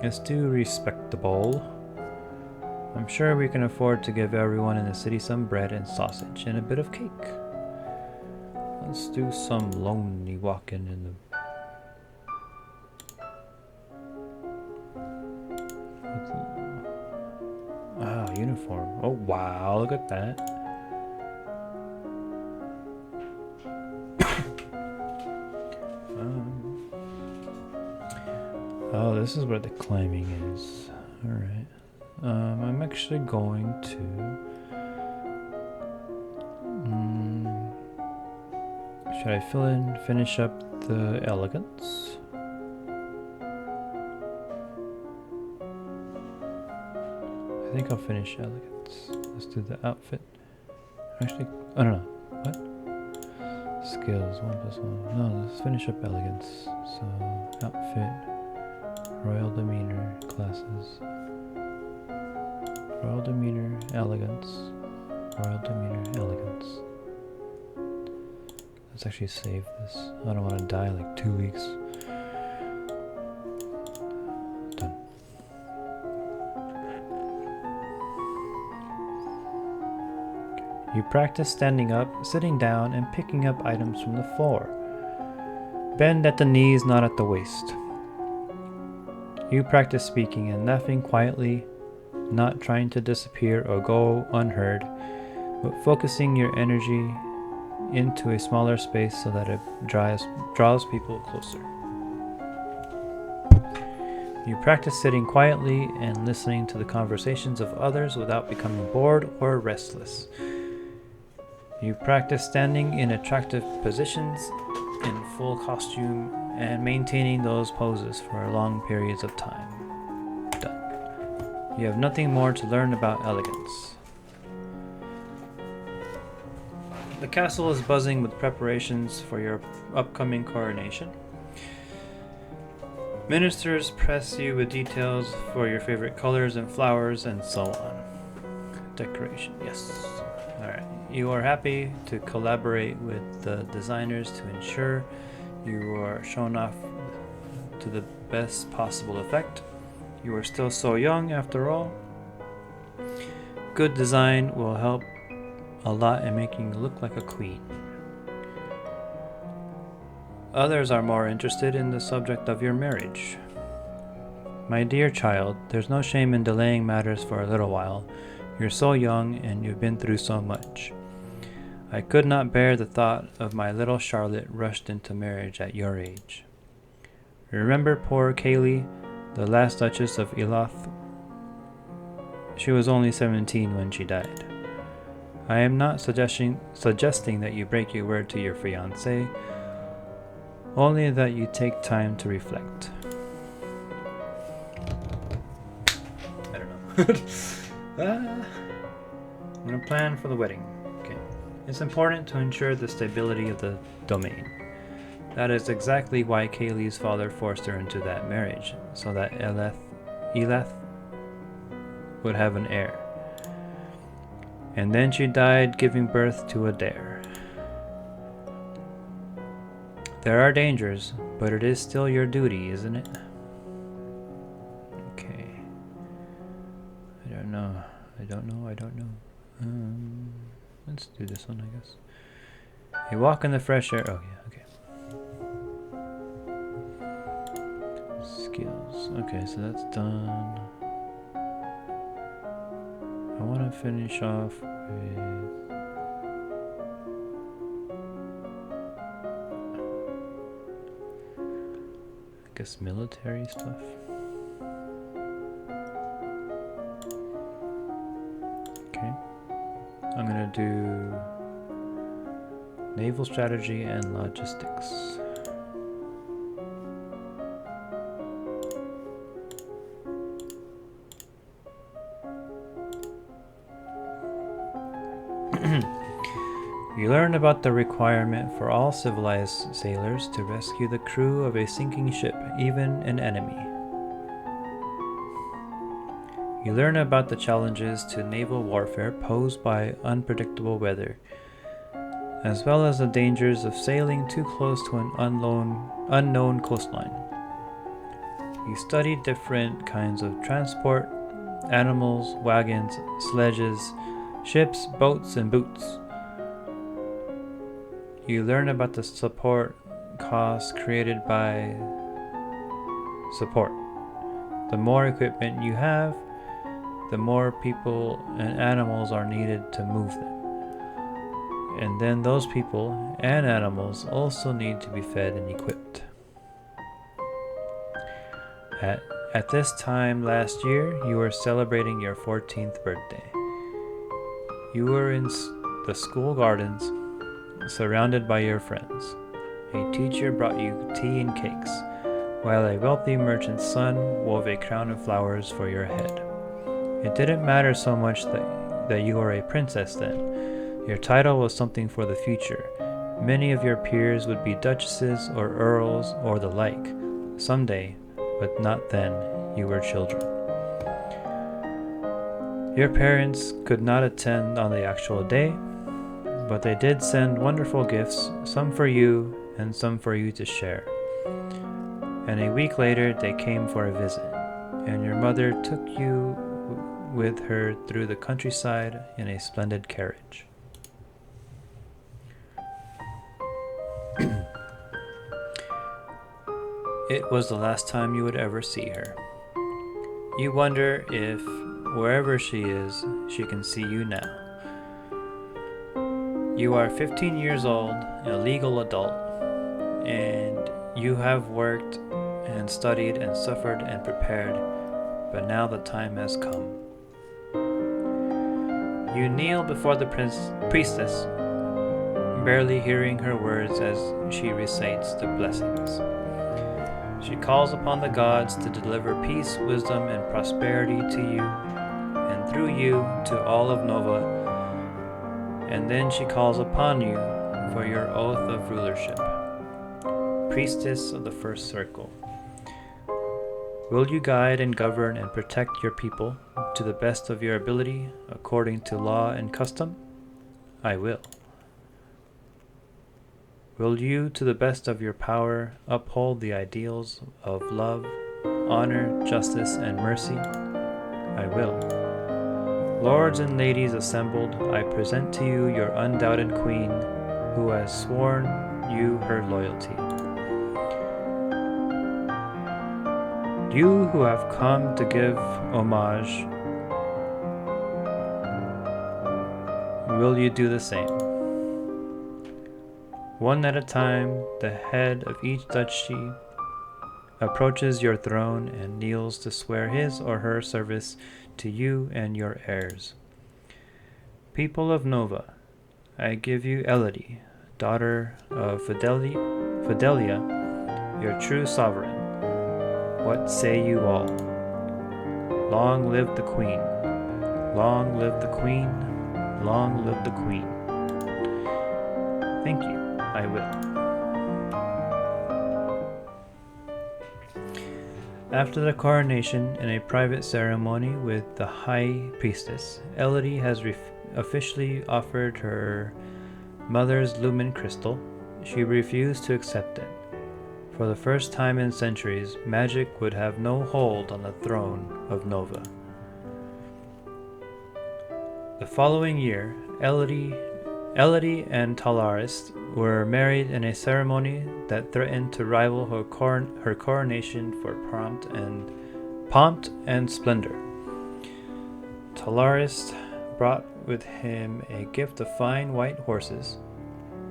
It's too respectable. I'm sure we can afford to give everyone in the city some bread and sausage and a bit of cake. Let's do some lonely walking in the... uniform. Oh wow, look at that. Oh, this is where the climbing is. Alright. I'm actually going to... should I finish up the elegance? I think I'll finish elegance. Let's do the outfit. Actually, I don't know. What? Skills, 1+1. No, let's finish up elegance. So, outfit, royal demeanor, classes. Royal demeanor, elegance. Royal demeanor, elegance. Let's actually save this. I don't want to die like 2 weeks. Done. You practice standing up, sitting down, and picking up items from the floor. Bend at the knees, not at the waist. You practice speaking and laughing quietly, not trying to disappear or go unheard, but focusing your energy into a smaller space so that it draws people closer. You practice sitting quietly and listening to the conversations of others without becoming bored or restless. You practice standing in attractive positions in full costume and maintaining those poses for long periods of time. Done. You have nothing more to learn about elegance. The castle is buzzing with preparations for your upcoming coronation. Ministers press you with details for your favorite colors and flowers and so on. Decoration, yes. Alright. You are happy to collaborate with the designers to ensure you are shown off to the best possible effect. You are still so young after all. Good design will help a lot in making you look like a queen. Others are more interested in the subject of your marriage. My dear child, there's no shame in delaying matters for a little while. You're so young and you've been through so much. I could not bear the thought of my little Charlotte rushed into marriage at your age. Remember poor Kaylee, the last Duchess of Eloth? She was only 17 when she died. I am not suggesting that you break your word to your fiancé, only that you take time to reflect. I don't know. I'm going to plan for the wedding. Okay. It's important to ensure the stability of the domain. That is exactly why Kaylee's father forced her into that marriage, so that Eleth would have an heir. And then she died giving birth to a dare. There are dangers, but it is still your duty, isn't it? Okay. I don't know. Let's do this one, I guess. You walk in the fresh air. Oh, yeah, okay. Skills. Okay, so that's done. I want to finish off with... I guess military stuff. Okay. I'm gonna do naval strategy and logistics. You learn about the requirement for all civilized sailors to rescue the crew of a sinking ship, even an enemy. You learn about the challenges to naval warfare posed by unpredictable weather, as well as the dangers of sailing too close to an unknown coastline. You study different kinds of transport, animals, wagons, sledges, ships, boats, and boots. You learn about the support costs created by support. The more equipment you have, the more people and animals are needed to move them. And then those people and animals also need to be fed and equipped. At this time last year, you were celebrating your 14th birthday. You were in the school gardens, surrounded by your friends. A teacher brought you tea and cakes, while a wealthy merchant's son wove a crown of flowers for your head. It didn't matter so much that you were a princess then. Your title was something for the future. Many of your peers would be duchesses or earls or the like, someday, but not then. You were children. Your parents could not attend on the actual day, but they did send wonderful gifts, some for you and some for you to share. And a week later, they came for a visit, and your mother took you with her through the countryside in a splendid carriage. It was the last time you would ever see her. You wonder if, wherever she is, she can see you now. You are 15 years old, a legal adult, and you have worked and studied and suffered and prepared, but now the time has come. You kneel before the priestess, barely hearing her words as she recites the blessings. She calls upon the gods to deliver peace, wisdom, and prosperity to you, and through you to all of Nova. And then she calls upon you for your oath of rulership. Priestess of the first circle. Will you guide and govern and protect your people to the best of your ability, according to law and custom? I will. Will you, to the best of your power, uphold the ideals of love, honor, justice, and mercy? I will. Lords and ladies assembled, I present to you your undoubted queen, who has sworn you her loyalty. You who have come to give homage, will you do the same? One at a time, the head of each duchy approaches your throne and kneels to swear his or her service to you and your heirs. People of Nova, I give you Elodie, daughter of Fidelia, your true sovereign. What say you all? Long live the Queen! Long live the Queen! Long live the Queen! Thank you, I will. After the coronation, in a private ceremony with the High Priestess, Elodie has officially offered her mother's lumen crystal. She refused to accept it. For the first time in centuries, magic would have no hold on the throne of Nova. The following year, Elodie and Talaris were married in a ceremony that threatened to rival her coronation for pomp and splendor. Talaris brought with him a gift of fine white horses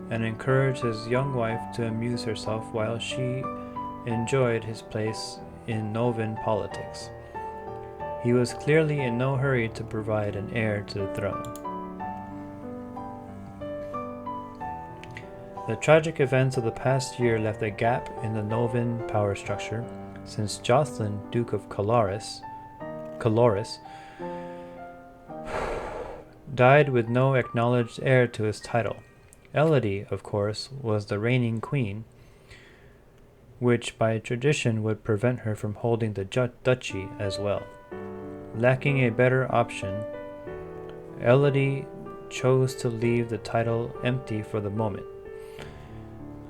and encouraged his young wife to amuse herself while she enjoyed his place in Novan politics. He was clearly in no hurry to provide an heir to the throne. The tragic events of the past year left a gap in the Novan power structure, since Jocelyn, Duke of Caloris, died with no acknowledged heir to his title. Elodie, of course, was the reigning queen, which by tradition would prevent her from holding the duchy as well. Lacking a better option, Elodie chose to leave the title empty for the moment,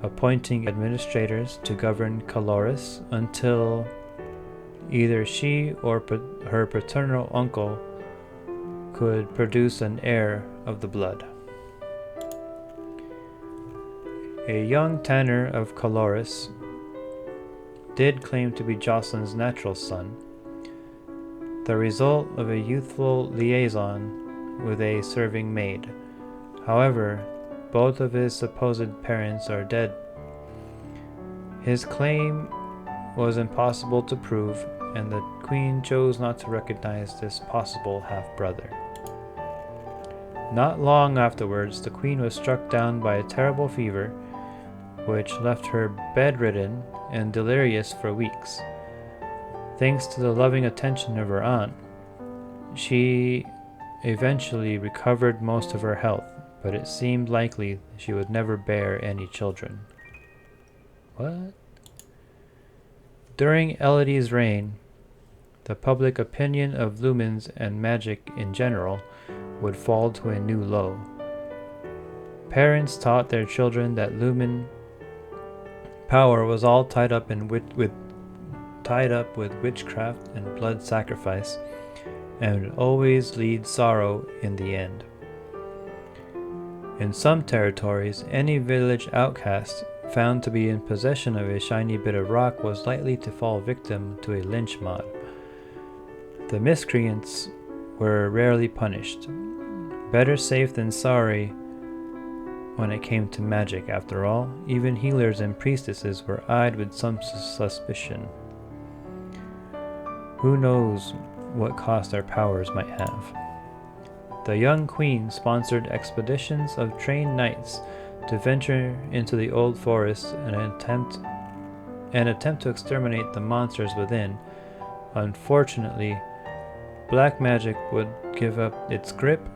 appointing administrators to govern Caloris until either she or her paternal uncle could produce an heir of the blood. A young tanner of Caloris did claim to be Jocelyn's natural son, the result of a youthful liaison with a serving maid. However, both of his supposed parents are dead. His claim was impossible to prove, and the queen chose not to recognize this possible half-brother. Not long afterwards, the queen was struck down by a terrible fever, which left her bedridden and delirious for weeks. Thanks to the loving attention of her aunt, she eventually recovered most of her health, but it seemed likely she would never bear any children. What? During Elodie's reign, the public opinion of lumens and magic in general would fall to a new low. Parents taught their children that lumen power was all tied up with witchcraft and blood sacrifice, and would always lead sorrow in the end. In some territories, any village outcast found to be in possession of a shiny bit of rock was likely to fall victim to a lynch mob. The miscreants were rarely punished. Better safe than sorry when it came to magic, after all. Even healers and priestesses were eyed with some suspicion. Who knows what cost their powers might have? The young queen sponsored expeditions of trained knights to venture into the old forest and attempt to exterminate the monsters within. Unfortunately, black magic would give up its grip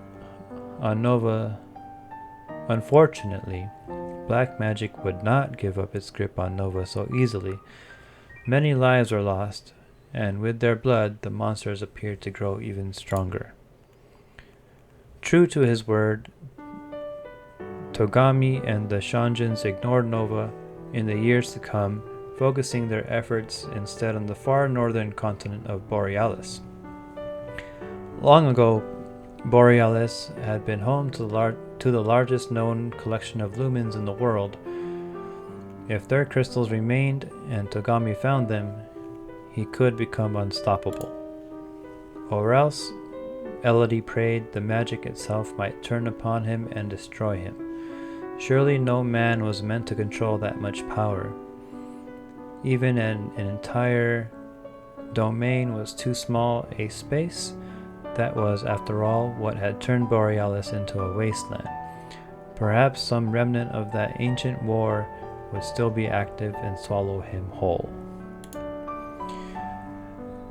on Nova. Unfortunately, black magic would not give up its grip on Nova so easily. Many lives were lost, and with their blood, the monsters appeared to grow even stronger. True to his word, Togami and the Shanjins ignored Nova in the years to come, focusing their efforts instead on the far northern continent of Borealis. Long ago, Borealis had been home to the largest known collection of lumens in the world. If their crystals remained and Togami found them, he could become unstoppable. Or else, Elodie prayed the magic itself might turn upon him and destroy him. Surely no man was meant to control that much power. Even an entire domain was too small a space. That was, after all, what had turned Borealis into a wasteland. Perhaps some remnant of that ancient war would still be active and swallow him whole.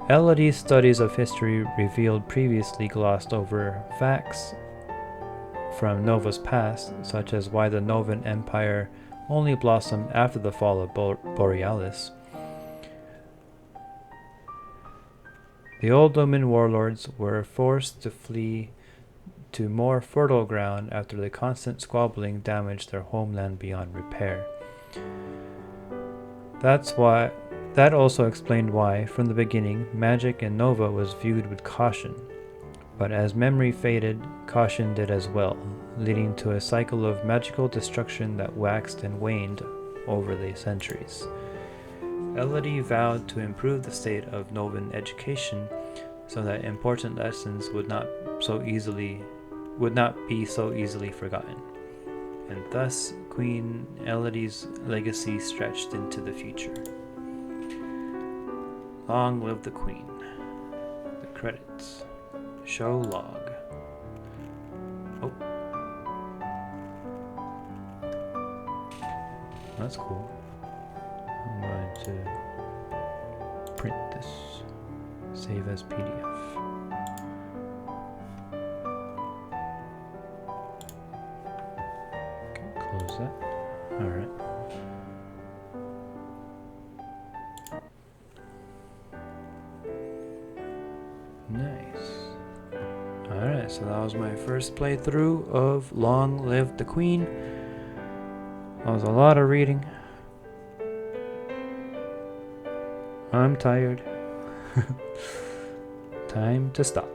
Elodie's studies of history revealed previously glossed over facts from Nova's past, such as why the Novan Empire only blossomed after the fall of Borealis. The old Lumen warlords were forced to flee to more fertile ground after the constant squabbling damaged their homeland beyond repair. That also explained why, from the beginning, magic in Nova was viewed with caution. But as memory faded, caution did as well, leading to a cycle of magical destruction that waxed and waned over the centuries. Elodie vowed to improve the state of Novan education so that important lessons would not be so easily forgotten. And thus, Queen Elodie's legacy stretched into the future. Long live the Queen. The credits. Show log. Oh. That's cool. I'm going to print this. Save as PDF. Okay, close that. Alright. Nice. Alright, so that was my first playthrough of Long Live the Queen. That was a lot of reading. I'm tired. Time to stop.